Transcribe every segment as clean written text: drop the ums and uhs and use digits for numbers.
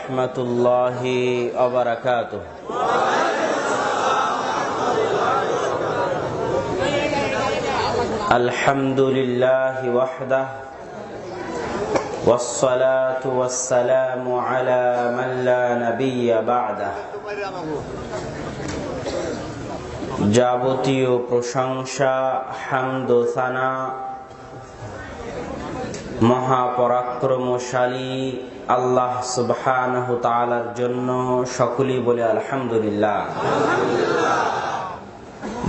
রহমতুল্লাহি ওয়া বারাকাতুহু। আলহামদুলিল্লাহি ওয়াহদাহু ওয়াসসালাতু ওয়াসসালামু আলা মান লা নাবিয়্যা বা'দাহু। যাবতীয় প্রশংসা, হামদ ও সানা মহাপরাক্রমশালী আল্লাহ সুবহানাহু তাআলার জন্য। সকলেই বলে আলহামদুলিল্লাহ।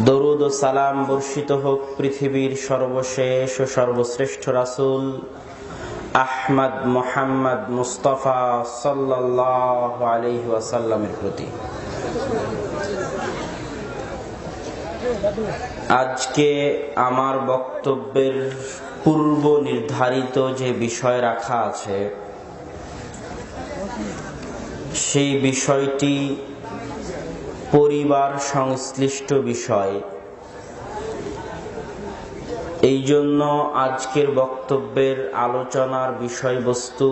দরুদ ও সালাম বর্ষিত হোক পৃথিবীর সর্বশেষ ও সর্বশ্রেষ্ঠ রাসূল আহমদ মুহাম্মদ মুস্তাফা সাল্লাল্লাহু আলাইহি ওয়াসাল্লামের প্রতি। আজকে আমার বক্তব্যের পূর্ব নির্ধারিত যে বিষয় রাখা আছে, সেই বিষয়টি পরিবার সংশ্লিষ্ট বিষয়। এই জন্য আজকের বক্তব্যের আলোচনার বিষয়বস্তু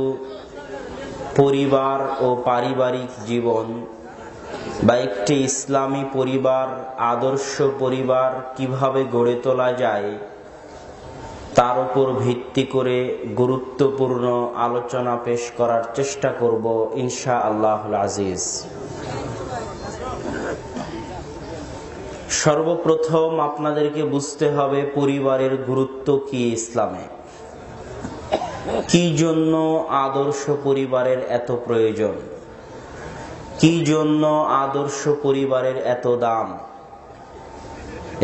পরিবার ও পারিবারিক জীবন, বা একটি ইসলামী পরিবার, আদর্শ পরিবার কিভাবে গড়ে তোলা যায় তার উপর ভিত্তি করে গুরুত্বপূর্ণ আলোচনা পেশ করার চেষ্টা করব ইনশাআল্লাহুল আজিজ। সর্বপ্রথম আপনাদেরকে বুঝতে হবে পরিবারের গুরুত্ব কি ইসলামে, কি জন্য আদর্শ পরিবারের এত প্রয়োজন, কি জন্য আদর্শ পরিবারের এত দাম।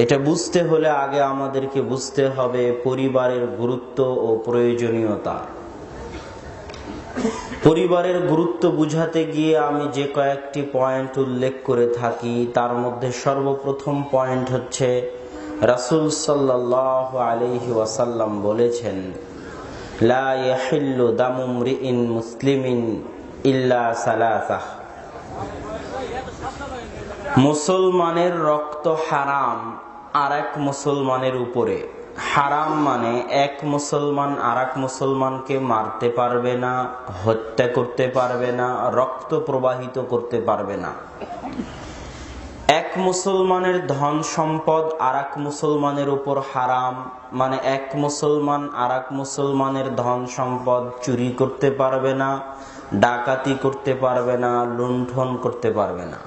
এটা বুঝতে হলে আগে আমাদেরকে বুঝতে হবে পরিবারের গুরুত্ব ও প্রয়োজনীয়তা। পরিবারের গুরুত্ব বুঝাতে গিয়ে আমি যে কয়েকটি পয়েন্ট উল্লেখ করে থাকি, তার মধ্যে সর্বপ্রথম পয়েন্ট হচ্ছে রাসূল সাল্লাল্লাহু আলাইহি ওয়াসাল্লাম বলেছেন, লা ইয়াহিল্লু দামু মরিইন মুসলিমিন ইল্লা সালাসাহ। মুসলমানের রক্ত হারাম আর এক মুসলমানের উপরে। হারাম মানে এক মুসলমান আর এক মুসলমানকে মারতে পারবে না, হত্যা করতে পারবে না, রক্ত প্রবাহিত করতে পারবে না। এক মুসলমানের ধন সম্পদ আর এক মুসলমানের উপর হারাম মানে এক মুসলমান আর এক মুসলমানের ধন সম্পদ চুরি করতে পারবে না, ডাকাতি করতে পারবে না, লুণ্ঠন করতে পারবে না।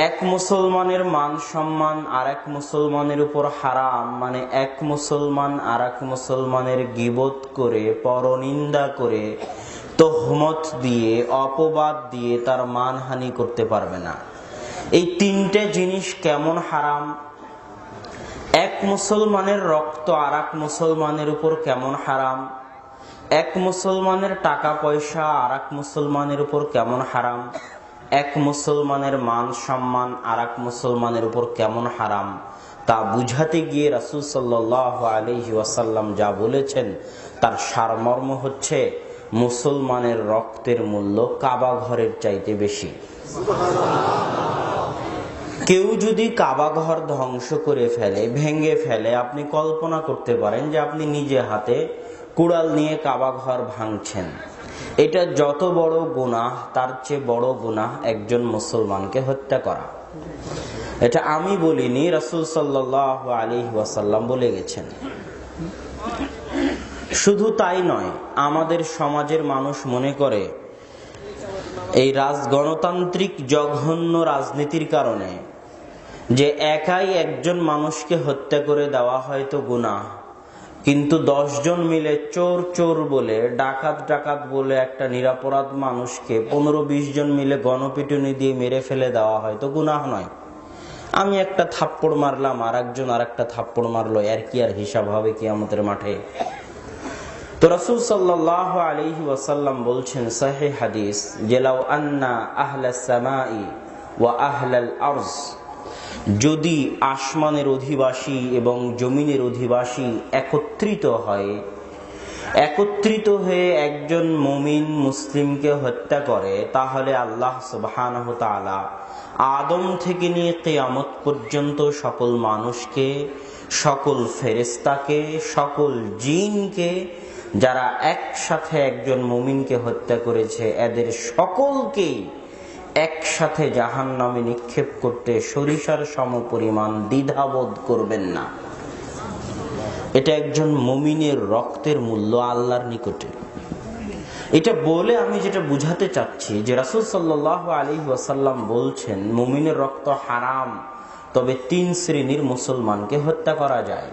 এক মুসলমানের মান সম্মান আর এক মুসলমানের উপর হারাম মানে এক মুসলমান আর এক মুসলমানের গীবত করে, পরনিন্দা করে, তোহমত দিয়ে, অপবাদ দিয়ে তার মানহানি করতে পারবে না। এই তিনটে জিনিস কেমন হারাম? এক মুসলমানের রক্ত আর এক মুসলমানের উপর কেমন হারাম? এক মুসলমানের টাকা পয়সা আর এক মুসলমানের উপর কেমন হারাম? এক মুসলমানের মান সম্মান আর এক মুসলমানের উপর কেমন হারাম, তা বুঝাতে গিয়ে রাসূল সাল্লাল্লাহু আলাইহি ওয়াসাল্লাম যা বলেছেন তার সারমর্ম হচ্ছে মুসলমানের রক্তের মূল্য কাবা ঘরের চাইতে বেশি। কেউ যদি কাবা ঘর ধ্বংস করে ফেলে, ভেঙে ফেলে, আপনি কল্পনা করতে পারেন যে আপনি নিজে হাতে কুড়াল নিয়ে কাবা ঘর ভাঙছেন। এটা যত বড় গুনাহ, তার চেয়ে বড় গুনাহ একজন মুসলমানকে হত্যা করা। এটা আমি বলিনি, রাসূল সাল্লাল্লাহু আলাইহি ওয়াসাল্লাম বলে গেছেন। শুধু তাই নয়, আমাদের সমাজের মানুষ মনে করে এই গণতান্ত্রিক জঘন্য রাজনীতির কারণে যে একাই একজন মানুষকে হত্যা করে দেওয়া হয়তো গুনাহ, কিন্তু 10 জন মিলে চোর চোর বলে, ডাকাত ডাকাত বলে একটা নিরপরাধ মানুষকে 15-20 জন মিলে গণপিটুনি দিয়ে মেরে ফেলে দেওয়া হয় তো গুনাহ নয়। আমি একটা থাপ্পড় মারলাম, আর একজন আর একটা থাপ্পড় মারলো, এর কি আর হিসাব হবে কিয়ামতের মাঠে? তো রাসূল সাল্লাল্লাহু আলাইহি ওয়াসাল্লাম বলছেন সহিহ হাদিস, যে লাউ আন্না আহলাস সামাই ওয়া আহলাল আরজ, যদি আসমানের অধিবাসী এবং জমিনের অধিবাসী একত্রিত হয়ে একজন মুমিন মুসলিমকে হত্যা করে, তাহলে আল্লাহ সুবহানাহু ওয়া তাআলা আদম থেকে নিয়ে কিয়ামত পর্যন্ত সকল মানুষকে, সকল ফেরেশতাকে, সকল জিনকে যারা একসাথে একজন মুমিনকে হত্যা করেছে এদের সকলকেই একসাথে জাহান্নামে নিক্ষেপ করতে সরিষার সমপরিমাণ দ্বিধাবোধ করবেন না। এটা একজন মুমিনের রক্তের মূল্য আল্লাহর নিকটে। এটা বলে আমি যেটা বুঝাতে চাচ্ছি যে রাসূল সাল্লাল্লাহু আলাইহি ওয়াসাল্লাম বলছেন মুমিনের রক্ত হারাম, তবে 3 শ্রেণীর মুসলমানকে হত্যা করা যায়,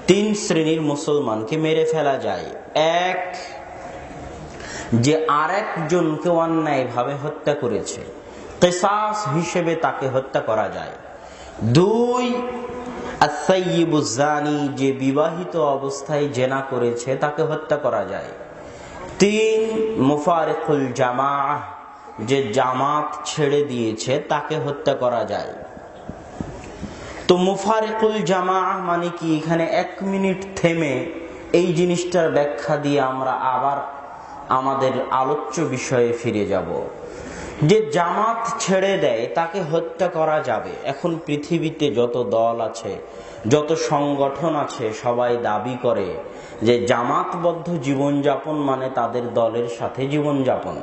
3 শ্রেণীর মুসলমানকে মেরে ফেলা যায়। এক, যে আরেকজনকে অন্যায়ভাবে হত্যা করেছে, কিসাস হিসেবে তাকে হত্যা করা যায়। 2, আস-সাইয়্যিবুজ জানি, যে বিবাহিত অবস্থায় জেনা করেছে তাকে হত্যা করা যায়। 3, মুফারিকুল জামাআহ, যে জামাত ছেড়ে দিয়েছে তাকে হত্যা করা যায়। তো মুফারিকুল জামাআহ মানে কি? এখানে 1 মিনিট থেমে এই জিনিসটার ব্যাখ্যা দিয়ে আমরা আবার আমাদের আলোচ্য বিষয়ে ফিরে যাব। যে জামাত ছেড়ে দেয় তাকে হত্যা করা যাবে। এখন পৃথিবীতে যত দল আছে, যত সংগঠন আছে, সবাই দাবি করে যে জামাতবদ্ধ জীবনযাপন মানে তাদের দলের সাথে জীবনযাপন,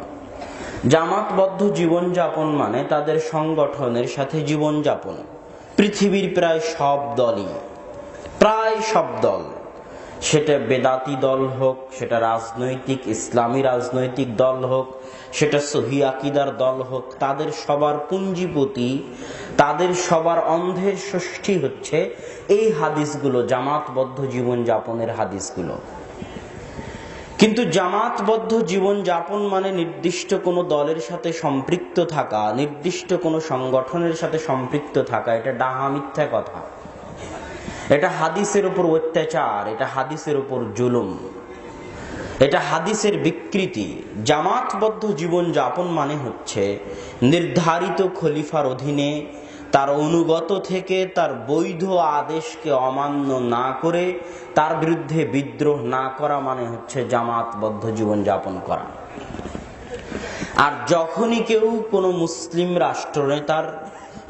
জামাতবদ্ধ জীবনযাপন মানে তাদের সংগঠনের সাথে জীবনযাপন। পৃথিবীর প্রায় সব দলই, প্রায় সব দল, সেটা বেদাতি দল হোক, সেটা রাজনৈতিক ইসলামী রাজনৈতিক দল হোক, সেটা সহি আকীদার দল হোক, তাদের সবার পুঞ্জিপতি, তাদের সবার অন্ধের ষষ্ঠী হচ্ছে এই হাদিসগুলো, জামাতবদ্ধ জীবনযাপনের হাদিসগুলো। কিন্তু জামাতবদ্ধ জীবনযাপন মানে নির্দিষ্ট কোনো দলের সাথে সম্পৃক্ত থাকা, নির্দিষ্ট কোনো সংগঠনের সাথে সম্পৃক্ত থাকা, এটা ডাহা মিথ্যা কথা। এটা হাদিসের উপর অত্যাচার, এটা হাদিসের উপর জুলুম, এটা হাদিসের বিকৃতি। জামাতবদ্ধ জীবনযাপন মানে হচ্ছে নির্ধারিত খলিফার অধীনে তার অনুগত থেকে তার বৈধ আদেশকে অমান্য না করে তার বিরুদ্ধে বিদ্রোহ না করা মানে হচ্ছে জামাতবদ্ধ জীবনযাপন করা। আর যখনই কেউ কোনো মুসলিম রাষ্ট্রনেতার,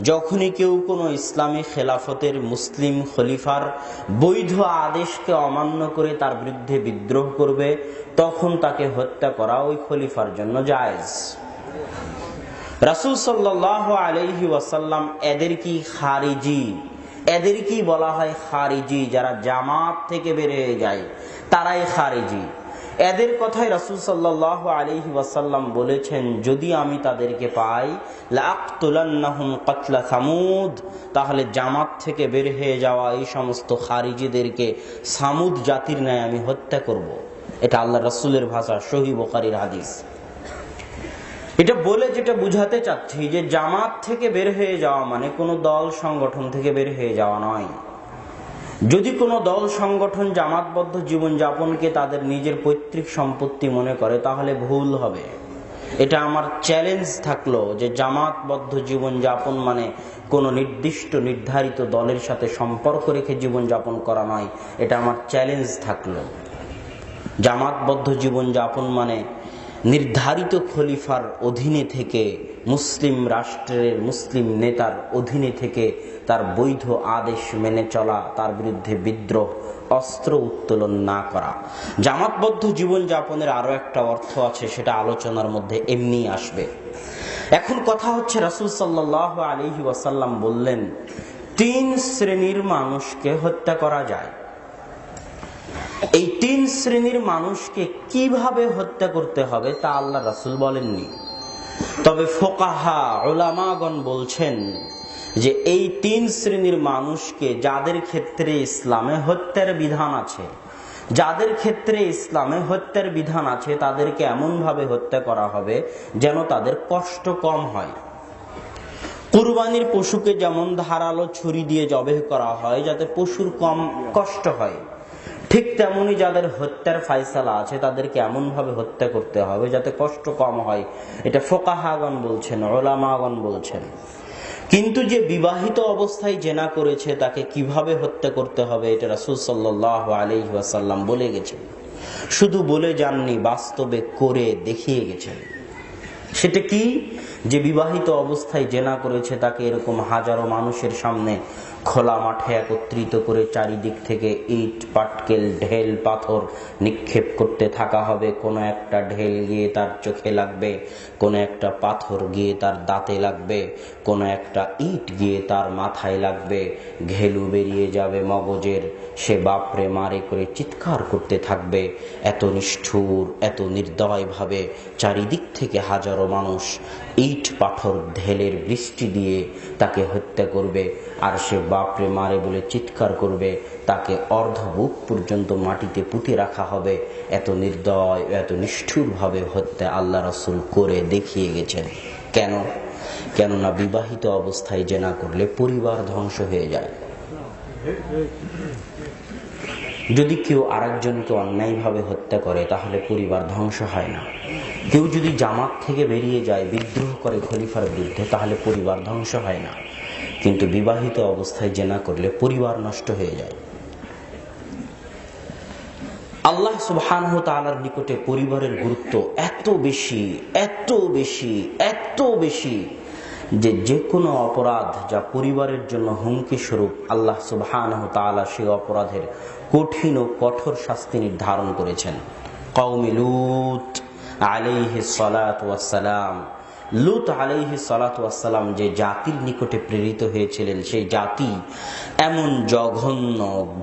যখনই কেউ কোনো ইসলামী খেলাফতের মুসলিম খলিফার বৈধ আদেশকে অমান্য করে তার বিরুদ্ধে বিদ্রোহ করবে, তখন তাকে হত্যা করা ওই খলিফার জন্য জায়েজ। রাসূল সাল্লাল্লাহু আলাইহি ওয়াসাল্লাম এদের কি খারিজি, এদের কি বলা হয় খারিজি, যারা জামাত থেকে বের হয়ে যায় তারাই খারিজি। এদের কথাই রাসূল সাল্লাল্লাহু আলাইহি ওয়াসাল্লাম বলেছেন, যদি আমি তাদেরকে পাই লাআকতুলান্নাহুম কাতলা সামুদ, তাহলে জামাত থেকে বের হয়ে যাওয়া এই সমস্ত খারিজিদেরকে সামুদ জাতির ন্যায় আমি হত্যা করব। এটা আল্লাহ রাসূলের ভাষা, সহিহ বুখারীর হাদিস। এটা বলে যেটা বুঝাতে চাচ্ছি যে জামাত থেকে বের হয়ে যাওয়া মানে কোনো দল সংগঠন থেকে বের হয়ে যাওয়া নয়। যদি কোনো দল সংগঠন জামাতবদ্ধ জীবনযাপনকে তাদের নিজের পৈতৃক সম্পত্তি মনে করে তাহলে ভুল হবে। এটা আমার চ্যালেঞ্জ থাকলো যে জামাতবদ্ধ জীবনযাপন মানে কোনো নির্দিষ্ট নির্ধারিত দলের সাথে সম্পর্ক রেখে জীবনযাপন করা নয়। এটা আমার চ্যালেঞ্জ থাকলো। জামাতবদ্ধ জীবনযাপন মানে নির্ধারিত খলিফার অধীনে থেকে, মুসলিম রাষ্ট্রের মুসলিম নেতার অধীনে থেকে তার বৈধ আদেশ মেনে চলা, তার বিরুদ্ধে বিদ্রোহ, অস্ত্র উত্তোলন না করা। জামাতবদ্ধ জীবনযাপনের আরো একটা অর্থ আছে, সেটা আলোচনার মধ্যে এমনি আসবে। এখন কথা হচ্ছে রাসূল সাল্লাল্লাহু আলাইহি ওয়াসাল্লাম বললেন 3 শ্রেণীর মানুষকে হত্যা করা যায়। এই 3 শ্রেণীর মানুষকে কিভাবে হত্যা করতে হবে তা আল্লাহ রাসূল বলেননি। তবে ফুকাহা উলামাগণ বলছেন যে এই 3 শ্রেণীর মানুষকে, যাদের ক্ষেত্রে ইসলামে হত্যার বিধান আছে, যাদের ক্ষেত্রে ইসলামে হত্যার বিধান আছে, তাদেরকে এমন ভাবে হত্যা করা হবে যেন তাদের কষ্ট কম হয়। কুরবানির পশুকে যেমন ধারালো ছুরি দিয়ে জবেহ করা হয় যাতে পশুর কম কষ্ট হয়, ঠিক তেমনি যাদের হত্যার ফায়সালা আছে তাদেরকে এমন ভাবে হত্যা করতে হবে যাতে কষ্ট কম হয়। এটা ফুকাহাগণ বলছেন, উলামাগণ বলছেন। কিন্তু যে বিবাহিত অবস্থায় জেনা করেছে তাকে কিভাবে হত্যা করতে হবে এটা রাসূল সাল্লাল্লাহু আলাইহি ওয়াসাল্লাম বলে গেছেন। শুধু বলে যাননি, বাস্তবে করে দেখিয়ে গেছেন। সেটা কি? যে বিবাহিত অবস্থায় জেনা করেছে তাকে এরকম হাজারো মানুষের সামনে খোলা মাঠে একত্রিত করে চারিদিক থেকে ইট পাটকেল ঢেল পাথর নিক্ষেপ করতে থাকা হবে। কোনো একটা ঢেল গিয়ে তার চোখে লাগবে, কোনো একটা পাথর গিয়ে তার দাঁতে লাগবে, কোনো একটা ইট গিয়ে তার মাথায় লাগবে, ঘেলু বেরিয়ে যাবে মগজের। সে বাপরে মারে করে চিৎকার করতে থাকবে। এত নিষ্ঠুর, এত নির্দয়ভাবে চারিদিক থেকে হাজারো মানুষ ইট পাথর ঢেলের বৃষ্টি দিয়ে তাকে হত্যা করবে। আর সে বাপরে মারে বলে চিৎকার করবে। তাকে অর্ধ বুক পর্যন্ত মাটিতে পুঁতে রাখা হবে। এত নির্দয়, এত নিষ্ঠুরভাবে হত্যা আল্লাহ রাসূল করে দেখিয়ে গেছেন। কেন? কেননা বিবাহিত অবস্থায় জেনা করলে পরিবার ধ্বংস হয়ে যায়। যদি কেউ আরেকজনকে অন্যায়ভাবে হত্যা করে তাহলে পরিবার ধ্বংস হয় না। কেউ যদি জামাত থেকে বেরিয়ে যায়, বিদ্রোহ করে খলিফার বিরুদ্ধে, তাহলে পরিবার ধ্বংস হয় না। কিন্তু বিবাহিত অবস্থায় জেনা করলে পরিবার নষ্ট হয়ে যায়। আল্লাহ সুবহানাহু ওয়া তাআলার নিকটে পরিবারের গুরুত্ব এত বেশি, এত বেশি, এত বেশি যে যে কোনো অপরাধ যা পরিবারের জন্য হুমকি স্বরূপ, আল্লাহ সুবহানাহু ওয়া তাআলা সেই অপরাধের কঠিন ও কঠোর শাস্তি নির্ধারণ করেছেন। কওমে লূত আলাইহিস সালাতু ওয়াস সালাম, লূত আলাইহিস সালাতু ওয়াস সালাম যে জাতির নিকটে প্রেরিত হয়েছিলেন, সেই জাতি এমন জঘন্য,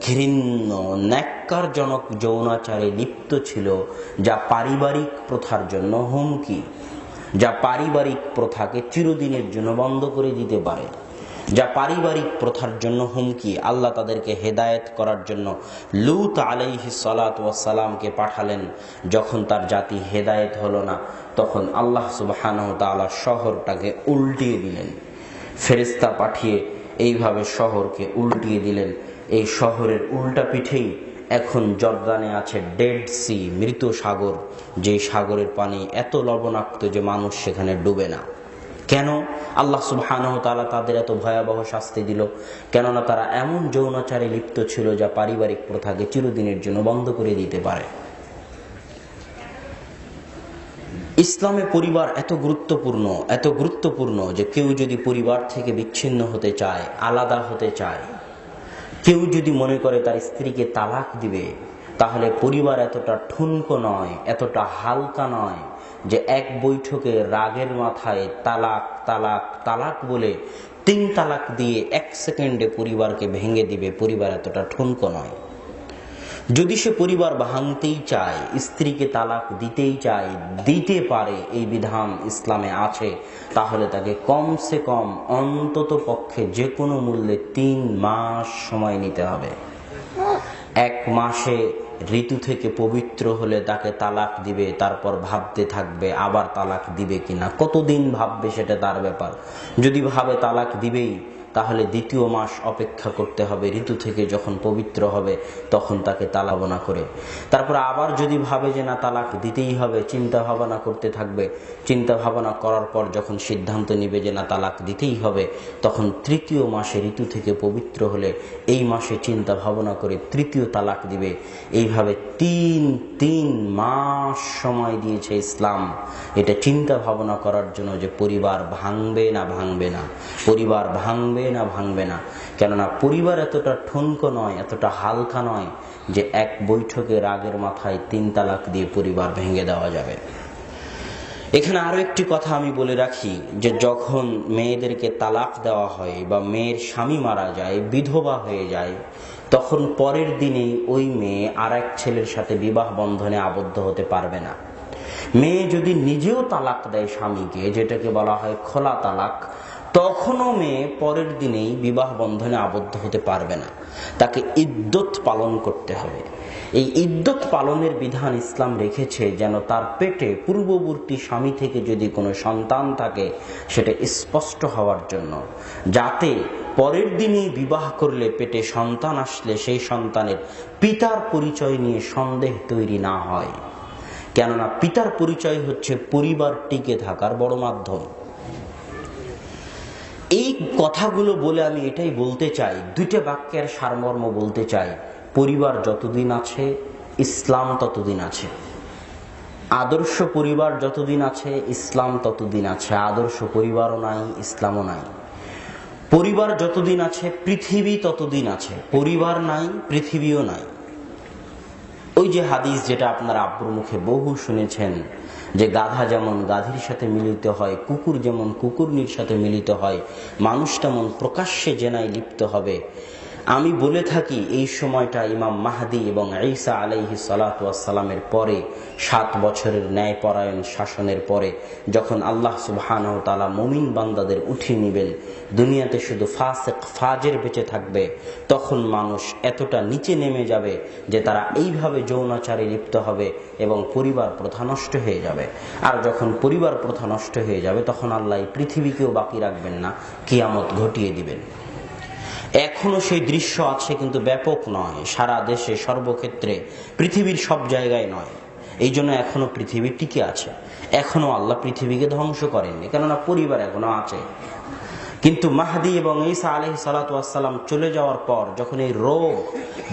ঘৃণ্য, ন্যাক্কারজনক যৌনাচারে লিপ্ত ছিল যা পারিবারিক প্রথার জন্য হুমকি, যা পারিবারিক প্রথাকে চিরদিনের জন্য বন্ধ করে দিতে পারে, যা পারিবারিক প্রথার জন্য হুমকি। আল্লাহ তাদেরকে হেদায়েত করার জন্য লূত আলাইহিস সালাতু ওয়াস সালামকে পাঠালেন। যখন তার জাতি হেদায়েত হলো না, তখন আল্লাহ সুবহানাহু ওয়া তাআলা শহরটাকে উল্টিয়ে দিলেন। ফেরেশতা পাঠিয়ে এইভাবে শহরকে উল্টিয়ে দিলেন। এই শহরের উল্টা পিঠেই এখন জর্দানে আছে ডেড সি, মৃত সাগর, যে সাগরের পানি এত লবণাক্ত যে মানুষ সেখানে ডুবে না। কেন আল্লাহ সুবহানাহু ওয়া তাআলা তাদের এত ভয়াবহ শাস্তি দিল? কেননা তারা এমন যৌনাচারে লিপ্ত ছিল যা পারিবারিক প্রথাকে চিরদিনের জন্য বন্ধ করে দিতে পারে। ইসলামে পরিবার এত গুরুত্বপূর্ণ, এত গুরুত্বপূর্ণ যে কেউ যদি পরিবার থেকে বিচ্ছিন্ন হতে চায়, আলাদা হতে চায়, কেউ যদি মনে করে তার স্ত্রীকে তালাক দিবে, তাহলে পরিবার এতটা ঠুনকো নয়, এতটা হালকা নয় যে এক বৈঠকে রাগের মাথায় তালাক তালাক তালাক বলে 3 তালাক দিয়ে 1 সেকেন্ডে পরিবারকে ভেঙে দিবে। পরিবার এতটা ঠুনকো নয়। যদি সে পরিবার ভাঙতেই চায়, স্ত্রীকে তালাক দিতেই চায়, দিতে পারে, এই বিধান ইসলামে আছে, তাহলে তাকে কমসে কম অন্তত পক্ষে যে কোনো মূল্যে 3 মাস সময় নিতে হবে। 1 মাসে ঋতু থেকে পবিত্র হলে তাকে তালাক দিবে, তারপর ভাবতে থাকবে আবার তালাক দিবে কিনা। কতদিন ভাববে সেটা তার ব্যাপার। যদি ভাবে তালাক দিবেই, তাহলে 2য় মাস অপেক্ষা করতে হবে। ঋতু থেকে যখন পবিত্র হবে তখন তাকে তালাক না করে, তারপর আবার যদি ভাবে যে না তালাক দিতেই হবে, চিন্তা ভাবনা করতে থাকবে। চিন্তা ভাবনা করার পর যখন সিদ্ধান্ত নিবে যে না তালাক দিতেই হবে, তখন 3য় মাসে ঋতু থেকে পবিত্র হলে এই মাসে চিন্তা ভাবনা করে 3য় তালাক দিবে। এইভাবে 3 মাস সময় দিয়েছে ইসলাম এটা চিন্তা ভাবনা করার জন্য যে পরিবার ভাঙবে না ভাঙবে না, পরিবার ভাঙবে না ভাঙবে না। কেননা পরিবার এতটা ঠুনকো নয়, এতটা হালকা নয় যে এক বৈঠকে রাগের মাথায় 3 তালাক দিয়ে পরিবার ভেঙে দেওয়া যাবে। এখানে আরো একটি কথা আমি বলে রাখি যে যখন মেয়েদেরকে তালাক দেওয়া হয় বা মেয়ের স্বামী মারা যায়, বিধবা হয়ে যায়, তখন পরের দিনেই ওই মেয়ে আর এক ছেলের সাথে বিবাহ বন্ধনে আবদ্ধ হতে পারবে না। মেয়ে যদি নিজেও তালাক দেয় স্বামীকে, যেটাকে বলা হয় খোলা তালাক, তখনও মেয়ে পরের দিনেই বিবাহ বন্ধনে আবদ্ধ হতে পারবে না। তাকে ইদ্যত পালন করতে হবে। এই ইদ্যত পালনের বিধান ইসলাম রেখেছে যেন তার পেটে পূর্ববর্তী স্বামী থেকে যদি কোনো সন্তান থাকে সেটা স্পষ্ট হওয়ার জন্য, যাতে পরের দিনই বিবাহ করলে পেটে সন্তান আসলে সেই সন্তানের পিতার পরিচয় নিয়ে সন্দেহ তৈরি না হয়। কেননা পিতার পরিচয় হচ্ছে পরিবার টিকে থাকার বড় মাধ্যম। এই কথাগুলো বলে আমি এটাই বলতে চাই, 2টা বাক্যের সারমর্ম বলতে চাই। পরিবার যতদিন আছে, ইসলাম ততদিন আছে। আদর্শ পরিবার যতদিন আছে ইসলাম ততদিন আছে, আদর্শ পরিবারও নাই, ইসলামও নাই। পরিবার যতদিন আছে পৃথিবী ততদিন আছে, পরিবার নাই পৃথিবীও নাই। ওই যে হাদিস যেটা আপনারা আব্বুর মুখে বহু শুনেছেন, যে গাধা যেমন গাধীর সাথে মিলিত হয়, কুকুর যেমন কুকুরনির সাথে মিলিত হয়, মানুষ তেমন প্রকাশ্যে জেনায় লিপ্ত হবে। আমি বলে থাকি এই সময়টা ইমাম মাহদী এবং ঈসা আলাইহিস সালাতু ওয়াস সালামের পরে, 7 বছরের ন্যায়পরায়ণ শাসনের পরে, যখন আল্লাহ সুবহানাহু ওয়া তাআলা মুমিন বান্দাদের উঠিয়ে নেবেন, দুনিয়াতে শুধু ফাসিক ফাজের বেঁচে থাকবে, তখন মানুষ এতটা নিচে নেমে যাবে যে তারা এইভাবে যৌনাচারে লিপ্ত হবে এবং পরিবার প্রথা নষ্ট হয়ে যাবে। আর যখন পরিবার প্রথা নষ্ট হয়ে যাবে তখন আল্লাহ এই পৃথিবীকেও বাকি রাখবেন না, কিয়ামত ঘটিয়ে দিবেন। এখনো সেই দৃশ্য আছে, কিন্তু ব্যাপক নয়, সারা দেশে সর্বক্ষেত্রে, পৃথিবীর সব জায়গায় নয়। এই জন্য এখনো পৃথিবী টিকে আছে, এখনো আল্লাহ পৃথিবীকে ধ্বংস করেননি, কেননা পরিবার এখনো আছে। কিন্তু মাহদী এবং ঈসা আলাইহিস সালাতু ওয়াস সালাম চলে যাওয়ার পর যখন এই রোগ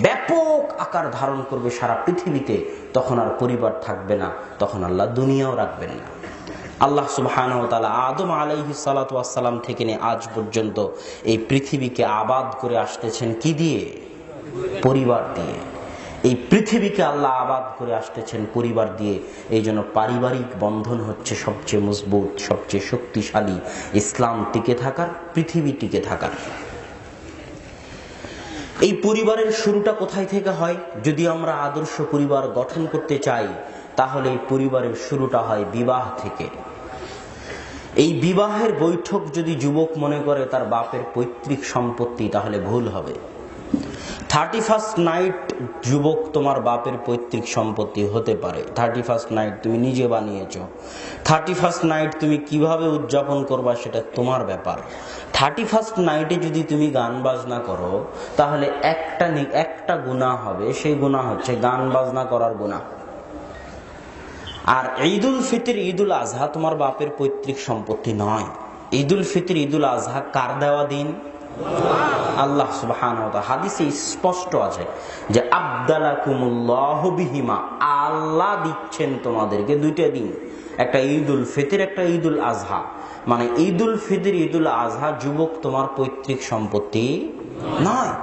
ব্যাপক আকার ধারণ করবে সারা পৃথিবীতে, তখন আর পরিবার থাকবে না, তখন আল্লাহ দুনিয়াও রাখবেন না। আল্লাহ সুবহানাহু ওয়া তাআলা আদম আলাইহিস সালাতু ওয়াস সালাম থেকে নিয়ে আজ পর্যন্ত এই পৃথিবীকে আবাদ করে আসতেছেন কি দিয়ে? পরিবার দিয়ে। এই পৃথিবীকে আল্লাহ আবাদ করে আসতেছেন পরিবার দিয়ে। এই জন্য পারিবারিক বন্ধন হচ্ছে সবচেয়ে মজবুত, সবচেয়ে শক্তিশালী, ইসলাম টিকে থাকার, পৃথিবী টিকে থাকার। এই পরিবারের শুরুটা কোথায় থেকে হয়? যদি আমরা আদর্শ পরিবার গঠন করতে চাই, তাহলে এই পরিবারের শুরুটা হয় বিবাহ থেকে। এই বিবাহের বৈঠক যদি যুবক মনে করে তার বাপের পৈতৃক সম্পত্তি, তাহলে ভুল হবে। 31st নাইট যুবক তোমার বাপের পৈতৃক সম্পত্তি হতে পারে। 31st নাইট তুমি নিজে বানিয়েছো। 31st নাইট তুমি কিভাবে উদযাপন করবা সেটা তোমার ব্যাপার। 31st নাইটে যদি তুমি গান বাজনা করো, তাহলে একটা গুনাহ হবে, সেই গুনাহ হচ্ছে গান বাজনা করার গুনাহ। আর ঈদুল ফিতর, ঈদুল আজহা তোমার বাপের পৈতৃক সম্পত্তি নয়। ঈদুল ফিতর, ঈদুল আজহা কার দেওয়া দিন? আল্লাহ সুবহানাহু ওয়া তাআলা হাদিসে স্পষ্ট আছে যে আবদালাকুমুল্লাহু বিহিমা, আল্লাহ দিচ্ছেন তোমাদেরকে দুইটা দিন, একটা ঈদুল ফিতর, একটা ঈদুল আজহা। মানে ঈদুল ফিতর, ঈদুল আজহা যুবক তোমার পৈতৃক সম্পত্তি নয়।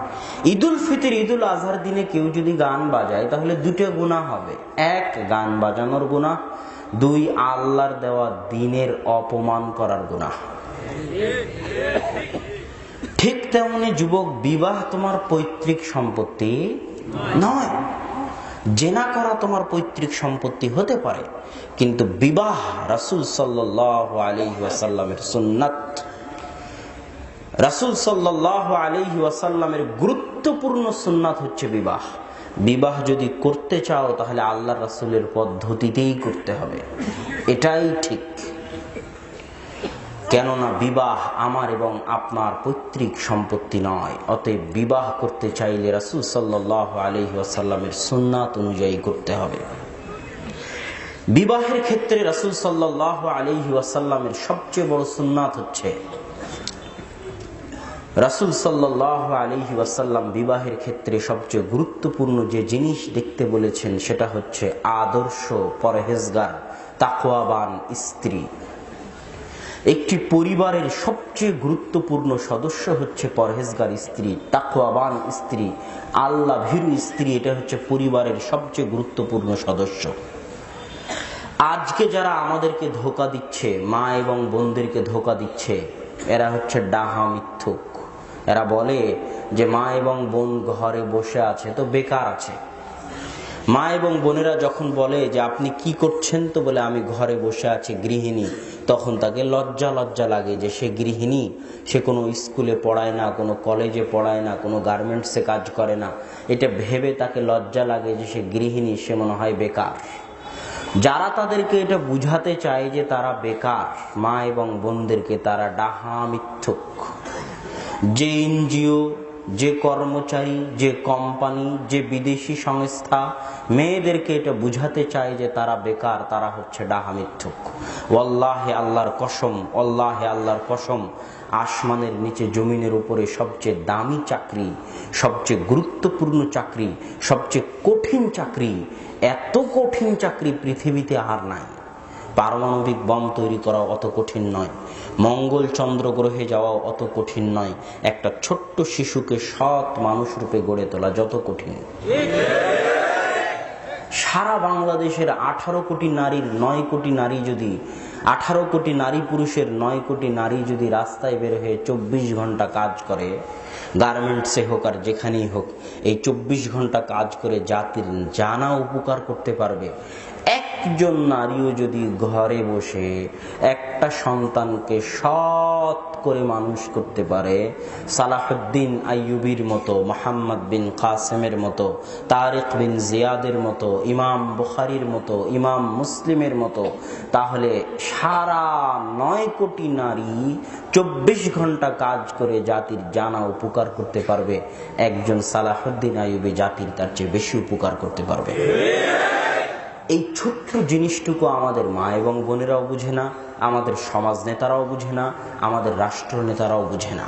ঈদুল ফিতর, ঈদুল আজহার দিনে কেউ যদি গান বাজায়, তাহলে দুটো গুনাহ হবে। 1, গান বাজানোর গুনাহ, 2, আল্লাহর দেওয়া দিনের অপমান করার গুনাহ। ঠিক তেমনি যুবক, বিবাহ তোমার পৈতৃক সম্পত্তি নয়। জেনা করা তোমার পৈতৃক সম্পত্তি হতে পারে, কিন্তু বিবাহ রাসূল সাল্লাল্লাহু আলাইহি ওয়াসাল্লামের সুন্নাত, রাসূল সাল্লাল্লাহু আলাইহি ওয়াসাল্লামের গুরুত্বপূর্ণ সুন্নাত হচ্ছে বিবাহ। বিবাহ যদি করতে চাও, তাহলে আল্লাহর রাসূলের পদ্ধতিতেই করতে হবে, এটাই ঠিক। কেননা বিবাহ আমার এবং আপনার পৈতৃক সম্পত্তি নয়। অতএব বিবাহ করতে চাইলে রাসূল সাল্লাল্লাহু আলাইহি ওয়াসাল্লামের সুন্নাত অনুযায়ী করতে হবে। বিবাহের ক্ষেত্রে রাসূল সাল্লাল্লাহু আলাইহি ওয়াসাল্লামের সবচেয়ে বড় সুন্নাত হচ্ছে, রাসূল সাল্লাল্লাহু আলাইহি ওয়াসাল্লাম বিবাহের ক্ষেত্রে সবচেয়ে গুরুত্বপূর্ণ যে জিনিস দেখতে বলেছেন, সেটা হচ্ছে আদর্শ পরহেজগার তাকওয়াবান স্ত্রী। একটি পরিবারের সবচেয়ে গুরুত্বপূর্ণ সদস্য হচ্ছে পরহেজগার স্ত্রী, তাকওয়াবান স্ত্রী, আল্লাহ ভীরু স্ত্রী। এটা হচ্ছে পরিবারের সবচেয়ে গুরুত্বপূর্ণ সদস্য। আজকে যারা আমাদেরকে ধোঁকা দিচ্ছে, মা এবং বোনদেরকে ধোঁকা দিচ্ছে, এরা হচ্ছে ডাহা মিথ্যুক। এরা বলে যে মা এবং বোন ঘরে বসে আছে তো বেকার আছে। মা এবং বোনেরা যখন বলে যে আপনি কি করছেন, তো বলে আমি ঘরে বসে আছি, গৃহিণী, তখন তাকে লজ্জা লাগে যে সে গৃহিণী, সে কোনো স্কুলে পড়ায় না, কোনো কলেজে পড়ায় না, কোনো গার্মেন্টসে কাজ করে না। এটা ভেবে তাকে লজ্জা লাগে যে সে গৃহিণী, সে মনে হয় বেকার। যারা তাদেরকে এটা বুঝাতে চায় যে তারা বেকার, মা এবং বোনদেরকে, তারা ডাহা মিথ্যুক। যে এনজিও, যে কর্মচারী, যে কোম্পানি, যে বিদেশি সংস্থা মেয়েদেরকে এটা বুঝাতে চায় যে তারা বেকার, তারা হচ্ছে ডাহা মিথ্যুক। ওয়াল্লাহি আল্লাহর কসম, ওয়াল্লাহি আল্লাহর কসম, আসমানের নিচে জমিনের উপরে সবচেয়ে দামি চাকরি, সবচেয়ে গুরুত্বপূর্ণ চাকরি, সবচেয়ে কঠিন চাকরি। এত কঠিন চাকরি পৃথিবীতে আর নাই। পারমাণবিক বম তৈরি করা অত কঠিন নয়, মঙ্গল চন্দ্র গ্রহে যাওয়া অত কঠিন নয়, একটা ছোট্ট শিশুকে সৎ মানুষ রূপে গড়ে তোলা যত কঠিন। সারা বাংলাদেশের 18 কোটি নারীর 9 কোটি নারী যদি 18 কোটি নারী পুরুষের 9 কোটি নারী যদি রাস্তায় বের হয়ে 24 ঘন্টা কাজ করে, গার্মেন্টসে হোক আর যেখানেই হোক, এই 24 ঘন্টা কাজ করে জাতির জানা উপকার করতে পারবে। একজন নারীও যদি ঘরে বসে একটা সন্তানকে সৎ করে মানুষ করতে পারে, সালাহুদ্দিন আইয়ুবীর মতো, মোহাম্মদ বিন কাসেমের মতো, তারিক বিন জিয়াদের মতো, ইমাম বুখারীর মতো, ইমাম মুসলিমের মতো, তাহলে সারা 9 কোটি নারী 24 ঘন্টা কাজ করে জাতির জানা উপকার করতে পারবে। একজন সালাহুদ্দিন আইয়ুবী জাতির তার চেয়ে বেশি উপকার করতে পারবে। এই ছোট্ট জিনিসটুকু আমাদের মা এবং বোনেরাও বুঝে না, আমাদের সমাজ নেতারাও বুঝে না, আমাদের রাষ্ট্র নেতারাও বুঝে না।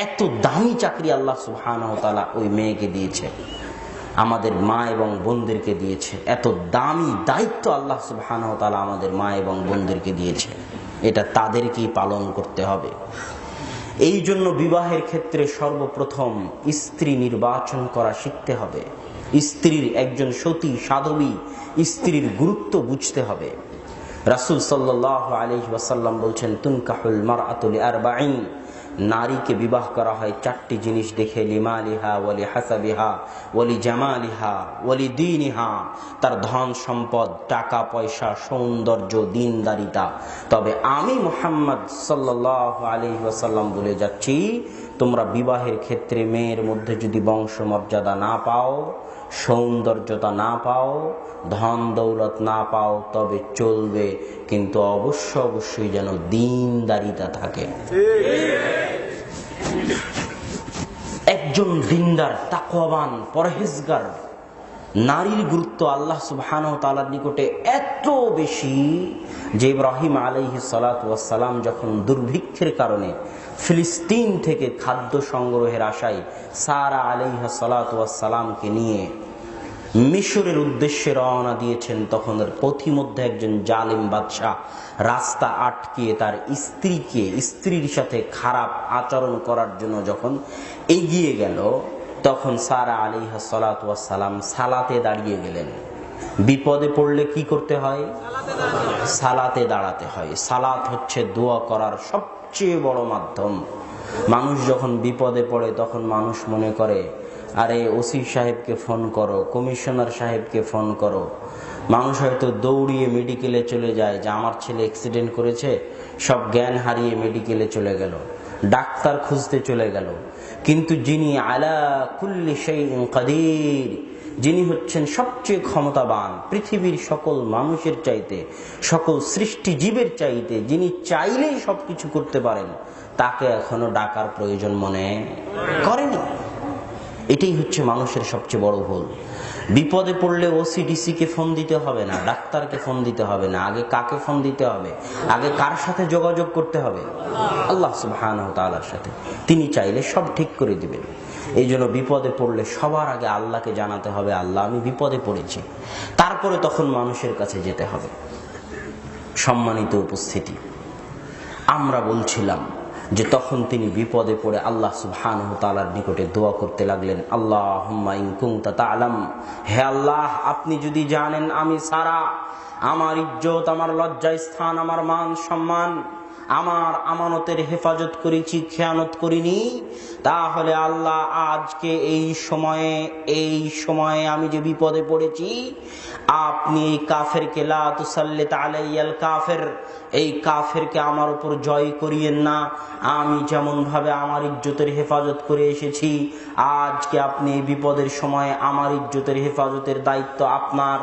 এত দামি চাকরি আল্লাহ সুবহানাহু ওয়া তাআলা ওই মেয়েকে দিয়েছে, আমাদের মা এবং বোনদেরকে দিয়েছে। এত দামি দায়িত্ব আল্লাহ সুবহানাহু ওয়া তাআলা আমাদের মা এবং বোনদেরকে দিয়েছে, এটা তাদেরকেই পালন করতে হবে। এই জন্য বিবাহের ক্ষেত্রে সর্বপ্রথম স্ত্রী নির্বাচন করা শিখতে হবে। স্ত্রীর একজন সতী সাধবী স্ত্রীর গুরুত্ব বুঝতে হবে। রাসূল সাল্লাল্লাহু আলাইহি ওয়াসাল্লাম বলছেন, তুনকাহুল মারআতু লিআরবাঈন, নারীকে বিবাহ করা হয় 4টি জিনিস দেখে, লিমালিহা ওয়ালি হাসাবিহা ওয়ালি জামালিহা ওয়ালি দীনিহা, তার ধন সম্পদ, টাকা পয়সা, সৌন্দর্য, দীনদারিতা। তবে আমি মুহাম্মদ সাল্লাল্লাহু আলাইহি ওয়াসাল্লাম বলে যাচ্ছি, তোমরা বিবাহের ক্ষেত্রে মেয়ের মধ্যে যদি বংশমর্যাদা না পাও, সৌন্দর্যতা না পাও, ধন দৌলত না পাও, তবে চলবে, কিন্তু অবশ্যই যেন দীনদারিতা থাকে। একজন দিনদার, তাকওয়াবান, পরহেজগার নারীর গুরুত্ব আল্লাহ সুবহানাহু ওয়া তাআলার নিকটে এত বেশি যে ইব্রাহিম আলাইহিস সালাতু ওয়াস সালাম যখন দুর্ভিক্ষের কারণে ফিলিস্তিন থেকে খাদ্য সংগ্রহের আশায় সারা আলাইহিস সালাতু ওয়াস সালামকে নিয়ে মিশরের উদ্দেশ্যে রওনা দিয়েছেন, তখন পথিমধ্যে একজন জালিম বাদশাহ রাস্তা আটকিয়ে তার স্ত্রীর সাথে খারাপ আচরণ করার জন্য যখন এগিয়ে গেল, তখন সারা আলাইহিস সালাতু ওয়াস সালাম সালাতে দাঁড়িয়ে গেলেন। বিপদে পড়লে কি করতে হয়? সালাতে দাঁড়াতে হয়। সালাত হচ্ছে দোয়া করার সবচেয়ে বড় মাধ্যম। মানুষ যখন বিপদে পড়ে তখন মানুষ মনে করে, আরে ওসি সাহেবকে ফোন করো, কমিশনার সাহেবকে ফোন করো। মানুষ হয়তো দৌড়িয়ে মেডিকেলে চলে যায় যে আমার ছেলে অ্যাক্সিডেন্ট করেছে, সব জ্ঞান হারিয়ে মেডিকেলে চলে গেল, ডাক্তার খুঁজতে চলে গেল। কিন্তু যিনি আলা কুল্লি শাইইন কাদির, যিনি হচ্ছেন সবচেয়ে ক্ষমতাবান, পৃথিবীর সকল মানুষের চাইতে, সকল সৃষ্টি জীবের চাইতে, যিনি চাইলেই সবকিছু করতে পারেন, তাকে এখনো ডাকার প্রয়োজন মনে করেনি। এটাই হচ্ছে মানুষের সবচেয়ে বড় ভুল। বিপদে পড়লে ওসিডিসি কে ফোন দিতে হবে না, ডাক্তারকে ফোন দিতে হবে না, আগে কাকে ফোন দিতে হবে? আগে কার সাথে যোগাযোগ করতে হবে? আল্লাহ সুবহানাহু ওয়া তাআলার সাথে। তিনি চাইলে সব ঠিক করে দিবেন। এই জন্য বিপদে পড়লে সবার আগে আল্লাহকে জানাতে হবে, আল্লাহ আমি বিপদে পড়েছি, তারপরে তখন মানুষের কাছে যেতে হবে। সম্মানিত উপস্থিতি, আমরা বলছিলাম যে তখন তিনি বিপদে পড়ে আল্লাহ সুবহানাহু ওয়া তাআলার নিকটে দোয়া করতে লাগলেন, আল্লাহুম্মা ইন কুনতা তা'লাম, হে আল্লাহ আপনি যদি জানেন আমি সারা, আমার ইজ্জত, আমার লজ্জা স্থান, আমার মান সম্মান, আমার আমানতের হেফাজত করেছি, খেয়ানত করিনি, তাহলে আল্লাহ আজকে এই সময়ে আমি যে বিপদে পড়েছি, আপনি এই কাফেরকে লা তুসাল্লিত আলাইয়াল কাফের, এই কাফেরকে আমার উপর জয় করিয়েন না। আমি যেমন ভাবে আমার ইজ্জতের হেফাজত করে এসেছি, আজকে আপনি এই বিপদের সময় আমার ইজ্জতের হেফাজতের দায়িত্ব আপনার।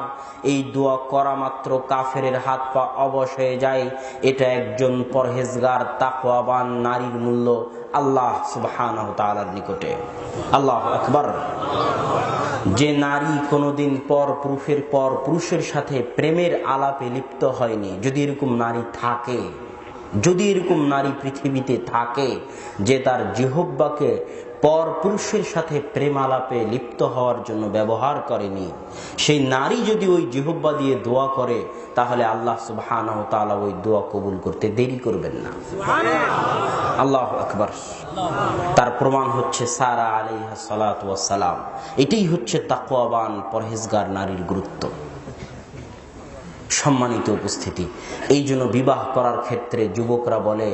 এই দোয়া করা মাত্র কাফেরের হাত পা অবশ হয়ে যায়। এটা একজন পরহেজগার তাকওয়াবান নারীর মূল্য আল্লাহ সুবহানাহু ওয়া তাআলার নিকটে। আল্লাহু আকবার। যে নারী কোনোদিন পর পুরুষের সাথে প্রেমের আলাপে লিপ্ত হয়নি, যদি এরকম নারী থাকে, যদি এরকম নারী পৃথিবীতে থাকে যে তার জিহ্বাকে পর পুরুষের সাথে প্রেম আলাপে লিপ্ত হওয়ার জন্য ব্যবহার করেনি, সেই নারী যদি ওই জিহ্বা দিয়ে দোয়া করে, তাহলে আল্লাহ সুবহানাহু ওয়া তাআলা ওই দোয়া কবুল করতে দেরি করবেন না। আল্লাহু আকবার। তার প্রমাণ হচ্ছে সারা আলাইহা সালাতু ওয়াস সালাম। এটাই হচ্ছে তাকওয়াবান পরহেজগার নারীর গুরুত্ব। সম্মানিত উপস্থিতি, এই জন্য বিবাহ করার ক্ষেত্রে যুবকরা বলে,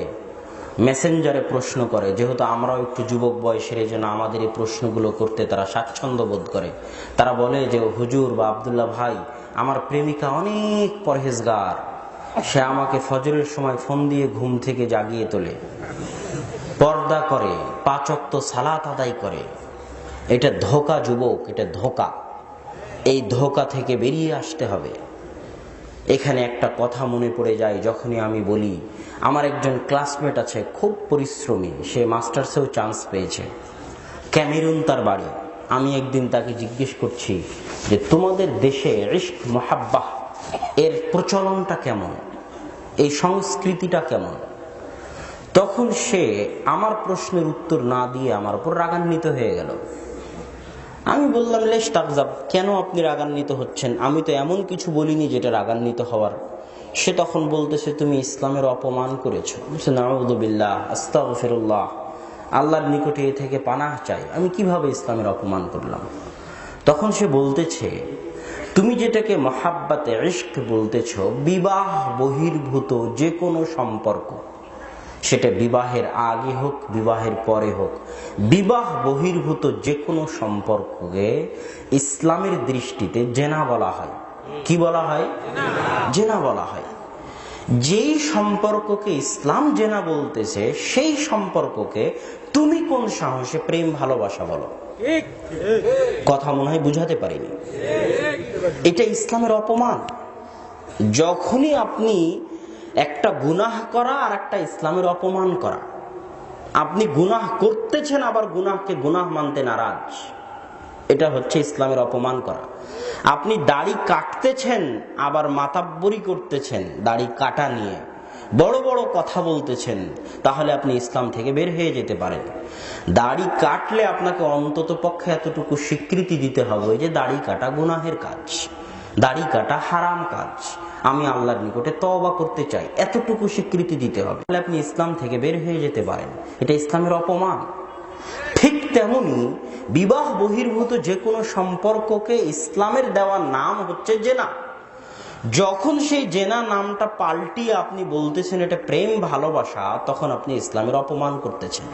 মেসেঞ্জারে প্রশ্ন করে, যেহেতু আমরাও একটু যুবক বয়সের, এই জন্য আমাদের এই প্রশ্নগুলো করতে তারা স্বাচ্ছন্দ্য বোধ করে। তারা বলে যে হুজুর বা আব্দুল্লাহ ভাই, আমার প্রেমিকা অনেক পরহেজগার, সে আমাকে ফজরের সময় ফোন দিয়ে ঘুম থেকে জাগিয়ে তোলে, পর্দা করে, 5 ওয়াক্ত সালাত আদায় করে। এটা ধোঁকা যুবক, এটা ধোঁকা। এই ধোঁকা থেকে বেরিয়ে আসতে হবে। এখানে একটা কথা মনে পড়ে যায়, যখনই আমি বলি, আমার একজন ক্লাসমেট আছে, খুব পরিশ্রমী, সে মাস্টার্সেও চান্স পেয়েছে, ক্যামেরুন তার বাড়ি। আমি একদিন তাকে জিজ্ঞেস করছি যে তোমাদের দেশে ইশক মুহাব্বাহ এর প্রচলনটা কেমন, এই সংস্কৃতিটা কেমন? তখন সে আমার প্রশ্নের উত্তর না দিয়ে আমার উপর রাগান্বিত হয়ে গেল। আমি বললাম, লেশ তাকজাব, কেন আপনি রাগান্বিত হচ্ছেন? আমি তো এমন কিছু বলিনি যেটা রাগান্বিত হওয়ার। সে তখন বলতেছে, তুমি ইসলামের অপমান করেছো। নাউযু বিল্লাহ, আস্তাগফিরুল্লাহ, আল্লাহর নিকটে এ থেকে পানাহ চাই, আমি কিভাবে ইসলামের অপমান করলাম? তখন সে বলতেছে, তুমি যেটাকে মহাব্বাতে ইশক বলতেছো, বিবাহ বহির্ভূত যে কোনো সম্পর্ক, সেটা বিবাহের আগে হোক বিবাহের পরে হোক, বিবাহ বহির্ভূত যে কোনো সম্পর্ককে ইসলামের দৃষ্টিতে জেনা বলা হয়। কি বলা হয়? জেনা বলা হয়। যেই সম্পর্ককে ইসলাম জেনা বলতেছে, সেই সম্পর্ককে তুমি কোন সাহসে প্রেম ভালোবাসা বলো? কথা মনে হয় বুঝাতে পারিনি। এটা ইসলামের অপমান। যখনই আপনি একটা গুনাহ করা আর একটা ইসলামের অপমান করা, আপনি গুনাহ করতেছেন আবার গুনাহকে গুনাহ মানতে নারাজ, এটা হচ্ছে ইসলামের অপমান করা। আপনি দাড়ি কাটতেছেন আবার মাতাব্বরি করতেছেন, দাড়ি কাটা নিয়ে বড় বড় কথা বলতেছেন, তাহলে আপনি ইসলাম থেকে বের হয়ে যেতে পারেন। দাড়ি কাটলে আপনাকে অন্তত পক্ষে এতটুকু স্বীকৃতি দিতে হবে যে দাড়ি কাটা গুনাহের কাজ, দাড়ি কাটা হারাম কাজ, আমি আল্লাহর নিকটে তওবা করতে চাই, এতটুকু স্বীকৃতি দিতে হবে, তাহলে আপনি ইসলাম থেকে বের হয়ে যেতে পারেন। এটা ইসলামের অপমান। ঠিক তেমনি বিবাহ বহির্ভূত যে কোনো সম্পর্ককে ইসলামের দেওয়া নাম হচ্ছে জেনা। যখন সেই জেনা নামটা পাল্টিয়ে আপনি বলতেছেন এটা প্রেম ভালোবাসা, তখন আপনি ইসলামের অপমান করতেছেন।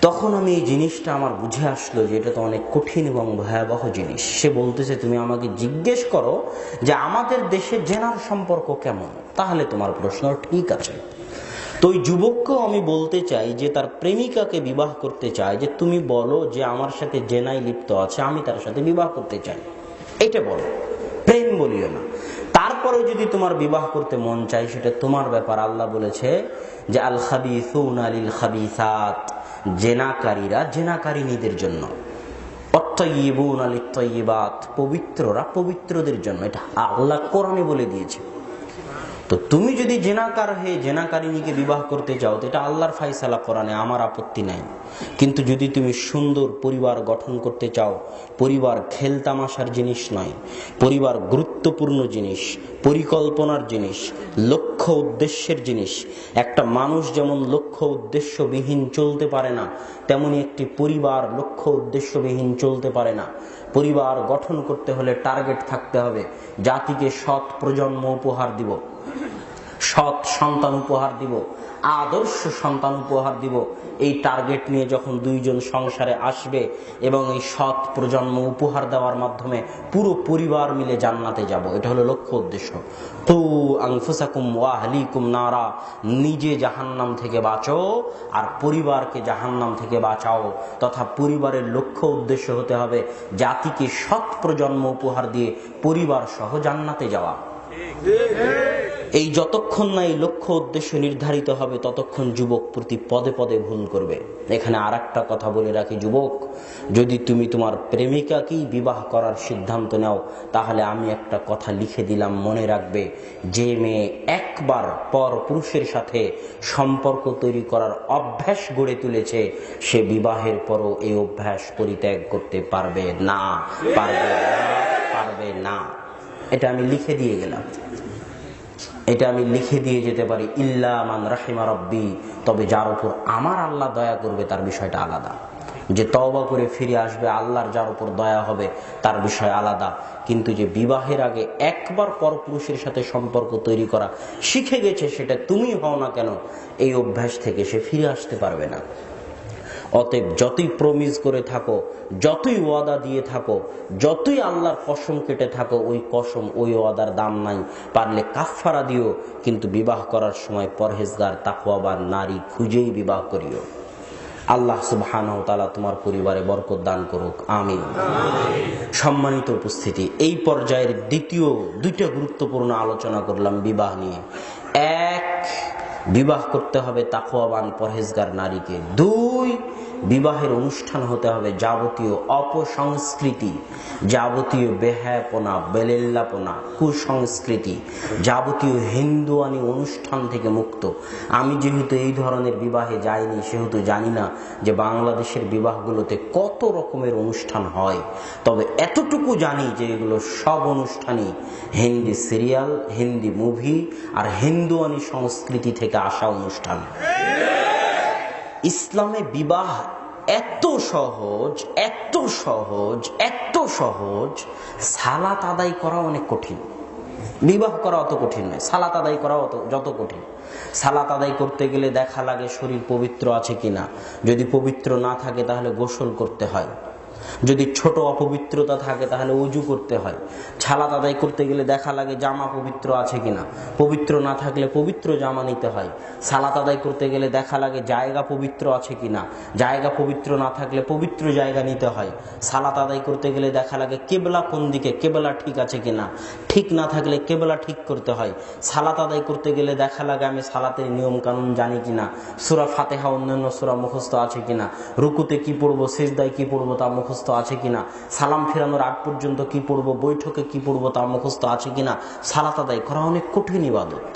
তখন আমি এই জিনিসটা আমার বুঝে আসলো যে এটা তো অনেক কঠিন এবং ভয়াবহ জিনিস। সে বলতেছে, তুমি আমাকে জিজ্ঞেস করো যে আমাদের দেশে জেনার সম্পর্ক কেমন, তাহলে তোমার প্রশ্ন ঠিক আছে। তো ওই যুবককেও আমি বলতে চাই যে তার প্রেমিকাকে বিবাহ করতে চায়, যে তুমি বলো যে আমার সাথে জেনায় লিপ্ত আছে, আমি তার সাথে বিবাহ করতে চাই, এটা বলো, প্রেম বলিও না। তারপরে যদি তোমার বিবাহ করতে মন চাই, সেটা তোমার ব্যাপার। আল্লাহ বলেছে যে আল খাবিসুনা লিল খাবিসাত, জেনাকারীরা জেনাকারিনীদের জন্য, অত্তাইয়িবুনা লিত-তাইয়িবাত, পবিত্ররা পবিত্রদের জন্য, এটা আল্লাহ কোরআনে বলে দিয়েছে। তো তুমি যদি জেনাকার হয়ে জেনাকারিনীকে বিবাহ করতে চাও, তো এটা আল্লাহর ফায়সালা কোরআনে, আমার আপত্তি নাই। কিন্তু যদি তুমি সুন্দর পরিবার গঠন করতে চাও, পরিবার খেলতামাশার জিনিস নয়, পরিবার গুরুত্বপূর্ণ জিনিস, পরিকল্পনার জিনিস, লক্ষ্য উদ্দেশ্যের জিনিস। একটা মানুষ যেমন লক্ষ্য উদ্দেশ্যবিহীন চলতে পারে না, তেমনি একটি পরিবার লক্ষ্য উদ্দেশ্যবিহীন চলতে পারে না। পরিবার গঠন করতে হলে টার্গেট থাকতে হবে, জাতিকে সৎ প্রজন্ম উপহার দিব, সৎ সন্তান উপহার দিব, আদর্শ সন্তান উপহার দিব। এই টার্গেট নিয়ে যখন দুইজন সংসারে আসবে এবং এই সৎ প্রজন্ম উপহার দেওয়ার মাধ্যমে পুরো পরিবার মিলে জান্নাতে যাব, এটা হলো লক্ষ্য উদ্দেশ্য। কু আনফুসাকুম ওয়া আহলিকুম নারা, নিজে জাহান্নাম থেকে বাঁচো আর পরিবারকে জাহান্নাম থেকে বাঁচাও। তথা পরিবারের লক্ষ্য উদ্দেশ্য হতে হবে জাতিকে সৎ প্রজন্ম উপহার দিয়ে পরিবার সহ জান্নাতে যাওয়া। এই যতক্ষণ না এই লক্ষ্য উদ্দেশ্য নির্ধারিত হবে ততক্ষণ যুবক প্রতি পদে পদে ভুল করবে। এখানে আর একটা কথা বলে রাখি, যুবক, যদি তুমি তোমার প্রেমিকাকেই বিবাহ করার সিদ্ধান্ত নাও, তাহলে আমি একটা কথা লিখে দিলাম, মনে রাখবে, যে মেয়ে একবার পর পুরুষের সাথে সম্পর্ক তৈরি করার অভ্যাস গড়ে তুলেছে, সে বিবাহের পরও এই অভ্যাস পরিত্যাগ করতে পারবে না, পারবে না। এটা আমি লিখে দিয়ে গেলাম, এটা আমি লিখে দিয়ে যেতে পারি, ইল্লা মান রাহিমা রব্বি, তবে যার উপর আমার আল্লাহ দয়া করবে তার বিষয়টা আলাদা। যে তওবা করে ফিরে আসবে, আল্লাহর যার উপর দয়া হবে তার বিষয় আলাদা। কিন্তু যে বিবাহের আগে একবার পরপুরুষের সাথে সম্পর্ক তৈরি করা শিখে গেছে, সেটা তুমি হও না কেন, এই অভ্যাস থেকে সে ফিরে আসতে পারবে না। অতএব যতই প্রমিস করে থাকো, যতই ওয়াদা দিয়ে থাকো, যতই আল্লাহর কসম কেটে থাকো, ওই কসম ওই ওয়াদার দাম নাই। পারলে কাফফারা দিও, কিন্তু বিবাহ করার সময় পরহেজগার তাকওয়াবান নারী খুঁজেই বিবাহ করিও। আল্লাহ সুবহানাহু ওয়া তাআলা তোমার পরিবারে বরকত দান করুক, আমিন। সম্মানিত উপস্থিতি, এই পর্যায়ের দ্বিতীয় দুইটা গুরুত্বপূর্ণ আলোচনা করলাম বিবাহ নিয়ে। এক, বিবাহ করতে হবে তাকওয়াবান পরহেজগার নারীকে। দুই, বিবাহের অনুষ্ঠান হতে হবে যাবতীয় অপসংস্কৃতি, যাবতীয় বেহায়াপনা, বেলেল্লাপনা, কুসংস্কৃতি, যাবতীয় হিন্দুয়ানি অনুষ্ঠান থেকে মুক্ত। আমি যেহেতু এই ধরনের বিবাহে যাইনি, সেহেতু জানি না যে বাংলাদেশের বিবাহগুলোতে কত রকমের অনুষ্ঠান হয়। তবে এতটুকু জানি যে এগুলো সব অনুষ্ঠানই হিন্দি সিরিয়াল, হিন্দি মুভি আর হিন্দুয়ানি সংস্কৃতি থেকে আসা অনুষ্ঠান। ইসলামে বিবাহ এত সহজ, এত সহজ, এত সহজ, সালাত আদায় করা অনেক কঠিন। বিবাহ করা অত কঠিন নয়, সালাত আদায় করা যত কঠিন। সালাত আদায় করতে গেলে দেখা লাগে শরীর পবিত্র আছে কিনা। যদি পবিত্র না থাকে তাহলে গোসল করতে হয়, যদি ছোট অপবিত্রতা থাকে তাহলে ওযু করতে হয়। সালাত আদায় করতে গেলে দেখা লাগে জামা পবিত্র আছে কিনা, পবিত্র না থাকলে পবিত্র জামা নিতে হয়। সালাত আদায় করতে গেলে দেখা লাগে জায়গা পবিত্র আছে কিনা, জায়গা পবিত্র না থাকলে পবিত্র জায়গা নিতে হয়। সালাত আদায় করতে গেলে দেখা লাগে কেবলা কোন দিকে, কেবলা ঠিক আছে কিনা, ঠিক না থাকলে কেবলা ঠিক করতে হয়। সালাত আদায় করতে গেলে দেখা লাগে আমি সালাতের নিয়ম কানুন জানি কিনা, সূরা ফাতিহা অন্যান্য সূরা মুখস্থ আছে কিনা, রুকুতে কি পড়বো, সিজদায় কি পড়বো তা মুখস্থ আছে কিনা, সালাম ফেরানোর আগ পর্যন্ত কি পড়বো, বৈঠকে কি পড়বো তা মুখস্থ আছে কিনা। সালাত আদায় করা অনেক কঠিন ইবাদত।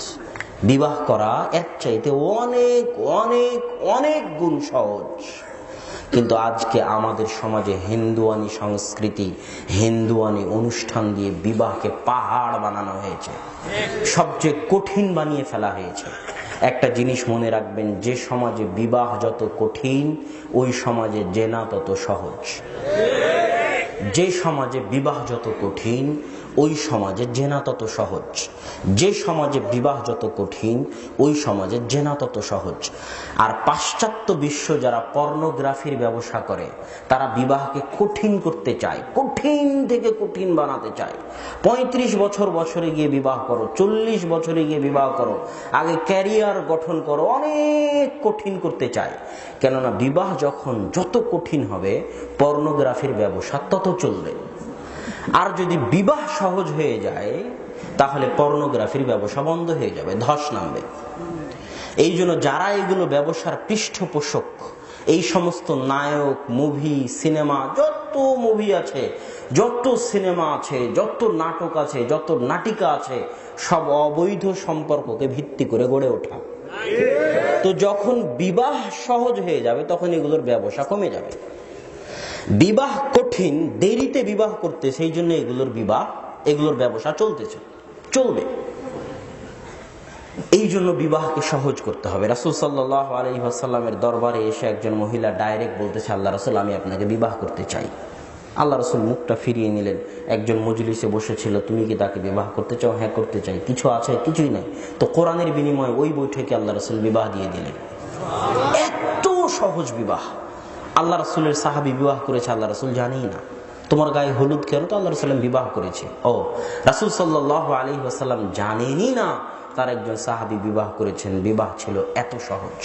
বিবাহ করা এর চাইতে অনেক অনেক অনেক গুণ সহজ। কিন্তু আজকে আমাদের সমাজে হিন্দুয়ানি সংস্কৃতি, হিন্দুয়ানি অনুষ্ঠান দিয়ে বিবাহকে পাহাড় বানানো হয়েছে, সবচেয়ে কঠিন বানিয়ে ফেলা হয়েছে। একটা জিনিস মনে রাখবেন, যে সমাজে বিবাহ যত কঠিন, ওই সমাজে জেনা তত সহজ। যে সমাজে বিবাহ যত কঠিন, ওই সমাজে জেনা তত সহজ। যে সমাজে বিবাহ যত কঠিন, ওই সমাজে জেনা তত সহজ। আর পাশ্চাত্য বিশ্ব যারা পর্নোগ্রাফির ব্যবসা করে, তারা বিবাহকে কঠিন করতে চায়, কঠিন থেকে কঠিন বানাতে চায়। 35 বছরে গিয়ে বিবাহ করো, 40 বছরে গিয়ে বিবাহ করো, আগে ক্যারিয়ার গঠন করো, অনেক কঠিন করতে চায়। কেননা বিবাহ যখন যত কঠিন হবে, পর্নোগ্রাফির ব্যবসা তত চলবে। আর যদি বিবাহ সহজ হয়ে যায়, তাহলে পর্নোগ্রাফির ব্যবসা বন্ধ হয়ে যাবে, ধস নামবে। এই জন্য যারা এগুলো ব্যবসার পৃষ্ঠপোষক, এই সমস্ত নায়ক, মুভি, সিনেমা, যত মুভি আছে, যত সিনেমা আছে, যত নাটক আছে, যত নাটিকা আছে, সব অবৈধ সম্পর্ককে ভিত্তি করে গড়ে ওঠা। তো যখন বিবাহ সহজ হয়ে যাবে, তখন এগুলোর ব্যবসা কমে যাবে। বিবাহ কঠিন, দেরিতে বিবাহ করতে, সেই জন্য এগুলোর ব্যবসা চলবে। এই জন্য বিবাহকে সহজ করতে হবে। রাসূল সাল্লাল্লাহু আলাইহি ওয়াসাল্লামের দরবারে এসে একজন মহিলা ডাইরেক্ট বলতেছে, আল্লাহ রাসূল, আমি আপনাকে বিবাহ করতে চাই। আল্লাহ রাসূল মুখটা ফিরিয়ে নিলেন। একজন মজলিসে বসেছিল, তুমি কি তাকে বিবাহ করতে চাও? হ্যাঁ, করতে চাই। কিছু আছে? কিছুই নাই। তো কোরআনের বিনিময়ে ওই বৈঠকে আল্লাহ রাসূল বিবাহ দিয়ে দিলেন। এত সহজ বিবাহ। আল্লাহ রাসূলের সাহাবী বিবাহ করেছে, আল্লাহ রাসূল জানি না। তোমার গায়ে হলুদ কেন? তো আল্লাহ রাসূল বিবাহ করেছে। ও, রাসূল সাল্লাল্লাহু আলাইহি ওয়াসাল্লাম জানেনই না তার একজন সাহাবী বিবাহ করেছেন। বিবাহ ছিল এত সহজ।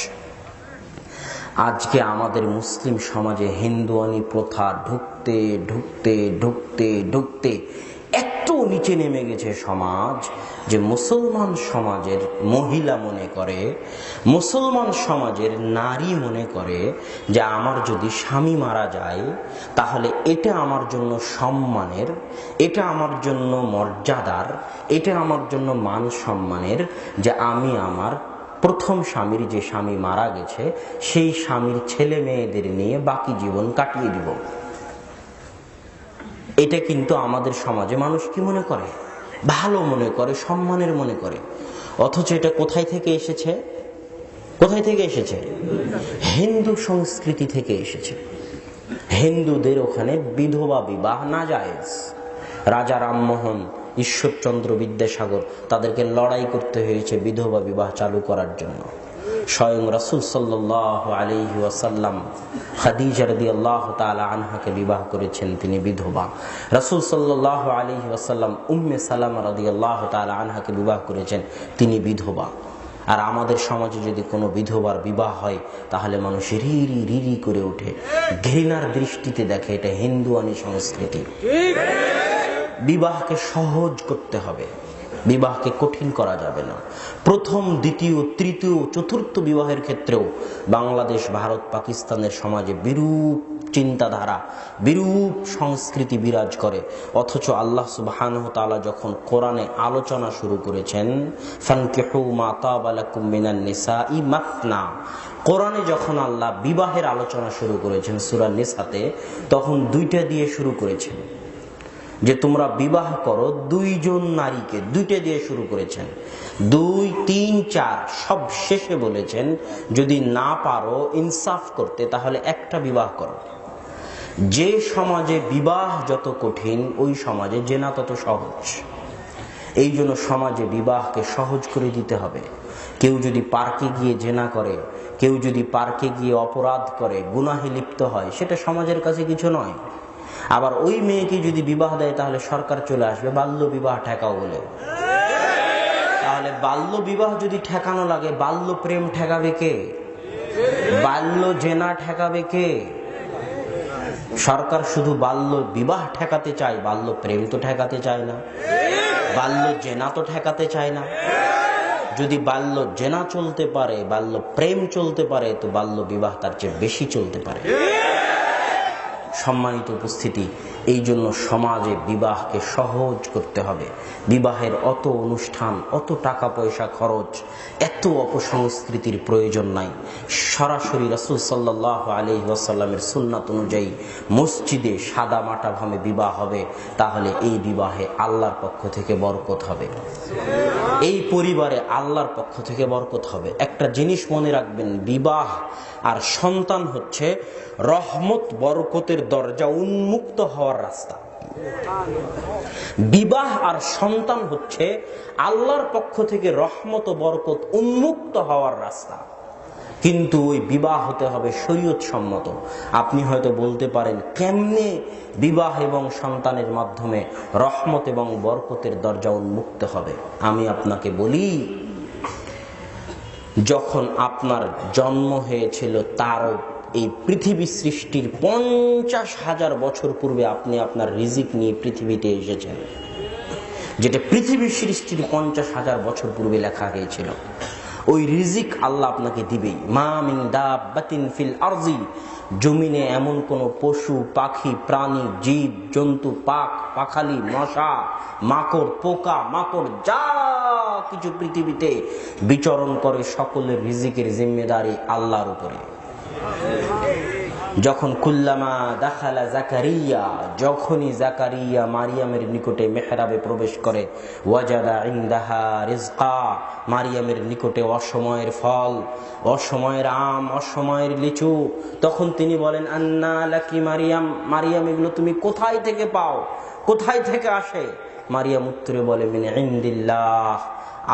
আজকে আমাদের মুসলিম সমাজে হিন্দুয়ানি প্রথা ঢুকতে ঢুকতে ঢুকতে ঢুকতে এত নিচে নেমে গেছে সমাজ, যে মুসলমান সমাজের মহিলা মনে করে, মুসলমান সমাজের নারী মনে করে যে আমার যদি স্বামী মারা যায় তাহলে এটা আমার জন্য সম্মানের, এটা আমার জন্য মর্যাদার, এটা আমার জন্য মান সম্মানের যে আমি আমার প্রথম স্বামীর, যে স্বামী মারা গেছে সেই স্বামীর ছেলে মেয়েদের নিয়ে বাকি জীবন কাটিয়ে দিব। এটা কিন্তু আমাদের সমাজে মানুষ কি মনে করে? ভালো মনে করে, সম্মানের মনে করে। অথচ এটা কোথায় থেকে এসেছে? কোথায় থেকে এসেছে? হিন্দু সংস্কৃতি থেকে এসেছে। হিন্দুদের ওখানে বিধবা বিবাহ নাজায়েজ। রাজা রামমোহন, ঈশ্বরচন্দ্র বিদ্যাসাগর, তাদেরকে লড়াই করতে হয়েছে বিধবা বিবাহ চালু করার জন্য। স্বয়ং রাসূল সাল্লাল্লাহু আলাইহি ওয়াসাল্লাম খাদিজা রাদিয়াল্লাহু তাআলা আনহাকে বিবাহ করেছেন, তিনি বিধবা। রাসূল সাল্লাল্লাহু আলাইহি ওয়াসাল্লাম উম্মে সালামা রাদিয়াল্লাহু তাআলা আনহাকে বিবাহ করেছেন, তিনি বিধবা। আর আমাদের সমাজে যদি কোনো বিধবার বিবাহ হয় তাহলে মানুষ রিরি রিরি করে ওঠে, ঘৃণার দৃষ্টিতে দেখে। এটা হিন্দুয়ানি সংস্কৃতি। বিবাহকে সহজ করতে হবে, বিবাহকে কঠিন করা যাবে না। প্রথম, দ্বিতীয়, তৃতীয়, চতুর্থ বিবাহের ক্ষেত্রেও বাংলাদেশ, ভারত, পাকিস্তানের সমাজে বিরূপ চিন্তাধারা, বিরূপ সংস্কৃতি বিরাজ করে। অথচ আল্লাহ সুবহানাহু ওয়া তাআলা যখন কোরআনে আলোচনা শুরু করেছেন, ফানকিহু মা তাবা লাকুম মিনান নিসাই মাসনা, কোরআনে যখন আল্লাহ বিবাহের আলোচনা শুরু করেছেন সূরা নিসাতে, তখন দুইটা দিয়ে শুরু করেছেন যে তোমরা বিবাহ করো দুইজন নারীকে, দুইটা দিয়ে শুরু করেছেন। 2, 3, 4 সব শেষে বলেছেন যদি না পারো ইনসাফ করতে তাহলে একটা বিবাহ করো। যে সমাজে বিবাহ যত কঠিন ওই সমাজে জেনা তত সহজ। এই জন্য সমাজে বিবাহকে সহজ করে দিতে হবে। কেউ যদি পার্কে গিয়ে জেনা করে, কেউ যদি পার্কে গিয়ে অপরাধ করে, গুনাহে লিপ্ত হয়, সেটা সমাজের কাছে কিছু নয়। আবার ওই মেয়েকে যদি বিবাহ দেয় তাহলে সরকার চলে আসবে বাল্য বিবাহ ঠেকাও বলে। তাহলে বাল্য বিবাহ যদি ঠেকানো লাগে, বাল্য প্রেম ঠেকাবে কে? বাল্য জেনা ঠেকাবে কে? সরকার শুধু বাল্য বিবাহ ঠেকাতে চায়, বাল্য প্রেম তো ঠেকাতে চায় না, বাল্য জেনা তো ঠেকাতে চায় না। যদি বাল্য জেনা চলতে পারে, বাল্য প্রেম চলতে পারে, তো বাল্য বিবাহ তার চেয়ে বেশি চলতে পারে। সম্মানিত উপস্থিতি, এই জন্য সমাজে বিবাহকে সহজ করতে হবে। বিবাহের অত অনুষ্ঠান, অত টাকা পয়সা খরচ, এত অপসংস্কৃতির প্রয়োজন নাই। সরাসরি রাসূল সাল্লাল্লাহু আলাইহি ওয়াসাল্লামের সুন্নাত অনুযায়ী মসজিদে সাদা মাটা ভাবে বিবাহ হবে, তাহলে এই বিবাহে আল্লাহর পক্ষ থেকে বরকত হবে, এই পরিবারে আল্লাহর পক্ষ থেকে বরকত হবে। একটা জিনিস মনে রাখবেন, বিবাহ আর সন্তান হচ্ছে রহমত বরকতের দরজা উন্মুক্ত হওয়ার রাস্তা। বিবাহ আর সন্তান হচ্ছে আল্লাহর পক্ষ থেকে রহমত ও বরকত উন্মুক্ত হওয়ার রাস্তা। কিন্তু ওই বিবাহ হতে হবে শরীয়ত সম্মত। আপনি হয়তো বলতে পারেন, কেমনে বিবাহ এবং সন্তানের মাধ্যমে রহমত এবং বরকতের দরজা উন্মুক্ত হবে? আমি আপনাকে বলি, যখন আপনার জন্ম হয়েছিল তারও এই পৃথিবী সৃষ্টির 50,000 বছর পূর্বে আপনি আপনার রিজিক নিয়ে পৃথিবীতে এসেছেন, যেটা পৃথিবী সৃষ্টির 50,000 বছর পূর্বে লেখা হয়েছিল। ওই রিজিক আল্লাহ আপনাকে দিবেই। মা মিন দাব্বাতিন ফিল আরজি, জমিনে এমন কোন পশু পাখি প্রাণী জীব জন্তু পাক পাখালি মশা মাকড় পোকা মাকড় যা কিছু পৃথিবীতে বিচরণ করে সকলের রিজিকের জিম্মেদারি আল্লাহর উপরে। যখন কুল্লামা দাখালা জাকারিয়া, যখনই জাকারিয়া মারিয়ামের নিকটে মেহরাবে প্রবেশ করে, ওয়াজাদা ইনদাহা রিজকা, মারিয়ামের নিকটে অসময়ের ফল, অসময়ের আম, অসময়ের লিচু, তখন তিনি বলেন, আন্না লাকি মারিয়াম, মারিয়াম এগুলো তুমি কোথায় থেকে পাও, কোথায় থেকে আসে? মারিয়াম উত্তরে বলে, মিন ইনদিল্লাহ,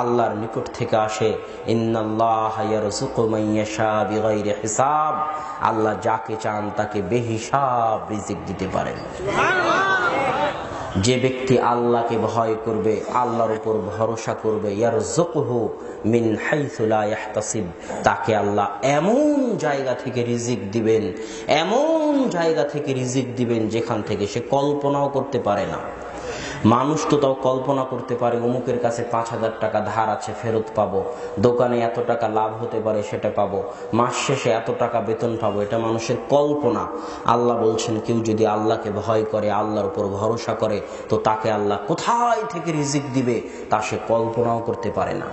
আল্লাহর নিকট থেকে আসে। ইন্নাল্লাহা ইয়ারযুকু মান ইয়াশা বিগাইরি হিসাব, আল্লাহ যাকে চান তাকে বেহিসাব রিজিক দিতে পারেন। যে ব্যক্তি আল্লাহকে ভয় করবে, আল্লাহর উপর ভরসা করবে, ইয়ারযুকুহু মিন হাইসু লা ইয়াহতাসিব, তাকে আল্লাহ এমন জায়গা থেকে রিজিক দিবেন, এমন জায়গা থেকে রিজিক দিবেন যেখান থেকে সে কল্পনাও করতে পারে না। মানুষ তো তাও কল্পনা করতে পারে অমুকের কাছে 5,000 টাকা ধার আছে, ফেরত পাবো, দোকানে এত টাকা লাভ হতে পারে, সেটা পাবো, মাস শেষে এত টাকা বেতন পাবো, এটা মানুষের কল্পনা। আল্লাহ বলছেন কেউ যদি আল্লাহকে ভয় করে, আল্লাহর উপর ভরসা করে, তো তাকে আল্লাহ কোথায় থেকে রিজিক দিবে তা সে কল্পনাও করতে পারে না।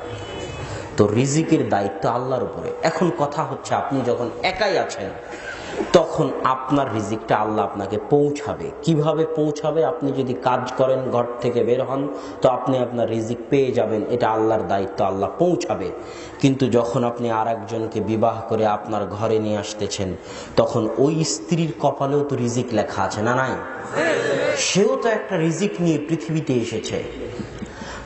তো রিজিকের দায়িত্ব আল্লাহর উপরে। এখন কথা হচ্ছে, আপনি যখন একাই আছেন তখন আপনার রিজিকটা আল্লাহ আপনাকে পৌঁছাবে। কিভাবে পৌঁছাবে? আপনি যদি কাজ করেন, ঘর থেকে বের হন, তো আপনি আপনার রিজিক পেয়ে যাবেন, এটা আল্লাহর দায়িত্ব, আল্লাহ পৌঁছাবে। কিন্তু যখন আপনি আর একজনকে বিবাহ করে আপনার ঘরে নিয়ে আসতেছেন, তখন ওই স্ত্রীর কপালেও তো রিজিক লেখা আছে, না নাই? সেও তো একটা রিজিক নিয়ে পৃথিবীতে এসেছে।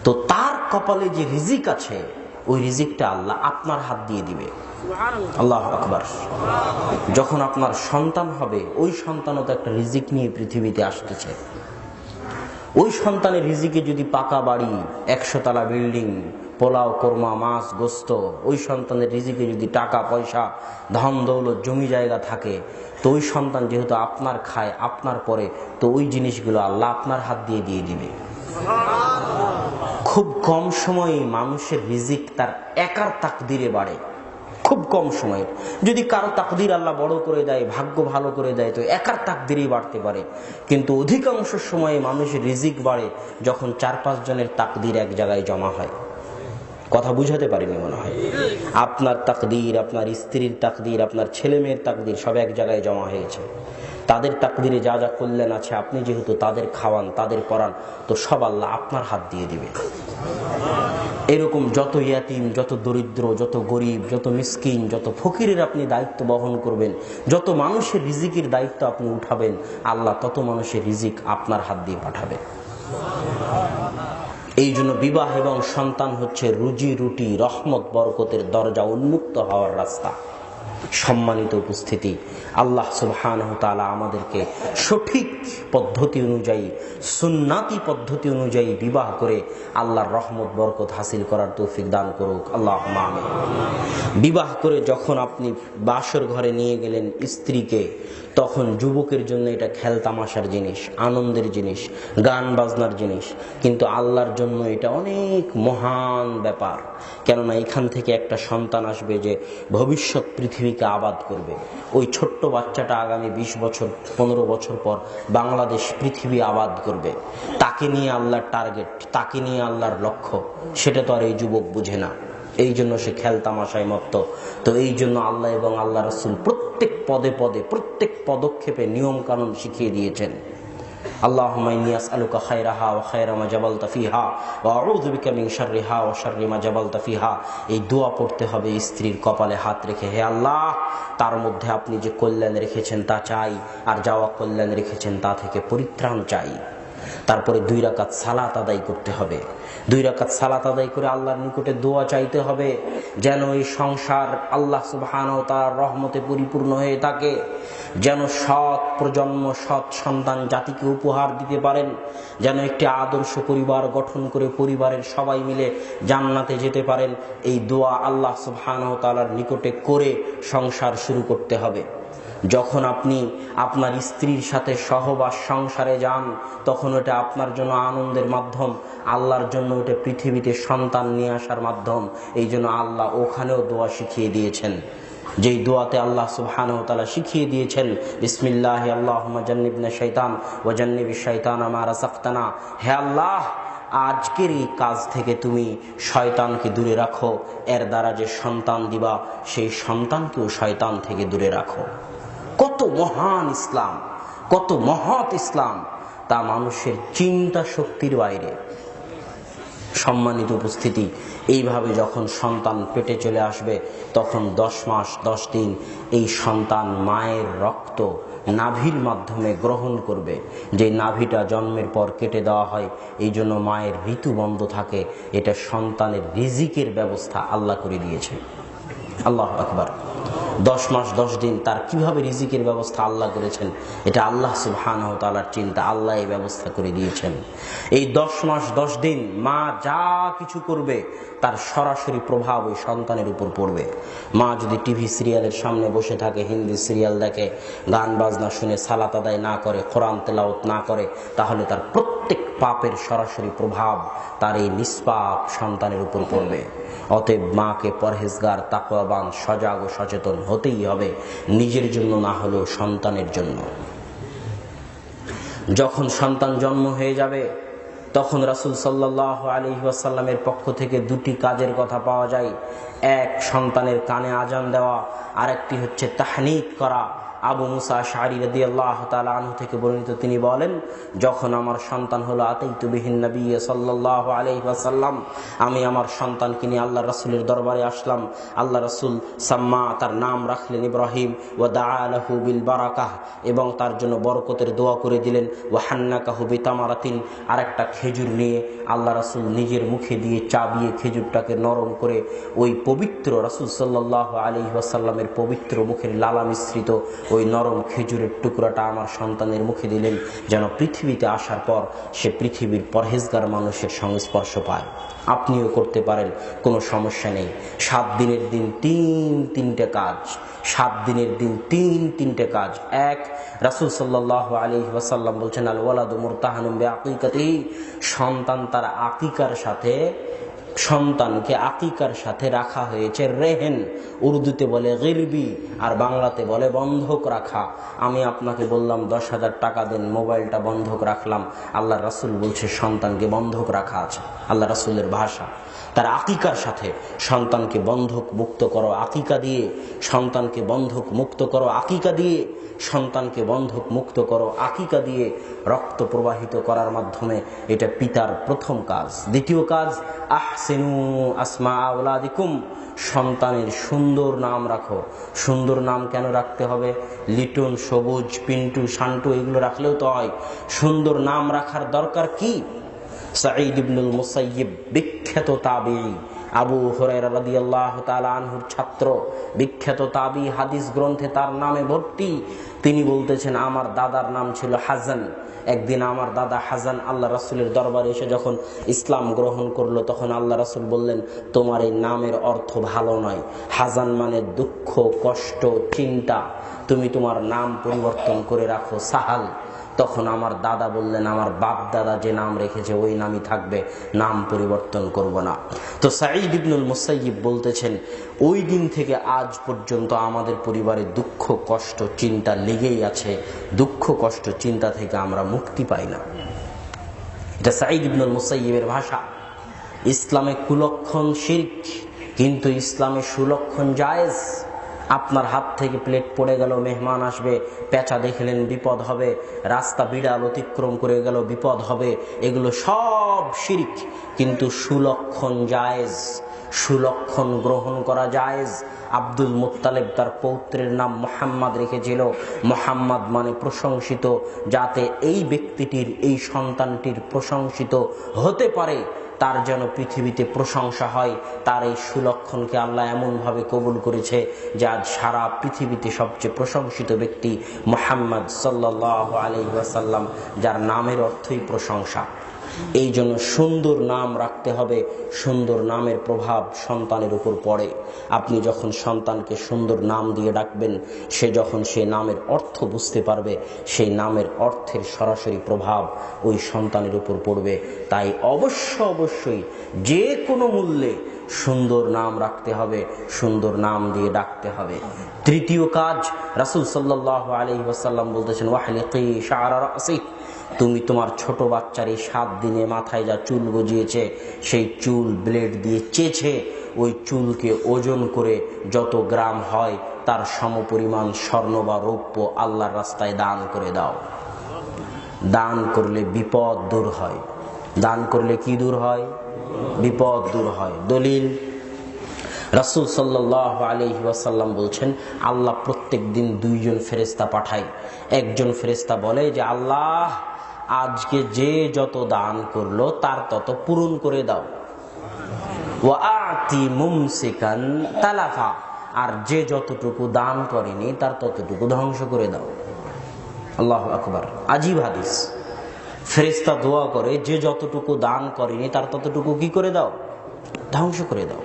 তো তার কপালে যে রিজিক আছে, ওই রিজিকটা আল্লাহ আপনার হাত দিয়ে দিবে। আল্লাহু আকবার। যখন আপনার সন্তান হবে, ওই সন্তানও তো একটা রিজিক নিয়ে পৃথিবীতে আসতেছে। ওই সন্তানের রিজিকে যদি পাকা বাড়ি, 100 তলা বিল্ডিং, পোলাও, কোরমা, মাছ, গোস্ত, ওই সন্তানের রিজিকে যদি টাকা পয়সা, ধন দৌলত, জমি জায়গা থাকে, তো ওই সন্তান যেহেতু আপনার খায়, আপনার পরে, তো ওই জিনিসগুলো আল্লাহ আপনার হাত দিয়ে দিয়ে দিবে। খুব কম সময়ে মানুষের রিজিক তার একার তাকদিরে বাড়ে, খুব কম সময়ে। যদি কারো তাকদির আল্লাহ বড় করে দেয়, ভাগ্য ভালো করে দেয়, তো একার তাকদিরেই বাড়তে পারে। কিন্তু অধিকাংশ সময়ে মানুষের রিজিক বাড়ে যখন 4-5 জনের তাকদির এক জায়গায় জমা হয়। কথা বুঝাতে পারিনি মনে হয়। আপনার তাকদির, আপনার স্ত্রীর তাকদির, আপনার ছেলে মেয়ের তাকদির সব এক জায়গায় জমা হয়েছে। তাদের তাকদিরে যা যা কল্যাণ আছে, আপনি যেহেতু তাদের খাওয়ান, তাদের পড়ান, তো সব আল্লাহ আপনার হাত দিয়ে দিবে। এরকম যত ইয়াতিম, যত দরিদ্র, যত গরিব, যত মিসকিন, যত ফকিরের আপনি দায়িত্ব বহন করবেন, যত মানুষের রিজিকের দায়িত্ব আপনি উঠাবেন, আল্লাহ তত মানুষের রিজিক আপনার হাত দিয়ে পাঠাবে। এই জন্য বিবাহ এবং সন্তান হচ্ছে রুজি রুটি, রহমত বরকতের দরজা উন্মুক্ত হওয়ার রাস্তা। সম্মানিত উপস্থিতি, আল্লাহ সুবহানাহু ওয়া তাআলা আমাদেরকে সঠিক পদ্ধতি অনুযায়ী, সুন্নাতি পদ্ধতি অনুযায়ী বিবাহ করে আল্লাহর রহমত বরকত হাসিল করার তৌফিক দান করুক, আল্লাহুম্মা আমিন। বিবাহ করে যখন আপনি বাসর ঘরে নিয়ে গেলেন স্ত্রীকে, তখন যুবকের জন্য এটা খেলতামাশার জিনিস, আনন্দের জিনিস, গান বাজনার জিনিস, কিন্তু আল্লাহর জন্য এটা অনেক মহান ব্যাপার। কেননা এখান থেকে একটা সন্তান আসবে যে ভবিষ্যৎ পৃথিবীকে আবাদ করবে। ওই ছোট্ট বাচ্চাটা আগামী 20 বছর 15 বছর পর বাংলাদেশ পৃথিবী আবাদ করবে। তাকে নিয়ে আল্লাহর টার্গেট, তাকে নিয়ে আল্লাহর লক্ষ্য, সেটা তো আর এই যুবক বুঝে না। এই জন্য সে খেলতামাশায় মত্ত। তো এই জন্য আল্লাহ এবং আল্লাহ রাসূল প্রত্যেক পদে পদে, প্রত্যেক পদক্ষেপে নিয়ম কানুন শিখিয়ে দিয়েছেন। আল্লাহুম্মা ইন্নী আসআলুকা খায়রাহা ওয়া খায়রা মা জাবালতা ফিহা ওয়া আউযু বিকা মিন শাররিহা ওয়া শাররি মা জাবালতা ফিহা। এই দোয়া পড়তে হবে স্ত্রীর কপালে হাত রেখে, হে আল্লাহ, তার মধ্যে আপনি যে কল্যাণ রেখেছেন তা চাই, আর যাওয়া কল্যাণ রেখেছেন তা থেকে পরিত্রাণ চাই। তারপরে 2 রাকাত সালাত আদায় করতে হবে। 2 রাকাত সালাত আদায় করে আল্লাহর নিকটে দোয়া চাইতে হবে যেন এই সংসার আল্লাহ সুবহানাহু ওয়া তাআলার রহমতে পরিপূর্ণ হয়ে থাকে, যেন সৎ প্রজন্ম, সৎ সন্তান জাতিকে উপহার দিতে পারেন, যেন একটি আদর্শ পরিবার গঠন করে পরিবারের সবাই মিলে জান্নাতে যেতে পারেন। এই দোয়া আল্লাহ সুবহানাহু ওয়া তাআলার নিকটে করে সংসার শুরু করতে হবে। যখন আপনি আপনার স্ত্রীর সাথে সহবাস সংসারে যান, তখন ওটা আপনার জন্য আনন্দের মাধ্যম, আল্লাহর জন্য ওটা পৃথিবীতে সন্তান নিয়ে আসার মাধ্যম। এই জন্য আল্লাহ ওখানেও দোয়া শিখিয়ে দিয়েছেন, যেই দোয়াতে আল্লাহ সুবহানাহু ওয়া তাআলা শিখিয়ে দিয়েছেন, বিসমিল্লাহি আল্লাহুম্মা জান্নিবনা শাইতান ওয়া জান্নিবিশ শাইতানা মা রাযাকতানা। হে আল্লাহ, আজকের এই কাজ থেকে তুমি শয়তানকে দূরে রাখো, এর দ্বারা যে সন্তান দিবা সেই সন্তানকেও শয়তান থেকে দূরে রাখো। কত মহান ইসলাম, কত মহৎ ইসলাম, তা মানুষের চিন্তা শক্তির বাইরে। সম্মানিত উপস্থিতি, এইভাবে যখন সন্তান পেটে চলে আসবে, তখন 10 মাস 10 দিন এই সন্তান মায়ের রক্ত নাভির মাধ্যমে গ্রহণ করবে। যে নাভিটা জন্মের পর কেটে দেওয়া হয়, এই জন্য মায়ের ঋতু বন্ধ থাকে। এটা সন্তানের রিজিকের ব্যবস্থা আল্লাহ করে দিয়েছে। আল্লাহু আকবার। 10 মাস 10 দিন তার কিভাবে রিজিকের ব্যবস্থা আল্লাহ করেছেন, এটা আল্লাহ সুবহানাহু ওয়া তাআলার চিন্তা, আল্লাহ এই ব্যবস্থা করে দিয়েছেন। এই 10 মাস 10 দিন মা যা কিছু করবে তার সরাসরি প্রভাব ওই সন্তানের উপর পড়বে। মা যদি টিভি সিরিয়ালের সামনে বসে থাকে, হিন্দি সিরিয়াল দেখে, গান বাজনা শুনে, সালাত আদায় না করে, কোরআন তেলাওয়াত না করে, তাহলে তার প্রত্যেক পাপের সরাসরি প্রভাব তার এই নিষ্পাপ সন্তানের উপর পড়বে। অতএব মাকে পরহেজগার, তাকওয়াবান, সজাগ ও সচেতন হতেই হবে, নিজের জন্য না হলেও সন্তানের জন্য। যখন সন্তান জন্ম হয়ে যাবে তখন রাসূল সাল্লাল্লাহু আলাইহি ওয়াসাল্লামের পক্ষ থেকে দুটি কাজের কথা পাওয়া যায়। এক, সন্তানের কানে আজান দেওয়া, আরেকটি হচ্ছে তাহনীক করা। আবু মুসা আশআরী রাদিয়াল্লাহু তাআলা আনহু থেকে বর্ণিত, তিনি বলেন, যখন আমার সন্তান হলো আতাইতু বিহিন নবী সাল্লাল্লাহু আলাইহি ওয়াসাল্লাম, আমি আমার সন্তানকে নিয়ে আল্লাহ রাসূলের দরবারে আসলাম। আল্লাহ রাসূল সাম্মা, তার নাম রাখলেন ইব্রাহিম, ওয়া দাআ লাহু বিল বারাকাহ, এবং তার জন্য বরকতের দোয়া করে দিলেন। ওয়া হান্নাকাহু বিতামারাতিন, আরেকটা খেজুর নিয়ে আল্লাহ রাসূল নিজের মুখে দিয়ে চাবিয়ে খেজুরটাকে নরম করে ওই পবিত্র রাসূল সাল্লাল্লাহু আলাইহি ওয়াসাল্লামের পবিত্র মুখের লালা মিশ্রিত ওই নরম খেজুরের টুকরাটা আমার সন্তানের মুখে দিলেন, যেন পৃথিবীতে আসার পর সে পৃথিবীর পরহেজগার মানুষের সংস্পর্শ পায়। আপনিও করতে পারেন, কোনো সমস্যা নেই। 7 দিনের দিন তিনটে কাজ, 7 দিনের দিন তিনটে কাজ। এক, রাসূল সাল্লাল্লাহু আলাইহি ওয়াসাল্লাম বলছেন, আল ওয়ালাদু মুরতাহানুম বিআকিকাতিহি, সন্তান তার আকিকার সাথে, সন্তানকে আকিকার সাথে রাখা হয়েছে রেহেন, উর্দুতে বলে গিরবি, আর বাংলাতে বলে বন্ধক রাখা। আমি আপনাকে বললাম 10,000 টাকা দেন, মোবাইলটা বন্ধক রাখলাম, আল্লাহ রাসূল বলছে সন্তানকে বন্ধক রাখা আছে। আল্লাহ রাসূলের ভাষা, তার আকিকার সাথে সন্তানকে বন্ধক মুক্ত করো আকিকা দিয়ে, সন্তানকে বন্ধক মুক্ত করো আকিকা দিয়ে, সন্তানকে বন্ধক মুক্ত করো আকিকা দিয়ে, রক্ত প্রবাহিত করার মাধ্যমে। এটা পিতার প্রথম কাজ। দ্বিতীয় কাজ, আহসিনু আসমা আওলাদিকুম, সন্তানের সুন্দর নাম রাখো। সুন্দর নাম কেন রাখতে হবে? লিটন, সবুজ, পিন্টু, শান্টু এগুলো রাখলেও তো হয়। সুন্দর নাম রাখার দরকার কি? সাঈদ ইবনুল মুসাইয়িব, বিখ্যাত তাবিঈ, আবু হুরায়রা রাদিয়াল্লাহু তাআলা আনহুর ছাত্র, বিখ্যাত তাবি, হাদিস গ্রন্থে তার নামে ভর্তি। তিনি বলতেছেন, আমার দাদার নাম ছিল হাজান। একদিন আমার দাদা হাজান আল্লাহ রাসূলের দরবারে এসে যখন ইসলাম গ্রহণ করলো, তখন আল্লাহ রাসূল বললেন, তোমার এই নামের অর্থ ভালো নয়। হাজান মানে দুঃখ, কষ্ট, চিন্তা, তুমি তোমার নাম পরিবর্তন করে রাখো সাহাল। তখন আমার দাদা বললেন, আমার বাপ দাদা যে নাম রেখেছে ওই নামই থাকবে, নাম পরিবর্তন করব না। তো সাঈদ ইবনুল মুসাইয়িব বলতেছেন, ওই দিন থেকে আজ পর্যন্ত আমাদের পরিবারে দুঃখ, কষ্ট, চিন্তা লেগেই আছে। দুঃখ, কষ্ট, চিন্তা থেকে আমরা মুক্তি পাই না। এটা সাঈদ ইবনুল মুসাইয়িবের ভাষা। ইসলামে কুলক্ষণ শিরক, কিন্তু ইসলামে সুলক্ষণ জায়েজ। আপনার হাত থেকে প্লেট পড়ে গেল, মেহমান আসবে, পেঁচা দেখলেন বিপদ হবে, রাস্তা বিড়াল অতিক্রম করে গেল বিপদ হবে, এগুলো সব শিরক, কিন্তু সুলক্ষণ জায়েজ, সুলক্ষণ গ্রহণ করা জায়েজ। আব্দুল মুত্তালিব তার পৌত্রের নাম মুহাম্মদ রেখেছিল। মুহাম্মদ মানে প্রশংসিত, যাতে এই ব্যক্তিটির, এই সন্তানটির প্রশংসিত হতে পারে, তার যেন পৃথিবীতে প্রশংসা হয়। তার এই সুলক্ষণকে আল্লাহ এমনভাবে কবুল করেছে যে আজ সারা পৃথিবীতে সবচেয়ে প্রশংসিত ব্যক্তি মুহাম্মদ সাল্লাল্লাহু আলাইহি ওয়াসাল্লাম, যার নামের অর্থই প্রশংসা। এই জন্য সুন্দর নাম রাখতে হবে। সুন্দর নামের প্রভাব সন্তানের উপর পড়ে। আপনি যখন সন্তানকে সুন্দর নাম দিয়ে ডাকবেন, সে যখন সেই নামের অর্থ বুঝতে পারবে, সেই নামের অর্থের সরাসরি প্রভাব ওই সন্তানের উপর পড়বে। তাই অবশ্যই যে কোনো মূল্যে সুন্দর নাম রাখতে হবে, সুন্দর নাম দিয়ে ডাকতে হবে। তৃতীয় কাজ, রাসূল সাল্লাল্লাহু আলাইহি ওয়াসাল্লাম বলতেছেন, ওয়াহলিকি শা'রা রাসিক, তুমি তোমার ছোট বাচ্চার এই 7 দিনে মাথায় যা চুল গজিয়েছে, সেই চুল ব্লেড দিয়ে চেঁচে ওই চুলকে ওজন করে যত গ্রাম হয় তার সমপরিমাণ স্বর্ণ বা রৌপ্য আল্লাহর রাস্তায় দান করে দাও। দান করলে বিপদ দূর হয়। দান করলে কি দূর হয়? বিপদ দূর হয়। দলিল, রাসূল সাল্লাল্লাহু আলাইহি ওয়াসাল্লাম বলছেন, আল্লাহ প্রত্যেক দিন 2 জন ফেরেশতা পাঠায়। একজন ফেরেশতা বলে যে, আল্লাহ আজকে যে যত দান করলো তার তত পূরণ করে দাও। ওয়া আতি মুমসিকান তালাফা, আর যে যতটুকু দান করেনি তার ততটুকু ধ্বংস করে দাও। আল্লাহু আকবার, আজীব হাদিস। ফেরেশতা দোয়া করে, যে যতটুকু দান করেনি তার ততটুকু কি করে দাও? ধ্বংস করে দাও।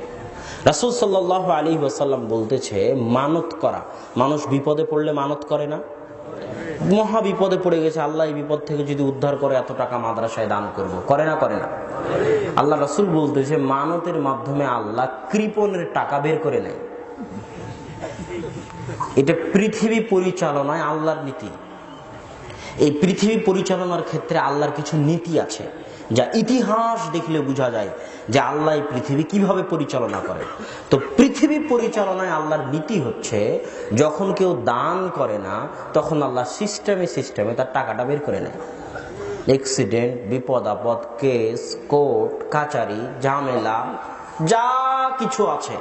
রাসূল সাল্লাল্লাহু আলাইহি ওয়াসাল্লাম বলতেছে, মানত করা, মানুষ বিপদে পড়লে মানত করে না? মহা বিপদে পড়ে গেছে, আল্লাহ এই বিপদ থেকে যদি উদ্ধার করে এত টাকা মাদ্রাসায় দান করব, করে না? করে না? আল্লাহ রাসূল বলতেছে মানতের মাধ্যমে আল্লাহ কৃপণের টাকা বের করে নেয়। এটা পৃথিবী পরিচালনায় আল্লাহর নীতি। এই পৃথিবী পরিচালনার ক্ষেত্রে আল্লাহর কিছু নীতি আছে, যা ইতিহাস দেখলে বোঝা যায় যে আল্লাহ এই পৃথিবী কিভাবে পরিচালনা করে। তো পৃথিবী পরিচালনায় আল্লাহর নীতি হচ্ছে, যখন কেউ দান করে না তখন আল্লাহ সিস্টেমে তার টাকাটা বের করে নেয়। অ্যাক্সিডেন্ট, বিপদ আপদ, কেস, কোর্ট কাচারি, ঝামেলা যা কিছু আছে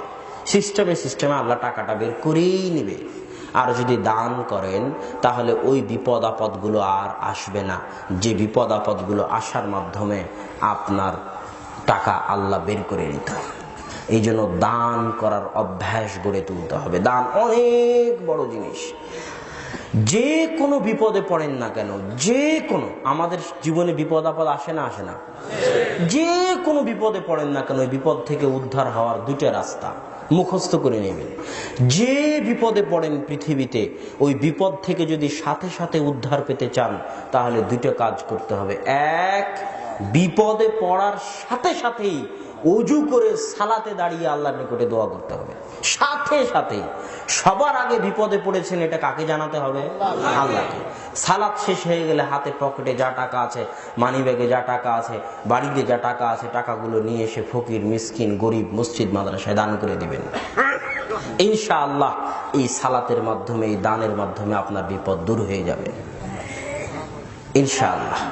সিস্টেমে আল্লাহ টাকাটা বের করেই নেবে। আর যদি দান করেন তাহলে ওই বিপদ আপদ গুলো আর আসবে না, যে বিপদ আপদ গুলো আসার মাধ্যমে আপনার টাকা আল্লাহ বের করে নিত। এই জন্য দান করার অভ্যাস গড়ে তুলতে হবে। দান অনেক বড় জিনিস। যে কোনো বিপদে পড়েন না কেন, যে কোনো, আমাদের জীবনে বিপদ আপদ আসে না? আসে না? যে কোনো বিপদে পড়েন না কেন, ওই বিপদ থেকে উদ্ধার হওয়ার দুইটা রাস্তা মুখস্থ করে নেবেন। যে বিপদে পড়েন পৃথিবীতে, ওই বিপদ থেকে যদি সাথে সাথে উদ্ধার পেতে চান তাহলে দুইটা কাজ করতে হবে। এক, বিপদে পড়ার সাথে সাথেই ওযু করে সালাতে দাঁড়িয়ে আল্লাহর নিকটে দোয়া করতে হবে। সাথে সাথে সবার আগে বিপদে পড়েছেন এটা কাকে জানাতে হবে? আল্লাহকে। সালাত শেষ হয়ে গেলে হাতে পকেটে যা টাকা আছে, মানি ব্যাগে যা টাকা আছে, বাড়িতে যা টাকা আছে, টাকাগুলো নিয়ে এসে ফকির, মিসকিন, গরিব, মসজিদ মাদ্রাসায় দান করে দিবেন। ইনশাআল্লাহ এই সালাতের মাধ্যমে, এই দানের মাধ্যমে আপনার বিপদ দূর হয়ে যাবে ইনশাআল্লাহ।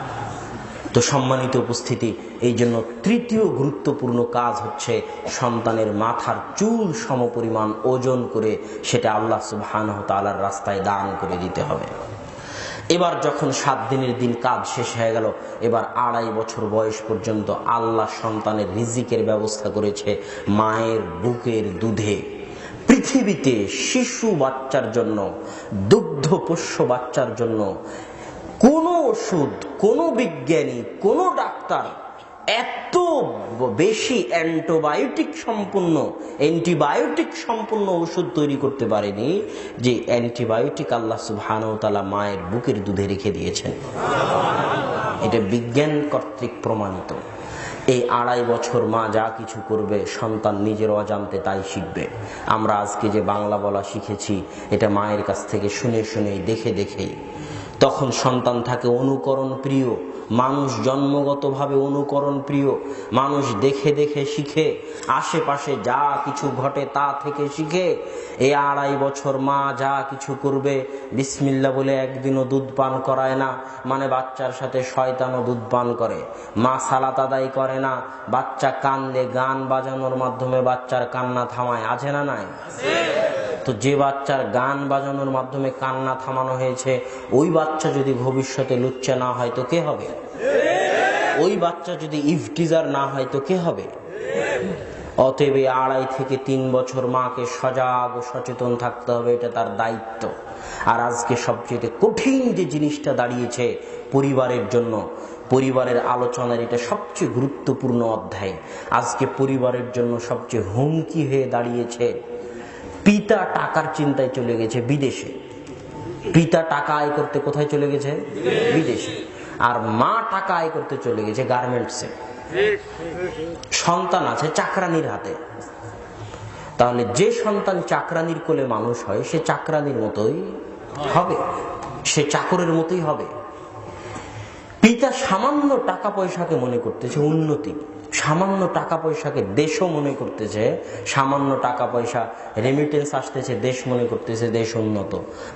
তো সম্মানিত উপস্থিতি, এই জন্য তৃতীয় গুরুত্বপূর্ণ কাজ হচ্ছে সন্তানের মাথার চুল সমপরিমাণ ওজন করে সেটা আল্লাহ সুবহানাহু ওয়া তাআলার রাস্তায় দান করে দিতে হবে। এবার যখন 7 দিনের দিন কাজ শেষ হয়ে গেল, এবার 2.5 বছর বয়স পর্যন্ত আল্লাহ সন্তানের রিজিকের ব্যবস্থা করেছে মায়ের বুকের দুধে। পৃথিবীতে শিশু বাচ্চার জন্য, দুগ্ধপোষ্য বাচ্চার জন্য কোনো ওষুধ, কোনো বিজ্ঞানী, কোনো ডাক্তার এত বেশি অ্যান্টিবায়োটিক সম্পূর্ণ ওষুধ তৈরি করতে পারেনি যে অ্যান্টিবায়োটিক আল্লাহ সুবহানাহু ওয়া তাআলা মায়ের বুকের দুধে রেখে দিয়েছেন। এটা বিজ্ঞান কর্তৃক প্রমাণিত। এই 2.5 বছর মা যা কিছু করবে সন্তান নিজের অজান্তে তাই শিখবে। আমরা আজকে যে বাংলা বলা শিখেছি এটা মায়ের কাছ থেকে শুনে শুনেই, দেখে দেখেই। তখন সন্তান থাকে অনুকরণ প্রিয়, মানুষ জন্মগতভাবে অনুকরণ প্রিয়, মানুষ দেখে দেখে শিখে, আশেপাশে যা কিছু ঘটে তা থেকে শিখে। এই 2.5 বছর মা যা কিছু করবে বিসমিল্লাহ বলে একদিনও দুধ পান করায় না, মানে বাচ্চার সাথে শয়তানও দুধ পান করে। মা সালাত আদায় করে না, বাচ্চা কান্দে, গান বাজানোর মাধ্যমে বাচ্চার কান্না থামায়, আছে না নাই? তো যে বাচ্চার গান বাজানোর মাধ্যমে কান্না থামানো হয়েছে, ওই বাচ্চা যদি ভবিষ্যতে লুচ্চা না হয় তো কে হবে? ওই বাচ্চা যদি ইফটিজার না হয় তো কে হবে? অতএব 2.5 থেকে 3 বছর মাকে সজাগ ও সচেতন থাকতে হবে, এটা তার দায়িত্ব। আর আজকে সবচেয়ে কঠিন যে জিনিসটা দাঁড়িয়েছে পরিবারের জন্য, পরিবারের আলোচনার এটা সবচেয়ে গুরুত্বপূর্ণ অধ্যায়। আজকে পরিবারের জন্য সবচেয়ে হুমকি হয়ে দাঁড়িয়েছে, পিতা টাকার চিন্তায় চলে গেছে বিদেশে। পিতা টাকা আয় করতে কোথায় চলে গেছে? বিদেশে। আর মা টাকা আয় করতে চলে গেছে গার্মেন্টসে। সন্তান আছে চাকরানির হাতে। তাহলে যে সন্তান চাকরানির কোলে মানুষ হয় সে চাকরানির মতোই হবে, সে চাকরের মতোই হবে। পিতা সামান্য টাকা পয়সাকে মনে করতেছে উন্নতি, সামান্য টাকা পয়সাকে দেশও মনে করতেছে, সামান্য টাকা পয়সা রেমিটেন্স আসতেছে দেশ মনে করতেছে দেশ উন্নত,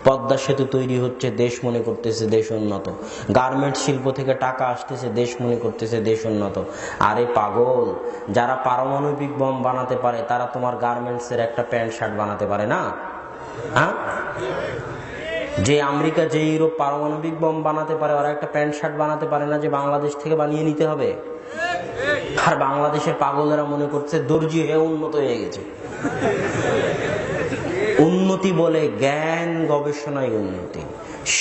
পদ্মা সেতু তৈরি হচ্ছে দেশ মনে করতেছে দেশ উন্নত, গার্মেন্ট শিল্প থেকে টাকা আসতেছে দেশ মনে করতেছে দেশ উন্নত। আরে পাগল, যারা পারমাণবিক বম বানাতে পারে তারা তোমার গার্মেন্টসের একটা প্যান্ট শার্ট বানাতে পারে না? হ্যাঁ, যে আমেরিকা, যে ইউরোপ পারমাণবিক বম বানাতে পারে ওরা একটা প্যান্ট শার্ট বানাতে পারে না যে বাংলাদেশ থেকে বানিয়ে নিতে হবে? আর বাংলাদেশের পাগলেরা মনে করছে দর্জি হয়ে উন্নত হয়ে গেছে। উন্নতি বলে জ্ঞান গবেষণায় উন্নতি,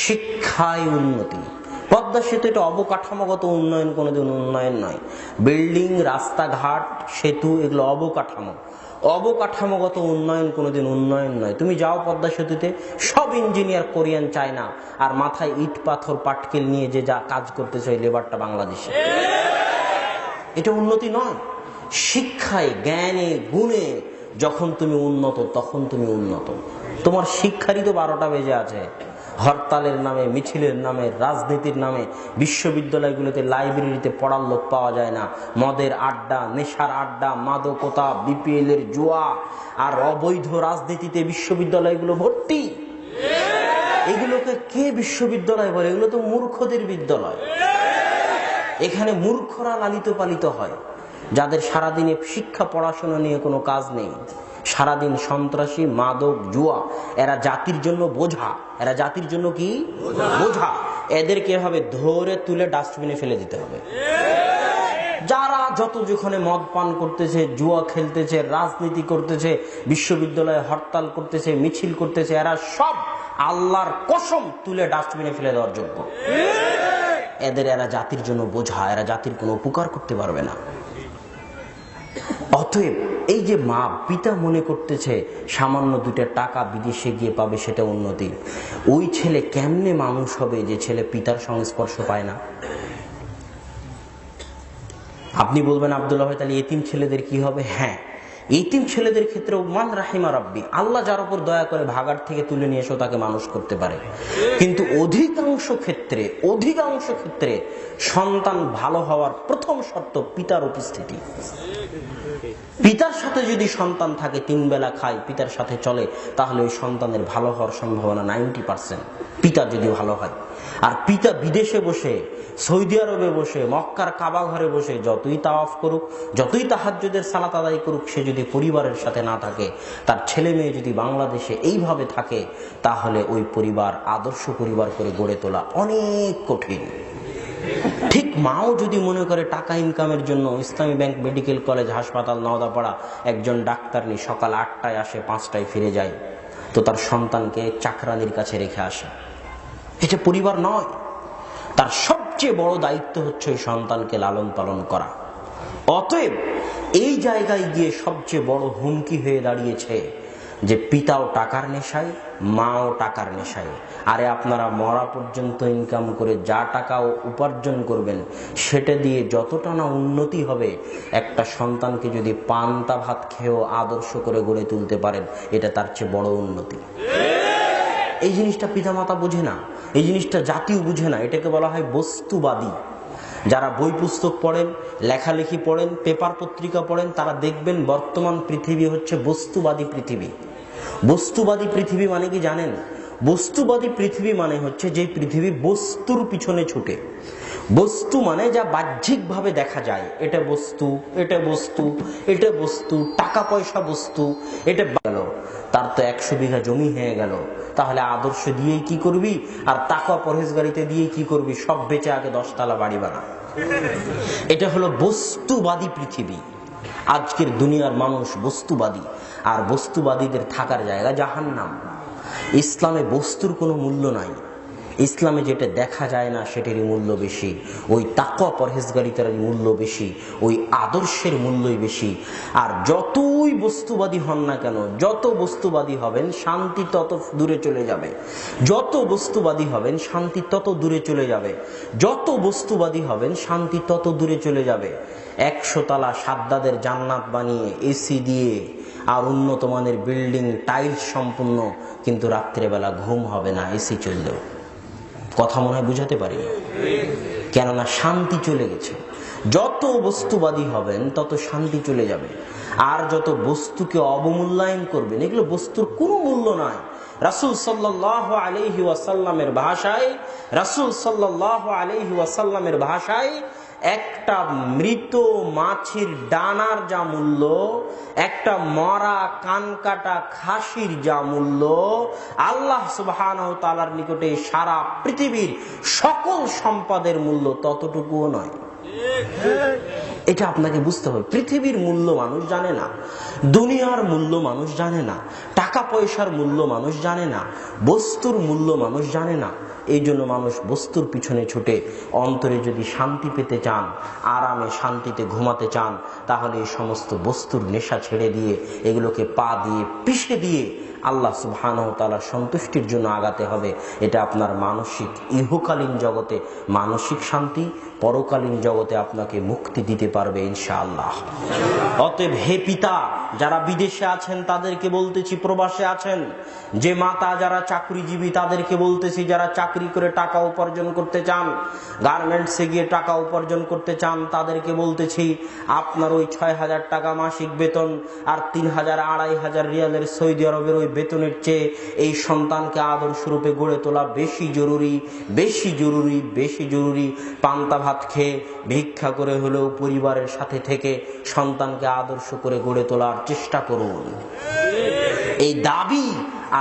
শিক্ষায় উন্নতি। পদ্মা সেতু এটা অবকাঠামোগত উন্নয়ন, কোনোদিন উন্নয়ন নয়। বিল্ডিং, রাস্তাঘাট, সেতু এগুলো অবকাঠামো। অবকাঠামোগত উন্নয়ন কোনোদিন উন্নয়ন নয়। তুমি যাও পদ্মা সেতুতে, সব ইঞ্জিনিয়ার কোরিয়ান, চায়না, আর মাথায় ইট পাথর পাটকেল নিয়ে যে যা কাজ করতেছে ওই লেবারটা বাংলাদেশে। এটা উন্নতি নয়। শিক্ষায়, জ্ঞানে, গুণে যখন তুমি উন্নত তখন তুমি উন্নত। তোমার শিক্ষারই তো 12টা বেজে আছে। হরতালের নামে, মিছিলের নামে, রাজনীতির নামে বিশ্ববিদ্যালয়গুলোতে, লাইব্রেরিতে পড়ার লোক পাওয়া যায় না। মদের আড্ডা, নেশার আড্ডা, মাদকতা, বিপিএল এর জুয়া আর অবৈধ রাজনীতিতে বিশ্ববিদ্যালয়গুলো ভর্তি। এগুলোকে কে বিশ্ববিদ্যালয় বলে? এগুলো তো মূর্খদের বিদ্যালয়। এখানে মূর্খরা লালিত পালিত হয়, যাদের সারাদিনে শিক্ষা পড়াশোনা নিয়ে কোনো কাজ নেই। সারাদিন সন্ত্রাসী, মাদক, জুয়া। এরা জাতির জন্য বোঝা। এরা জাতির জন্য কি বোঝা। এদেরকে এভাবে ধরে তুলে ডাস্টবিনে ফেলে দিতে হবে। যারা যত যেখানে মদ পান করতেছে, জুয়া খেলতেছে, রাজনীতি করতেছে, বিশ্ববিদ্যালয়ে হরতাল করতেছে, মিছিল করতেছে, এরা সব আল্লাহর কসম তুলে ডাস্টবিনে ফেলে দেওয়ার যোগ্য। এরা জাতির জন্য বোঝা। এরা জাতির কোনো উপকার করতে পারবে না। অতএব এই যে মা পিতা মনে করতেছে সামান্য 2টা টাকা বিদেশে গিয়ে পাবে সেটা উন্নতি, ওই ছেলে কেমনে মানুষ হবে যে ছেলে পিতার সংস্পর্শ পায় না? আপনি বলবেন আব্দুল্লাহ ভাই, তাহলে এতিম ছেলেদের কি হবে? হ্যাঁ, এতিম ছেলেদের ক্ষেত্রে মান রাহিমা রাব্বি, আল্লাহ যার উপর দয়া করে ভাগাড় থেকে তুলে নিয়ে এসেও তাকে মানুষ করতে পারে। কিন্তু অধিকাংশ ক্ষেত্রে সন্তান ভালো হওয়ার প্রথম শর্ত পিতার উপস্থিতি। পিতার সাথে যদি সন্তান থাকে, 3 বেলা খায়, পিতার সাথে চলে, তাহলে ওই সন্তানের ভালো হওয়ার সম্ভাবনা 90%। পিতা যদি ভালো হয়। আর পিতা বিদেশে বসে, সৌদি আরবে বসে, মক্কার কাবা ঘরে বসে যতই তাওয়াফ করুক, যতই তাহাজ্জুদের সালাত আদায় করুক, সে যদি পরিবারের সাথে না থাকে, তার ছেলে মেয়ে যদি বাংলাদেশে এইভাবে থাকে, তাহলে ওই পরিবার আদর্শ পরিবার করে গড়ে তোলা অনেক কঠিন। ঠিক মাও যদি মনে করে টাকা ইনকামের জন্য ইসলামী ব্যাংক, মেডিকেল কলেজ, হাসপাতাল, নওদাপাড়া একজন ডাক্তার নিয়ে সকাল 8টায় আসে, 5টায় ফিরে যায়, তো তার সন্তানকে চাকরানির কাছে রেখে আসে, এটা পরিবার নয়। তার সবচেয়ে বড় দায়িত্ব হচ্ছে ওই সন্তানকে লালন পালন করা। অতএব এই জায়গায় গিয়ে সবচেয়ে বড় হুমকি হয়ে দাঁড়িয়েছে যে পিতাও টাকার নেশায়, মাও টাকার নেশায়। আরে আপনারা মরা পর্যন্ত ইনকাম করে যা টাকা উপার্জন করবেন, সেটা দিয়ে যতটা না উন্নতি হবে, একটা সন্তানকে যদি পান্তা ভাত খেয়েও আদর্শ করে গড়ে তুলতে পারেন, এটা তার চেয়ে বড় উন্নতি। এই জিনিসটা পিতামাতা বুঝে না, এই জিনিসটা জাতিও বুঝে না। এটাকে বলা হয় বস্তুবাদী। যারা বই পুস্তক পড়েন, লেখালেখি পড়েন, পেপার পত্রিকা পড়েন, তারা দেখবেন বর্তমান পৃথিবী হচ্ছে বস্তুবাদী পৃথিবী। বস্তুবাদী পৃথিবী মানে কি জানেন? বস্তুবাদী পৃথিবী মানে হচ্ছে যে পৃথিবী বস্তুর পিছনে ছুটে। বস্তু মানে যা বাহ্যিকভাবে দেখা যায়, এটা বস্তু, এটা বস্তু, এটা বস্তু, টাকা পয়সা বস্তু, এটা গেল, তার তো 100 বিঘা জমি হয়ে গেল, তাহলে আদর্শ দিয়েই কি করবি, আর তাকওয়া পরহেজগারিতে দিয়েই কি করবি? সব বেচে আগে 10 তলা বাড়ি বানা। এটা হলো বস্তুবাদী পৃথিবী। আজকের দুনিয়ার মানুষ বস্তুবাদী, আর বস্তুবাদীদের থাকার জায়গা জাহান্নাম। ইসলামে বস্তুর কোনো মূল্য নাই। ইসলামে যেটা দেখা যায় না সেটারই মূল্য বেশি, ওই তাকওয়া পরহেজগারিতারই মূল্য বেশি, ওই আদর্শের মূল্যই বেশি। আর যতই বস্তুবাদী হন না কেন, যত বস্তুবাদী হবেন শান্তি তত দূরে চলে যাবে। যত বস্তুবাদী হবেন শান্তি তত দূরে চলে যাবে। যত বস্তুবাদী হবেন শান্তি তত দূরে চলে যাবে। 100 তলা সাদ্দাদের জান্নাত বানিয়ে এসি দিয়ে আর উন্নত মানের বিল্ডিং, টাইলস সম্পূর্ণ, কিন্তু রাত্রেবেলা ঘুম হবে না এসি চললেও। কথা মনে হয় বুঝাতে পারি, কেননা শান্তি চলে গেছে। যত বস্তুবাদী হবেন তত শান্তি চলে যাবে। আর যত বস্তুকে অবমূল্যায়ন করবেন, এগুলো বস্তুর কোনো মূল্য নাই। রাসূল সাল্লাল্লাহু আলাইহি ওয়াসাল্লামের ভাষায় একটা মৃত মাছের ডানার যা মূল্য, একটা মরা কানকাটা খাসির যা মূল্য, আল্লাহ সুবহানাহু ওয়া তাআলার নিকটে সারা পৃথিবীর সকল সম্পদের মূল্য ততটুকুও নয়। এটা আপনাকে বুঝতে হবে। পৃথিবীর মূল্য মানুষ জানে না, দুনিয়ার মূল্য মানুষ জানে না, টাকা পয়সার মূল্য মানুষ জানে না, বস্তুর মূল্য মানুষ জানে না। এই জন্য মানুষ বস্তুর পিছনে ছুটে। অন্তরে যদি শান্তি পেতে চান, আরামে শান্তিতে ঘুমাতে চান, তাহলে এই সমস্ত বস্তুর নেশা ছেড়ে দিয়ে এগুলোকে পা দিয়ে পিষে দিয়ে আল্লাহ সুবহানাহু ওয়া তাআলার সন্তুষ্টির জন্য আগাতে হবে। এটা আপনার মানসিক ইহকালীন জগতে মানসিক শান্তি, পরকালীন জগতে আপনাকে মুক্তি দিতে পারবে ইনশাআল্লাহ। অতএব হে পিতা, যারা বিদেশে আছেন তাদেরকে বলতেছি, প্রবাসে আছেন যে মাতা যারা চাকরিজীবী তাদেরকে বলতেছি, যারা চাকরি করে টাকা উপার্জন করতে চান, গার্মেন্টসে গিয়ে টাকা উপার্জন করতে চান, তাদেরকে বলতেছি আপনার ওই 6,000 টাকা মাসিক বেতন আর 3,000 2,500 রিয়ালের সৌদি আরবের ওই বেতনের চেয়ে এই সন্তানকে আদর্শ রূপে গড়ে তোলা বেশি জরুরি, বেশি জরুরি, বেশি জরুরি। পান্তা ভাত খেয়ে ভিক্ষা করে হলেও পরিবারের সাথে থেকে সন্তানকে আদর্শ করে গড়ে তোলার চেষ্টা করুন। এই দাবি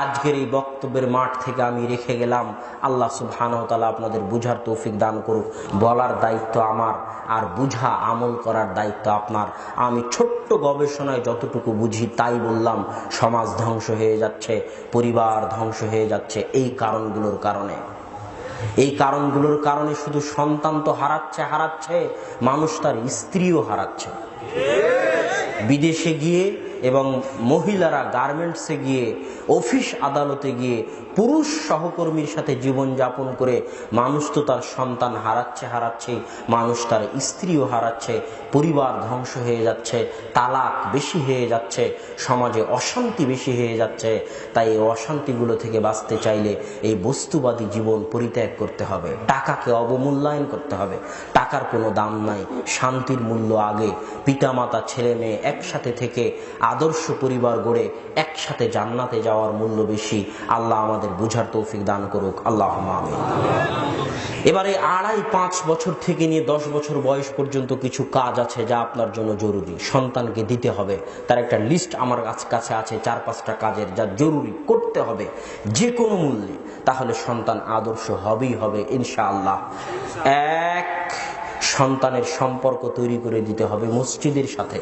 আজকের এই বক্তব্যের মাঠ থেকে আমি রেখে গেলাম। আল্লাহ সুবহানাহু ওয়া তাআলা আপনাদের বুঝার তৌফিক দান করুক। বলার দায়িত্ব আমার, আর বুঝা আমল করার দায়িত্ব আপনার। আমি ছোট্ট গবেষণায় যতটুকু বুঝি তাই বললাম। সমাজ ধ্বংস হয়ে যাচ্ছে, পরিবার ধ্বংস হয়ে যাচ্ছে এই কারণগুলোর কারণে। এই কারণগুলোর কারণে শুধু সন্তান তো হারাচ্ছে, মানুষ তার স্ত্রীও হারাচ্ছে। বিদেশে গিয়ে এবং মহিলারা গার্মেন্টসে গিয়ে, অফিস আদালতে গিয়ে পুরুষ সহকর্মীর সাথে জীবন যাপন করে মানুষ তো তার সন্তান হারাচ্ছে, মানুষ তার স্ত্রীও হারাচ্ছে, পরিবার ধ্বংস হয়ে যাচ্ছে, তালাক বেশি হয়ে যাচ্ছে, সমাজে অশান্তি বেশি হয়ে যাচ্ছে। তাই এই অশান্তিগুলো থেকে বাঁচতে চাইলে এই বস্তুবাদী জীবন পরিত্যাগ করতে হবে, টাকাকে অবমূল্যায়ন করতে হবে। টাকার কোনো দাম নাই, শান্তির মূল্য আগে। পিতামাতা ছেলে মেয়ে একসাথে থেকে আদর্শ পরিবার গড়ে একসাথে জান্নাতে যাওয়ার মূল্য বেশি। আল্লাহ আমাদের বুঝার তৌফিক দান করুক, আল্লাহুম্মা আমিন। এবারে 2.5-5 বছর থেকে নিয়ে 10 বছর বয়স পর্যন্ত কিছু কাজ আছে যা আপনার জন্য জরুরি, সন্তানকে দিতে হবে। তার একটা লিস্ট আমার কাছে আছে 4-5টা কাজের, যা জরুরি করতে হবে যে কোনো মূল্যে, তাহলে সন্তান আদর্শ হবেই হবে ইনশাআল্লাহ। 1, সন্তানের সম্পর্ক তৈরি করে দিতে হবে মসজিদের সাথে।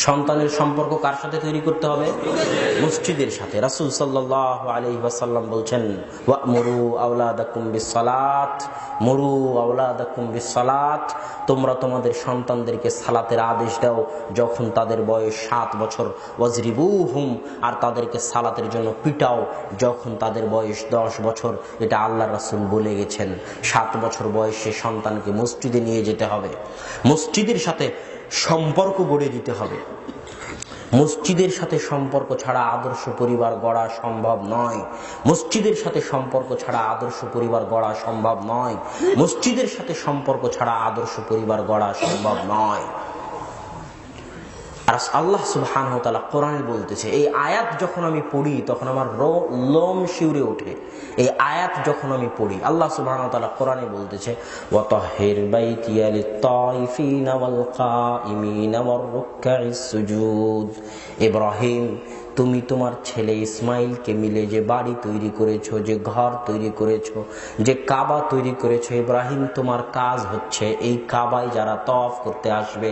সন্তানের সম্পর্ক কার সাথে তৈরি করতে হবে? মসজিদের সাথে। রাসূল সাল্লাল্লাহু আলাইহি ওয়াসাল্লাম বলছেন, ওয়া'মুরু আওলাদাকুম বিস-সালাত, মুরু আওলাদাকুম বিস-সালাত, তোমরা তোমাদের সন্তানদেরকে সালাতের আদেশ দাও যখন তাদের বয়স 7 বছর, ওয়াজরিবুহুম, আর তাদেরকে সালাতের জন্য পিটাও যখন তাদের বয়স 10 বছর। এটা আল্লাহর রাসূল বলে গেছেন। 7 বছর বয়সে সন্তানকে মসজিদে নিয়ে যেতে হবে, মসজিদের সাথে সম্পর্ক গড়ে দিতে হবে। মসজিদের সাথে সম্পর্ক ছাড়া আদর্শ পরিবার গড়া সম্ভব নয়। মসজিদের সাথে সম্পর্ক ছাড়া আদর্শ পরিবার গড়া সম্ভব নয়। মসজিদের সাথে সম্পর্ক ছাড়া আদর্শ পরিবার গড়া সম্ভব নয়। আর আল্লাহ সুবহানাহু ওয়া তাআলা কোরআনে বলতেছে, এই আয়াত যখন আমি পড়ি তখন আমার লোম শিউরে ওঠে। এই আয়াত যখন আমি পড়ি, আল্লাহ সুবহানাহু ওয়া তাআলা কোরআনে বলতেছে, ওয়াতাহহির বাইতিয়া লিত-তাইফিনা ওয়াল কাইমিনা ওয়ার রুকআইস সুজুদ। ইব্রাহিম, তুমি তোমার ছেলে ইসমাইলকে মিলে যে বাড়ি তৈরি করেছো, যে ঘর তৈরি করেছো, যে কাবা তৈরি করেছো, ইব্রাহিম তোমার কাজ হচ্ছে এই কাবায় যারা তওয়াফ করতে আসবে,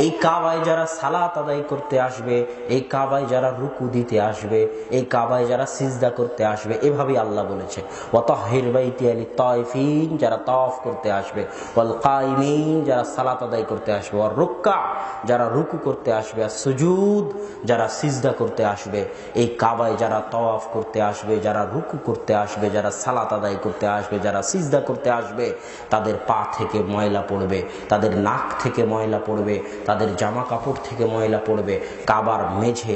এই কাবায় যারা সালাত আদায় করতে আসবে, এই কাবায় যারা রুকু দিতে আসবে, এই কাবায় যারা সিজদা করতে আসবে, এভাবেই আল্লাহ বলেছে। ওয়াতাহহির বাইতিয়া লিত-তাইফিন, যারা তওয়াফ করতে আসবে, ওয়াল কাইমিন, যারা সালাত আদায় করতে আসবে, ওয়ার রুকআ, যারা রুকু করতে আসবে, আর সুজুদ, যারা সিজদা করতে আসবে। এই কাবায় যারা তওয়াফ করতে আসবে, যারা রুকু করতে আসবে, যারা সালাত আদায় করতে আসবে, যারা সিজদা করতে আসবে, তাদের পা থেকে ময়লা পড়বে, তাদের নাক থেকে ময়লা পড়বে, তাদের জামা কাপড় থেকে ময়লা পড়বে, কাবার মেঝে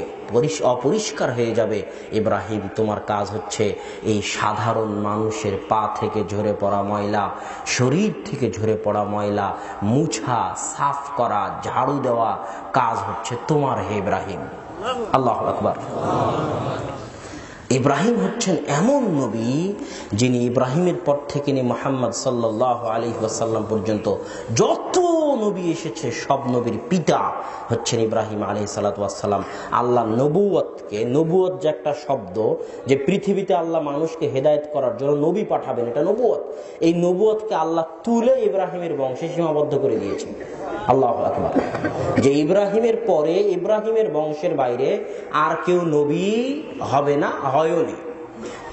অপরিষ্কার হয়ে যাবে। ইব্রাহিম, তোমার কাজ হচ্ছে এই সাধারণ মানুষের পা থেকে ঝরে পড়া ময়লা, শরীর থেকে ঝরে পড়া ময়লা মুছা, সাফ করা, ঝাড়ু দেওয়া কাজ হচ্ছে তোমার, হে ইব্রাহিম। আল্লাহু আকবার। ইব্রাহিম হচ্ছেন এমন নবী যিনি ইব্রাহিমের পর থেকে নিয়ে মুহাম্মদ সাল্লাল্লাহু আলাইহি ওয়াসাল্লাম পর্যন্ত যত নবী এসেছে সব নবীর পিতা হচ্ছেন ইব্রাহিম আলাইহিস সালাতু ওয়াস সালাম। আল্লাহ নবুয়তকে, নবুয়ত যে একটা শব্দ, যে পৃথিবীতে আল্লাহ মানুষকে হেদায়েত করার জন্য নবী পাঠাবেন, এটা নবুয়ত। এই নবুয়তকে আল্লাহ তুলে ইব্রাহিমের বংশে সীমাবদ্ধ করে দিয়েছেন। আল্লাহু আকবার। যে ইব্রাহিমের পরে, ইব্রাহিমের বংশের বাইরে আর কেউ নবী হবে না, হয়ওনি।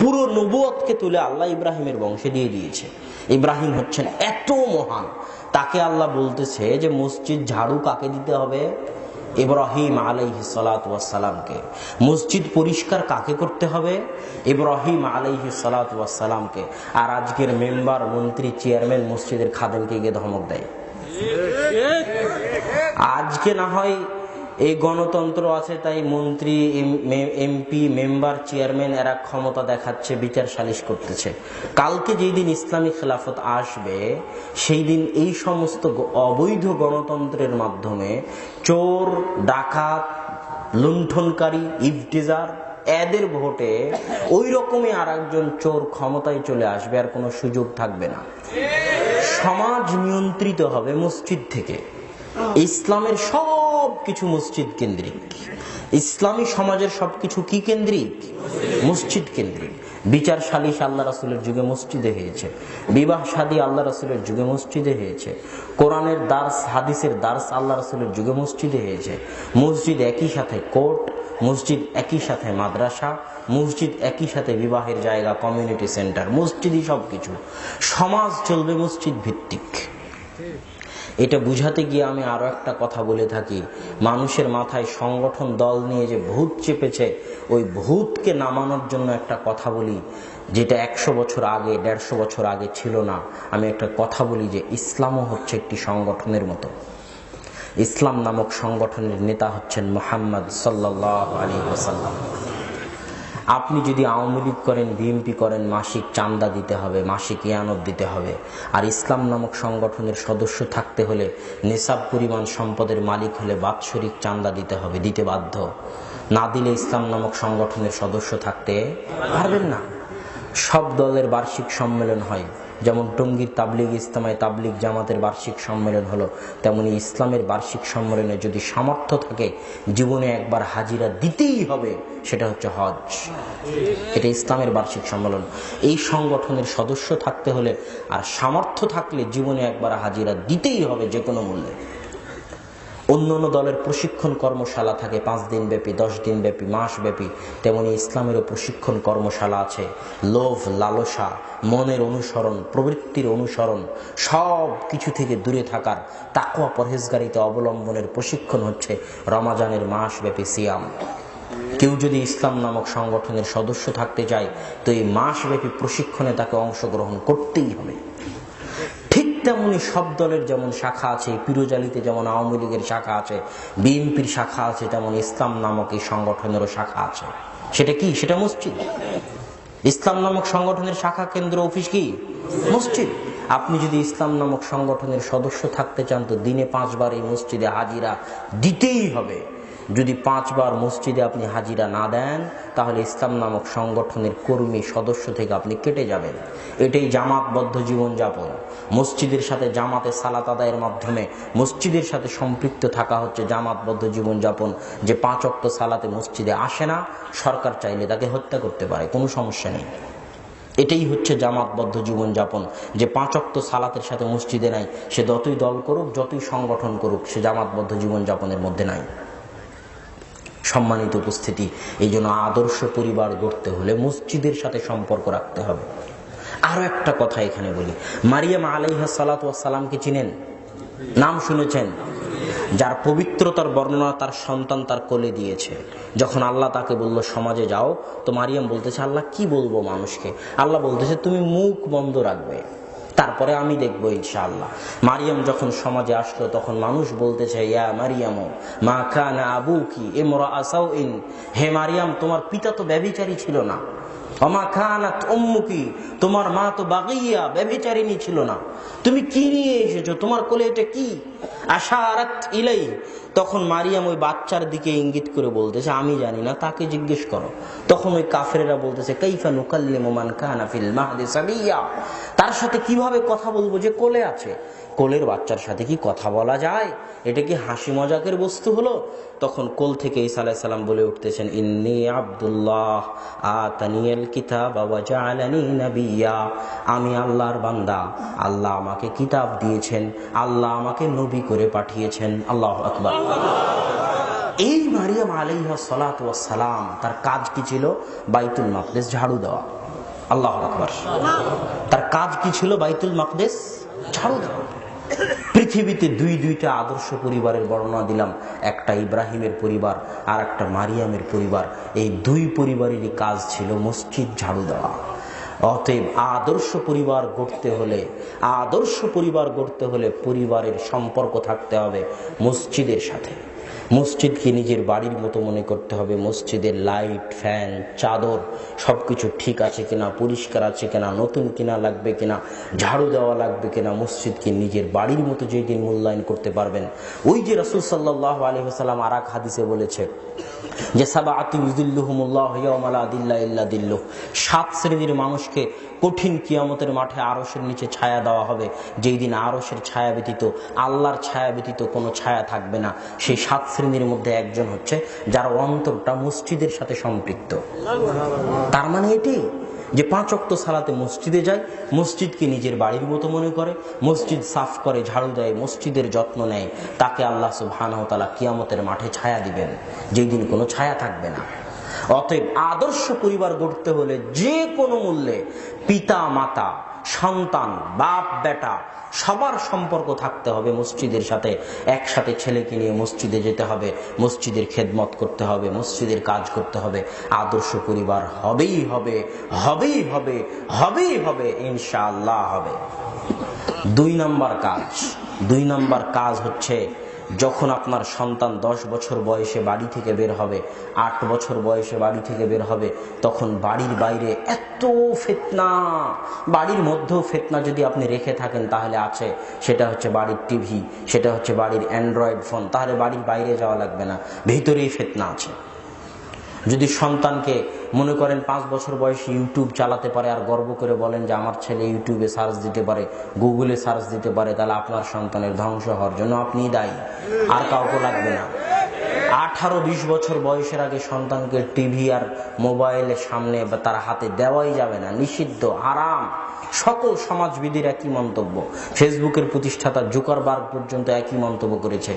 পুরো নবুয়তকে তুলে আল্লাহ ইব্রাহিমের বংশে দিয়ে দিয়েছে। ইব্রাহিম হচ্ছেন এত মহান, তাকে আল্লাহ বলতেছে যে মসজিদ ঝাড়ু কাকে দিতে হবে? ইব্রাহিম আলাইহিস সালাতু ওয়াস সালামকে। মসজিদ পরিষ্কার কাকে করতে হবে? ইব্রাহিম আলাইহিস সালাতু ওয়াস সালামকে। আর আজকের মেম্বার, মন্ত্রী, চেয়ারম্যান মসজিদের খাদেমকে গিয়ে ধমক দেয়। আজকে না হয় এই গণতন্ত্র আছে তাই মন্ত্রী, এমপি, মেম্বার, চেয়ারম্যান এরা ক্ষমতা দেখাচ্ছে, বিচার সালিশ করতেছে। কালকে যেই দিন ইসলামী খেলাফত আসবে সেই দিন এই সমস্ত অবৈধ গণতন্ত্রের মাধ্যমে চোর, ডাকাত, লুণ্ঠনকারী, ইফটিজার এদের ভোটে ওই রকমই আর একজন চোর ক্ষমতায় চলে আসবে, আর কোনো সুযোগ থাকবে না। সমাজ নিয়ন্ত্রিত হবে মসজিদ থেকে। ইসলামের সব কিছু মসজিদ কেন্দ্রিক। ইসলামী সমাজের সবকিছু কি কেন্দ্রিক? মসজিদ কেন্দ্রিক। বিচার সালিশ আল্লাহ রাসূলের যুগে মসজিদে হয়েছে, বিবাহ শাদী আল্লাহ রাসূলের যুগে মসজিদে হয়েছে, কোরআনের দার্স, হাদিসের দার্স আল্লাহ রাসূলের যুগে মসজিদে হয়েছে। মসজিদ একই সাথে কোর্ট, মসজিদ একই সাথে মাদ্রাসা, মসজিদ একই সাথে বিবাহের জায়গা, কমিউনিটি সেন্টার। মসজিদই সবকিছু। সমাজ চলবে মসজিদ ভিত্তিক। এটা বুঝাতে গিয়ে আমি আরো একটা কথা বলে থাকি, মানুষের মাথায় সংগঠন দল নিয়ে যে ভূত চেপেছে, ওই ভূতকে নামানোর জন্য একটা কথা বলি, যেটা 100 বছর আগে, 150 বছর আগে ছিল না। আমি একটা কথা বলি যে ইসলামও হচ্ছে একটি সংগঠনের মতো। ইসলাম নামক সংগঠনের নেতা হচ্ছেন মুহাম্মদ সাল্লাল্লাহু আলাইহি ওয়াসাল্লাম। আপনি যদি আওয়ামী লীগ করেন, বিএনপি করেন, মাসিক চাঁদা দিতে হবে, মাসিক ইয়ানত দিতে হবে। আর ইসলাম নামক সংগঠনের সদস্য থাকতে হলে, নেশাব পরিমাণ সম্পদের মালিক হলে বাৎসরিক চাঁদা দিতে হবে, দিতে বাধ্য। না দিলে ইসলাম নামক সংগঠনের সদস্য থাকতে পারবেন না। সব দলের বার্ষিক সম্মেলন হয়, যেমন টঙ্গীর তাবলিগ ইজতেমায় তাবলিগ জামাতের বার্ষিক সম্মেলন হলো, তেমনি ইসলামের বার্ষিক সম্মেলনে যদি সামর্থ্য থাকে জীবনে একবার হাজিরা দিতেই হবে, সেটা হচ্ছে হজ। এটা ইসলামের বার্ষিক সম্মেলন। এই সংগঠনের সদস্য থাকতে হলে আর সামর্থ্য থাকলে জীবনে একবার হাজিরা দিতেই হবে, যে কোনো মূল্যে। অন্যান্য দলের প্রশিক্ষণ কর্মশালা থাকে 5 দিন ব্যাপী, 10 দিন ব্যাপী, মাস ব্যাপী। তেমনি ইসলামেরও প্রশিক্ষণ কর্মশালা আছে। লোভ, লালসা, মনের অনুসরণ, প্রবৃত্তির অনুসরণ, সব কিছু থেকে দূরে থাকার তাকওয়া পরহেজগারিতা অবলম্বনের প্রশিক্ষণ হচ্ছে রমাজানের মাস ব্যাপী সিয়াম। কেউ যদি ইসলাম নামক সংগঠনের সদস্য থাকতে চায় তো এই মাস ব্যাপী প্রশিক্ষণে তাকে অংশগ্রহণ করতেই হবে। ঠিক তেমনি সব দলের যেমন শাখা আছে, পিরোজালিতে যেমন আওয়ামী লীগের শাখা আছে, বিএনপির শাখা আছে, তেমন ইসলাম নামক এই সংগঠনেরও শাখা আছে। সেটা কি? সেটা মসজিদ। ইসলাম নামক সংগঠনের শাখা, কেন্দ্র, অফিস কি? মসজিদ। আপনি যদি ইসলাম নামক সংগঠনের সদস্য থাকতে চান তো দিনে 5 বার এই মসজিদে হাজিরা দিতেই হবে। যদি 5 বার মসজিদে আপনি হাজিরা না দেন তাহলে ইসলাম নামক সংগঠনের কর্মী, সদস্য থেকে আপনি কেটে যাবেন। এটাই জামাতবদ্ধ জীবনযাপন। মসজিদের সাথে জামাতে সালাত আদায়ের মাধ্যমে মসজিদের সাথে সম্পৃক্ত থাকা হচ্ছে জামাতবদ্ধ জীবনযাপন। যে 5 ওয়াক্ত সালাতে মসজিদে আসে না, সরকার চাইলে তাকে হত্যা করতে পারে, কোনো সমস্যা নেই। এটাই হচ্ছে জামাতবদ্ধ জীবনযাপন। যে 5 ওয়াক্ত সালাতের সাথে মসজিদে নাই, সে যতই দল করুক, যতই সংগঠন করুক, সে জামাতবদ্ধ জীবনযাপনের মধ্যে নাই। সম্মানিত উপস্থিতি, এই জন্য আদর্শ পরিবার গড়তে হলে মসজিদের সাথে সম্পর্ক রাখতে হবে। আরো একটা কথা এখানে বলি, মারিয়াম আলাইহিস সালাতু ওয়াস সালামকে চিনেন? নাম শুনেছেন? যার পবিত্রতার বর্ণনা তার সন্তান তার কোলে দিয়েছে। যখন আল্লাহ তাকে বলল সমাজে যাও, তো মারিয়াম বলতেছে আল্লাহ কি বলবো মানুষকে? আল্লাহ বলতেছে তুমি মুখ বন্ধ রাখবে, তারপরে আমি দেখবো ইনশাআল্লাহ। মারিয়াম যখন সমাজে আসলো তখন মানুষ বলতেছে ইয়া মারিয়াম মা কানা আবুকি ইমরাআ সাউইন, হে মারিয়াম তোমার পিতা তো ব্যভিচারী ছিল না। ওমা কানাত উম্মুকি, তোমার মা তো বাগিয়া, ব্যভিচারিণী ছিল না। তুমি কি নিয়ে এসেছো? তোমার কোলে এটা কি? আশারাত ইলাই, তখন মারিয়াম ওই বাচ্চার দিকে ইঙ্গিত করে বলতেছে আমি জানি না, তাকে জিজ্ঞেস করো। তখন ওই কাফেরেরা বলতেছে কাইফা নুকাল্লিমু মান কানা ফিল মাহদি সাবিয়া, তার সাথে কিভাবে কথা বলবো যে কোলে আছে? কোলের বাচ্চার সাথে কি কথা বলা যায়? এটা কি হাসি মজাকের বস্তু হলো? তখন কোল থেকে ঈসা আলাইহিস সালাম বলে উঠতেছেন ইন্নী আব্দুল্লাহ আতানিয়াল কিতাব ওয়া জাআলানি নাবিয়্যা, আমি আল্লাহর বান্দা, আল্লাহ আমাকে কিতাব দিয়েছেন, আল্লাহ আমাকে নবী করে পাঠিয়েছেন। আল্লাহু আকবার। এই মারিয়াম আলাইহিস সালাতু ওয়াস সালাম তার কাজ কি ছিল? বাইতুল মাকদিস ঝাড়ু দেওয়া। আল্লাহু আকবার। তার কাজ কি ছিল? বাইতুল মাকদিস ঝাড়ু দেওয়া। পৃথিবীতে দুইটা আদর্শ পরিবারের বর্ণনা দিলাম, একটা ইব্রাহিমের পরিবার আর একটা মারিয়ামের পরিবার। এই দুই পরিবারেরই কাজ ছিল মসজিদ ঝাড়ু দেওয়া। অতএব আদর্শ পরিবার গড়তে হলে পরিবারের সম্পর্ক থাকতে হবে মসজিদের সাথে। মসজিদকে নিজের বাড়ির মতো মনে করতে হবে। মসজিদের লাইট, ফ্যান, চাদর সবকিছু ঠিক আছে কিনা, পরিষ্কার আছে কিনা, নতুন কিনা লাগবে কিনা, ঝাড়ু দেওয়া লাগবে কিনা। মসজিদকে নিজের বাড়ির মতো যেই দিন মূল্যায়ন করতে পারবেন, ওই যে রাসূল সাল্লাল্লাহু আলাইহি ওয়াসাল্লাম আর এক হাদিসে বলেছে যে সাবাআতু ইযিল্লুহুমুল্লাহু ইয়াওমা লা যিল্লা ইল্লা যিল্লুহ, 7 শ্রেণীর মানুষকে কঠিন কিয়ামতের মাঠে আরশের নিচে ছায়া দেওয়া হবে, যেই দিন আরশের ছায়া ব্যতীত, আল্লাহর ছায়া ব্যতীত কোনো ছায়া থাকবে না। সেই 7 শ্রেণীর মধ্যে একজন হচ্ছে যার অন্তরটা মসজিদের সাথে সম্পৃক্ত। তার মানে এটি যে 5 ওয়াক্ত সালাতে মসজিদে যায়, মসজিদকে নিজের বাড়ির মতো মনে করে, মসজিদ সাফ করে, ঝাড়ু দেয়, মসজিদের যত্ন নেয়, তাকে আল্লাহ সুবহানাহু ওয়া তাআলা কিয়ামতের মাঠে ছায়া দিবেন, যেই দিন কোনো ছায়া থাকবে না। অতএব আদর্শ পরিবার গড়তে হলে যে কোনো মূল্যে পিতা মাতা, সন্তান, বাপ বেটা সবার সম্পর্ক থাকতে হবে মসজিদের সাথে। একসাথে ছেলেকে নিয়ে মসজিদে যেতে হবে, মসজিদের খেদমত করতে হবে, মসজিদের কাজ করতে হবে। আদর্শ পরিবার হবেই হবে, ইনশাআল্লাহ হবে। 2 নম্বর কাজ হচ্ছে, যখন আপনার সন্তান 10 বছর বয়সে বাড়ি থেকে বের হবে, 8 বছর বয়সে বাড়ি থেকে বের হবে, তখন বাড়ির বাইরে এত ফিতনা, বাড়ির মধ্যেও ফিতনা যদি আপনি রেখে থাকেন তাহলে আছে। সেটা হচ্ছে বাড়ির টিভি, সেটা হচ্ছে বাড়ির অ্যান্ড্রয়েড ফোন। তাহলে বাড়ির বাইরে যাওয়া লাগবে না, ভিতরেই ফিতনা আছে। যদি সন্তানকে মনে করেন 5 বছর বয়সে ইউটিউব চালাতে পারে আর গর্ব করে বলেন যে আমার ছেলে ইউটিউবে সার্চ দিতে পারে, গুগলে সার্চ দিতে পারে, তাহলে আপনার সন্তানের ধ্বংস হওয়ার জন্য আপনিই দায়ী, আর কাউকে লাগবে না। 18-20 বছর বয়সের আগে সন্তানকে টিভি আর মোবাইলের সামনে বা তার হাতে দেওয়াই যাবে না, নিষিদ্ধ, হারাম। সকল সমাজবিদের একই মন্তব্য, ফেসবুকের প্রতিষ্ঠাতা জুকারবার্গ পর্যন্ত একই মন্তব্য করেছে।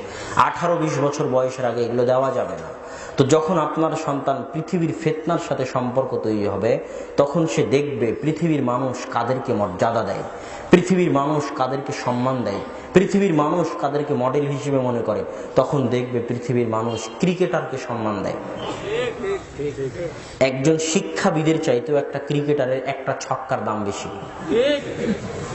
18-20 বছর বয়সের আগে এগুলো দেওয়া যাবে না। তো যখন আপনার সন্তান পৃথিবীর ফিতনার সাথে সম্পর্ক তৈরি হবে, তখন সে দেখবে পৃথিবীর মানুষ কাদেরকে মর্যাদা দেয়, পৃথিবীর মানুষ কাদেরকে সম্মান দেয়, পৃথিবীর মানুষ কাদেরকে মডেল হিসেবে মনে করে। তখন দেখবে পৃথিবীর মানুষ ক্রিকেটারকে সম্মান দেয়। একজন শিক্ষাবিদের চাইতেও একটা ক্রিকেটারের একটা ছক্কার দাম বেশি।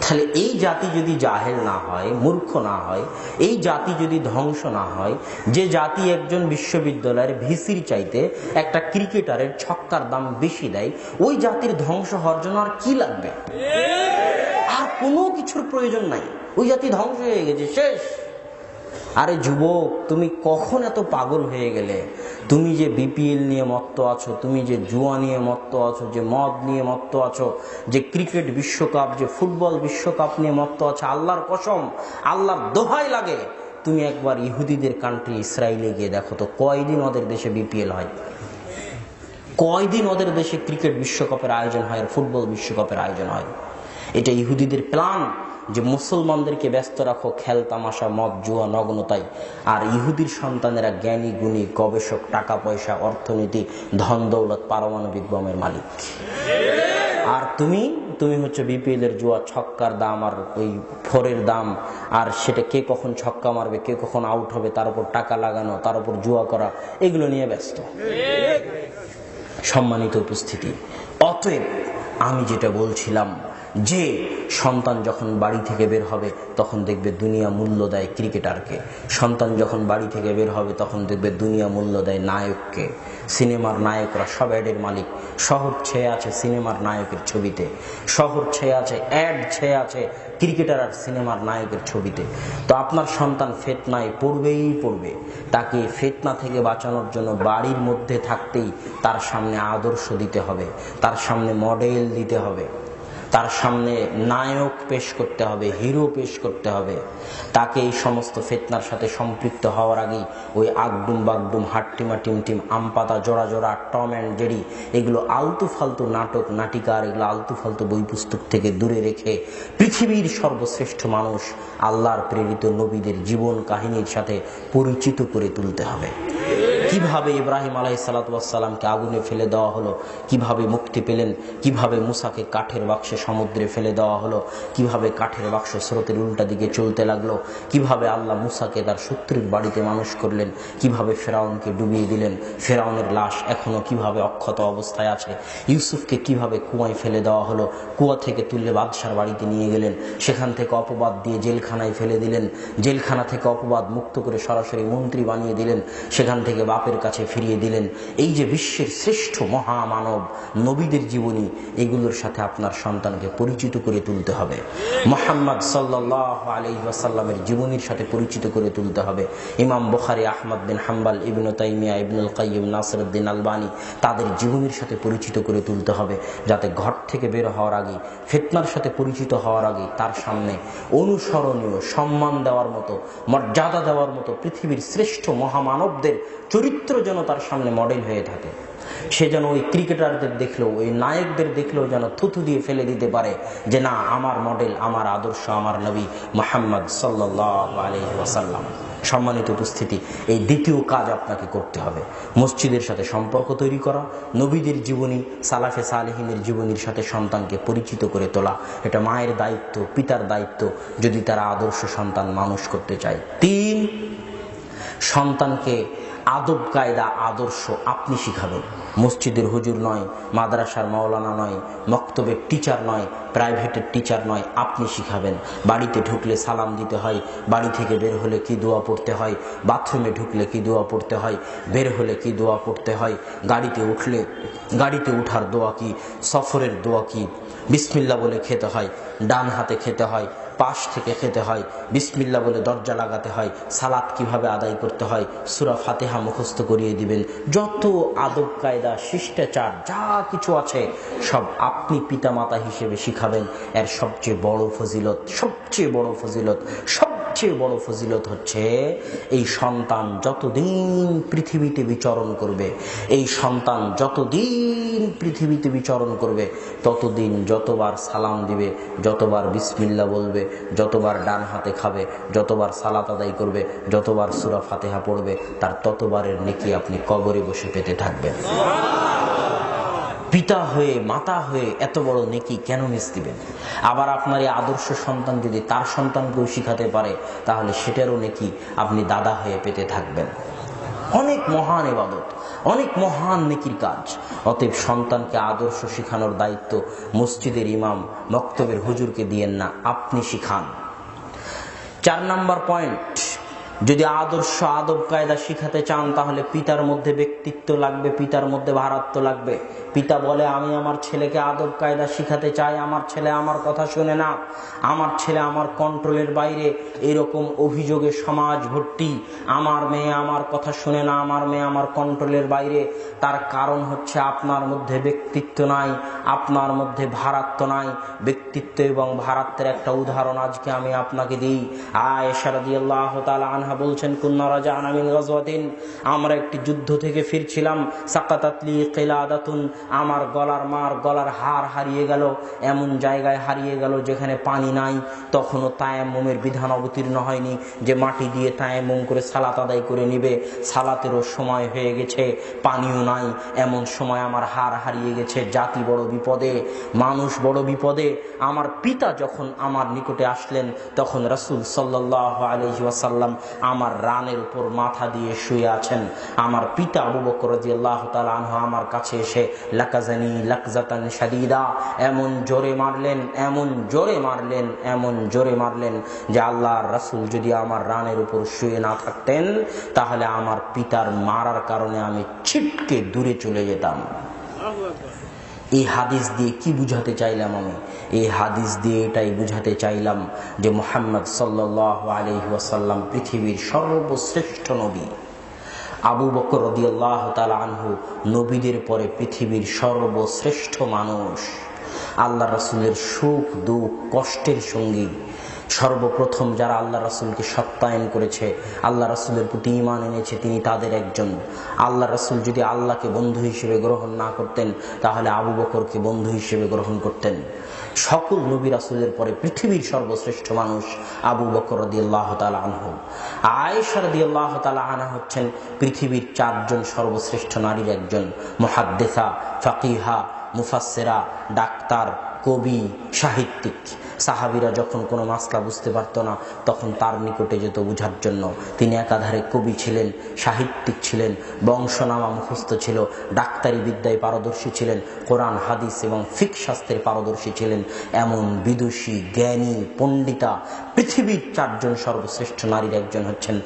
তাহলে এই জাতি যদি জাহেল না হয়, মূর্খ না হয়, এই জাতি যদি ধ্বংস না হয়, যে জাতি একজন বিশ্ববিদ্যালয়ের ভিসির চাইতে একটা ক্রিকেটারের ছক্কার দাম বেশি দেয়, ওই জাতির ধ্বংস হওয়ার জন্য আর কি লাগবে? আর কোনো কিছুর প্রয়োজন নাই, ওই জাতি ধ্বংস হয়ে গেছে, শেষ। আরে যুবক, তুমি কখন এত পাগল হয়ে গেলে? তুমি যে বিপিএল নিয়ে মত্ত আছো, তুমি যে জুয়া নিয়ে মত্ত আছো, যে মদ নিয়ে মত্ত আছো, যে ক্রিকেট বিশ্বকাপ, যে ফুটবল বিশ্বকাপ নিয়ে মত্ত আছো, আল্লাহর কসম, আল্লাহর দোহাই লাগে, তুমি একবার ইহুদিদের কান্ট্রি ইসরায়েলে গিয়ে দেখো তো, কয়দিন ওদের দেশে বিপিএল হয়, কয়দিন ওদের দেশে ক্রিকেট বিশ্বকাপের আয়োজন হয় আর ফুটবল বিশ্বকাপের আয়োজন হয়। এটা ইহুদিদের প্ল্যান যে মুসলমানদেরকে ব্যস্ত রাখো খেল তামাশা, মদ, জুয়া, নগ্নতায়, আর ইহুদির সন্তানেরা জ্ঞানী গুণী, গবেষক, টাকা পয়সা, অর্থনীতি, ধন দৌলত, পারমাণবিক বোমের মালিক। আর তুমি হচ্ছে বিপিএল এর জুয়া, ছক্কার দাম আর ওই ফোরের দাম, আর সেটা কে কখন ছক্কা মারবে, কে কখন আউট হবে, তার উপর টাকা লাগানো, তার উপর জুয়া করা, এগুলো নিয়ে ব্যস্ত। সম্মানিত উপস্থিতি, অতএব আমি যেটা বলছিলাম যে সন্তান যখন বাড়ি থেকে বের হবে তখন দেখবে দুনিয়া মূল্য দেয় ক্রিকেটারকে, সন্তান যখন বাড়ি থেকে বের হবে তখন দেখবে দুনিয়া মূল্য দেয় নায়ককে। সিনেমার নায়করা সব অ্যাডের মালিক, শহর ছেয়ে আছে সিনেমার নায়কের ছবিতে, শহর ছেয়ে আছে, অ্যাড ছেয়ে আছে ক্রিকেটার আর সিনেমার নায়কের ছবিতে। তো আপনার সন্তান ফিতনায় পড়বে, তাকে ফিতনা থেকে বাঁচানোর জন্য বাড়ির মধ্যে থাকতেই তার সামনে আদর্শ দিতে হবে, তার সামনে মডেল দিতে হবে, তার সামনে নায়ক পেশ করতে হবে, হিরো পেশ করতে হবে। তাকে এই সমস্ত ফিতনার সাথে সম্পৃক্ত হওয়ার আগেই ওই আগডুম বাগডুম, হাট্টিমা টিমটিম, আম পাতা জোড়া জোড়া, টম অ্যান্ড জেরি, এগুলো আলতু ফালতু নাটক নাটিকা আর এগুলো আলতু ফালতু বই পুস্তক থেকে দূরে রেখে পৃথিবীর সর্বশ্রেষ্ঠ মানুষ আল্লাহর প্রেরিত নবীদের জীবন কাহিনীর সাথে পরিচিত করে তুলতে হবে। কিভাবে ইব্রাহিম আলাইহিসসালামকে আগুনে ফেলে দেওয়া হলো, কিভাবে মুক্তি পেলেন, কিভাবে মুসাকে কাঠের বাক্সে সমুদ্রে ফেলে দেওয়া হলো, কিভাবে কাঠের বাক্স স্রোতের উল্টা দিকে চলতে লাগলো, কিভাবে আল্লাহ মুসাকে তার শত্রুর বাড়িতে মানুষ করলেন, কিভাবে ফেরাউনকে ডুবিয়ে দিলেন, ফেরাউনের লাশ এখনো কিভাবে অক্ষত অবস্থায় আছে, ইউসুফকে কিভাবে কুয়ায় ফেলে দেওয়া হলো, কুয়া থেকে তুলে বাদশার বাড়িতে নিয়ে গেলেন, সেখান থেকে অপবাদ দিয়ে জেলখানায় ফেলে দিলেন, জেলখানা থেকে অপবাদ মুক্ত করে সরাসরি মন্ত্রী বানিয়ে দিলেন, সেখান থেকে বাপের কাছে ফিরিয়ে দিলেন। এই যে বিশ্বের শ্রেষ্ঠ মহামানব নবীদের জীবনী, এগুলোর সাথে আপনার সন্তানকে পরিচিত করে তুলতে হবে। মুহাম্মদ সাল্লাল্লাহু আলাইহি ওয়াসাল্লামের জীবনীর সাথে পরিচিত করে তুলতে হবে। ইমাম বুখারী, আহমদ বিন হাম্বল, ইবনে তাইমিয়া, ইবনুল কাইয়িম, নাসিরউদ্দিন আলবানী, তাদের জীবনীর সাথে পরিচিত করে তুলতে হবে, যাতে ঘর থেকে বের হওয়ার আগে, ফিতনার সাথে পরিচিত হওয়ার আগে তার সামনে অনুসরণীয়, সম্মান দেওয়ার মতো, মর্যাদা দেওয়ার মতো পৃথিবীর শ্রেষ্ঠ মহামানবদের চরিত্র যেন তার সামনে মডেল হয়ে থাকে। সে যেন ওই ক্রিকেটারদের দেখলেও, ওই নায়কদের দেখলেও যেন থুথু দিয়ে ফেলে দিতে পারে যে না, আমার মডেল, আমার আদর্শ, আমার নবী মুহাম্মদ সাল্লাল্লাহু আলাইহি ওয়াসাল্লাম। সম্মানিত উপস্থিতি, এই দ্বিতীয় কাজ আপনাকে করতে হবে, মসজিদের সাথে সম্পর্ক তৈরি করা, নবীদের জীবনী, সালাফে সালেহিনের জীবনীর সাথে সন্তানকে পরিচিত করে তোলা। এটা মায়ের দায়িত্ব, পিতার দায়িত্ব, যদি তারা আদর্শ সন্তান মানুষ করতে চায়। 3, সন্তানকে আদব কায়দা, আদর্শ আপনি শিখাবেন। মসজিদের হুজুর নয়, মাদ্রাসার মাওলানা নয়, মক্তবের টিচার নয়, প্রাইভেটের টিচার নয়, আপনি শিখাবেন। বাড়িতে ঢুকলে সালাম দিতে হয়, বাড়ি থেকে বের হলে কি দোয়া পড়তে হয়, বাথরুমে ঢুকলে কি দোয়া পড়তে হয়, বের হলে কি দোয়া পড়তে হয়, গাড়িতে উঠলে গাড়িতে উঠার দোয়া কি, সফরের দোয়া কি, বিসমিল্লাহ বলে খেতে হয়, ডান হাতে খেতে হয়, পাশ থেকে খেতে হয়, বিসমিল্লাহ বলে দরজা লাগাতে হয়, সালাত কিভাবে আদায় করতে হয়, সূরা ফাতিহা মুখস্থ করিয়ে দিবেন। যত আদব কায়দা, শিষ্টাচার যা কিছু আছে সব আপনি পিতামাতা হিসেবে শিখাবেন। এর সবচেয়ে বড় ফজিলত, সবচেয়ে বড় ফজিলত, সবচেয়ে বড় ফজিলত হচ্ছে এই সন্তান যতদিন পৃথিবীতে বিচরণ করবে, এই সন্তান যতদিন পৃথিবীতে বিচরণ করবে, ততদিন যতবার সালাম দিবে, যতবার বিসমিল্লাহ বলবে, যতবার ডান হাতে খাবে, যতবার সালাত আদায় করবে, যতবার সূরা ফাতিহা পড়বে, তার ততবারের নেকি আপনি কবরে বসে পেতে থাকবেন। পিতা হয়ে, মাতা হয়ে এত বড় নেকি কেন মিস দিবেন? আবার আপনার এই আদর্শ সন্তান যদি তার সন্তানকেও শিখাতে পারে, তাহলে সেটারও নেকি আপনি দাদা হয়ে পেতে থাকবেন। অনেক মহান ইবাদত, অনেক মহান নেকির কাজ। অতএব সন্তানকে আদর্শ শিখানোর দায়িত্ব মসজিদের ইমাম, মক্তবের হুজুরকে দিয়েন না, আপনি শিখান। 4 নম্বর পয়েন্ট, যদি আদর্শ আদব কায়দা শিখাতে চান, তাহলে পিতার মধ্যে ব্যক্তিত্ব লাগবে, পিতার মধ্যে ভারাত্ব লাগবে। পিতা বলে, আমি আমার ছেলেকে আদব কায়দা শিখাতে চাই, আমার ছেলে আমার কথা শুনে না, আমার ছেলে আমার কন্ট্রোলের বাইরে, এরকম অভিযোগে সমাজ ভর্তি। আমার মেয়ে আমার কথা শুনে না, আমার মেয়ে আমার কন্ট্রোলের বাইরে। তার কারণ হচ্ছে আপনার মধ্যে ব্যক্তিত্ব নাই, আপনার মধ্যে ভারাত্ব নাই। ব্যক্তিত্ব এবং ভারাত্বের একটা উদাহরণ আজকে আমি আপনাকে দিই। আয়েশা রাদিয়াল্লাহু তাআলা আনহা বলছেন, কুন্না রাজা'না মিন গাজওয়াতিন, আমরা একটি যুদ্ধ থেকে ফিরছিলাম, সাকাতাত লি কিলাদাতুন, আমার গলার হার হারিয়ে গেল, এমন জায়গায় হারিয়ে গেল যেখানে পানি নাই। তখনও তায়াম্মুমের বিধান অবতীর্ণ হয়নি যে মাটি দিয়ে তায়াম্মুম করে সালাত আদায় করে নিবে। সালাতেরও সময় হয়ে গেছে, পানিও নাই, এমন সময় আমার হার হারিয়ে গেছে। জাতি বড় বিপদে, মানুষ বড় বিপদে। আমার পিতা যখন আমার নিকটে আসলেন, তখন রাসূল সাল্লাল্লাহু আলাইহি ওয়াসাল্লাম আমার রানের উপর মাথা দিয়ে শুয়ে আছেন। আমার পিতা আবু বকর রাদিয়াল্লাহু তাআলা আনহু আমার কাছে এসে লাকাজানি লাকজাতান শাদীদা, এমন জোরে মারলেন, এমন জোরে মারলেন, এমন জোরে মারলেন যে আল্লাহর রাসূল যদি আমার রানের উপর শুয়ে না থাকতেন, তাহলে আমার পিতার মারার কারণে আমি ছিটকে দূরে চলে যেতাম। এই হাদিস দিয়ে কি বুঝাতে চাইলাম আমি? এই হাদিস দিয়ে এটাই বুঝাতে চাইলাম যে মুহাম্মদ সাল্লাল্লাহু আলাইহি ওয়াসাল্লাম পৃথিবীর সর্বশ্রেষ্ঠ নবী। আবু বকর রাদিয়াল্লাহু তাআলা আনহু নবীদের পরে পৃথিবীর সর্বশ্রেষ্ঠ মানুষ, আল্লাহ রাসূলের সুখ দুঃখ কষ্টের সঙ্গী। সর্বপ্রথম যারা আল্লাহ রাসূলকে সত্যায়ন করেছে, আল্লাহ রাসূলের প্রতি ঈমান এনেছে, তিনি তাদের একজন। আল্লাহ রাসূল যদি আল্লাহকে বন্ধু হিসেবে গ্রহণ না করতেন, তাহলে আবু বকরকে বন্ধু হিসেবে গ্রহণ করতেন। সকল নবী রাসূলের পরে পৃথিবীর সর্বশ্রেষ্ঠ মানুষ আবু বকর রাদিয়াল্লাহু তাআলা আনহু। আয়েশা রাদিয়াল্লাহু তাআলা আনহা হচ্ছেন পৃথিবীর 4 জন সর্বশ্রেষ্ঠ নারীর একজন, মুহাদ্দিসা, ফাকিহা, মুফাসসিরা, ডাক্তার, কবি, সাহিত্যিক। সাহাবীরা যখন কোনো মাসলা বুঝতে পারতো না তখন তার নিকটে যেত বুঝার জন্য। তিনি একাধারে কবি ছিলেন, সাহিত্যিক ছিলেন, বংশনামা মুখস্থ ছিল, ডাক্তারি বিদ্যায় পারদর্শী ছিলেন, কোরআন হাদিস এবং ফিকহ শাস্ত্রে পারদর্শী ছিলেন। এমন বিদুষী, জ্ঞানী, পণ্ডিতা পৃথিবীর 4 জন সর্বশ্রেষ্ঠ নারীর একজন হচ্ছেন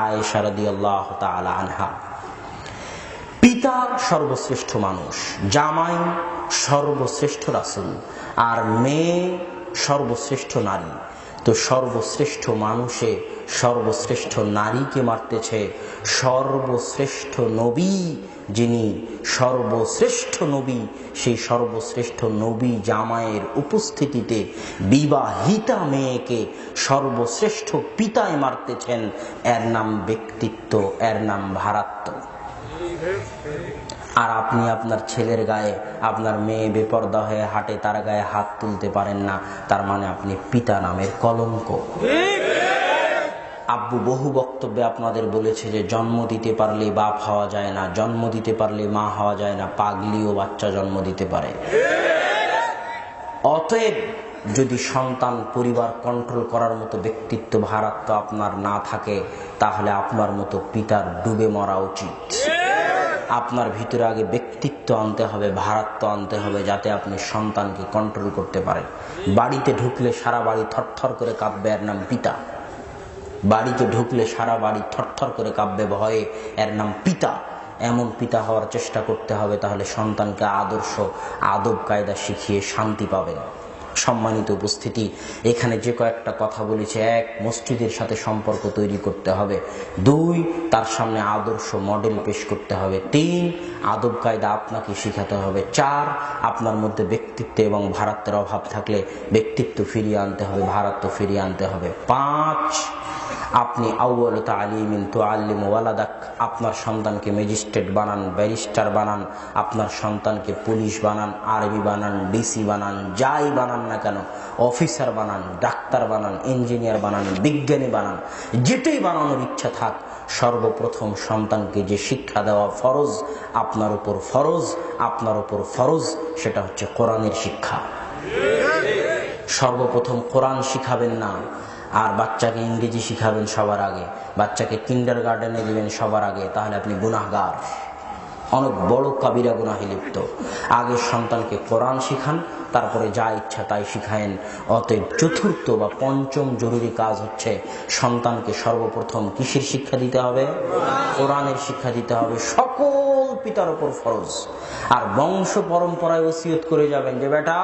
আয়েশা রাদিয়াল্লাহু তাআলা আনহা। পিতা সর্বশ্রেষ্ঠ মানুষ, জামাই সর্বশ্রেষ্ঠ রাসূল, আর মেয়ে সর্বশ্রেষ্ঠ নারী। তো সর্বশ্রেষ্ঠ মানুষে সর্বশ্রেষ্ঠ নারীকে মারতেছে সর্বশ্রেষ্ঠ নবী, যিনি সর্বশ্রেষ্ঠ নবী, সেই সর্বশ্রেষ্ঠ নবী জামাইয়ের উপস্থিতিতে বিবাহিতা মেয়েকে সর্বশ্রেষ্ঠ পিতায় মারতেছেন। এর নাম ব্যক্তিত্ব, এর নাম ভারাত্ব। আর আপনি আপনার ছেলের গায়ে, আপনার মেয়ে বেপরদা হয়ে হাঁটে, তার গায়ে হাত তুলতে পারেন না, তার মানে আপনি পিতা নামের কলঙ্ক। আব্বু বহু বক্তব্যে আপনাদের বলেছে যে জন্ম দিতে পারলে বাপ হওয়া যায় না, জন্ম দিতে পারলে মা হওয়া যায় না, পাগলিও বাচ্চা জন্ম দিতে পারে। অতএব যদি সন্তান, পরিবার কন্ট্রোল করার মতো ব্যক্তিত্ব, ভারাত্ব আপনার না থাকে, তাহলে আপনার মতো পিতার ডুবে মরা উচিত। আপনার ভিতরে আগে ব্যক্তিত্ব আনতে হবে, ভারাত্ব আনতে হবে, যাতে আপনি সন্তানকে কন্ট্রোল করতে পারেন। বাড়িতে ঢুকলে সারা বাড়ি থরথর করে কাঁপবে, এর নাম পিতা। বাড়িতে ঢুকলে সারা বাড়ি থরথর করে কাঁপবে ভয়ে, এর নাম পিতা। এমন পিতা হওয়ার চেষ্টা করতে হবে, তাহলে সন্তানকে আদর্শ, আদব কায়দা শিখিয়ে শান্তি পাবেন। সম্মানিত উপস্থিতি, এখানে যে কয়েকটা কথা বলেছে: 1, মসজিদের সাথে সম্পর্ক তৈরি করতে হবে; 2, তার সামনে আদর্শ মডেল পেশ করতে হবে; 3, আদব কায়দা আপনাকে শিখাতে হবে; 4, আপনার মধ্যে ব্যক্তিত্ব এবং ভারাত্বের অভাব থাকলে ব্যক্তিত্ব ফিরিয়ে আনতে হবে, ভারাত্ব ফিরিয়ে আনতে হবে; 5, আপনি আউয়ালু তালিমিন তুআল্লিমু ওয়ালাদাক, আপনার সন্তানকে ম্যাজিস্ট্রেট বানান, ব্যারিস্টার বানান, আপনার সন্তানকে পুলিশ বানান, আর্মি বানান, ডিসি বানান, যাই বানান না কেন, অফিসার বানান, ডাক্তার বানান, ইঞ্জিনিয়ার বানান, বিজ্ঞানী বানান, যেটাই বানানোর ইচ্ছা থাক, সর্বপ্রথম সন্তানকে যে শিক্ষা দেওয়া ফরজ, আপনার উপর ফরজ, আপনার উপর ফরজ, সেটা হচ্ছে কোরআনের শিক্ষা। সর্বপ্রথম কোরআন শিখাবেন না, আর বাচ্চাকে ইংরেজি শিখাবেন সবার আগে, বাচ্চাকে কিন্ডার গার্ডেনে দিবেন সবার আগে, তাহলে আপনি গুনাহগার, অনেক বড় কাবিরা গুনাহে লিপ্ত। আগে সন্তানকে কোরআন শিখান, তারপরে যা ইচ্ছা তাই শিখায়েন। অতএব চতুর্থ বা পঞ্চম জরুরি কাজ হচ্ছে সন্তানকে সর্বপ্রথম কিসের শিক্ষা দিতে হবে? কোরআনের শিক্ষা দিতে হবে। সকল পিতার উপর ফরজ। আর বংশ পরম্পরায় ওসিয়ত করে যাবেন যে বেটা,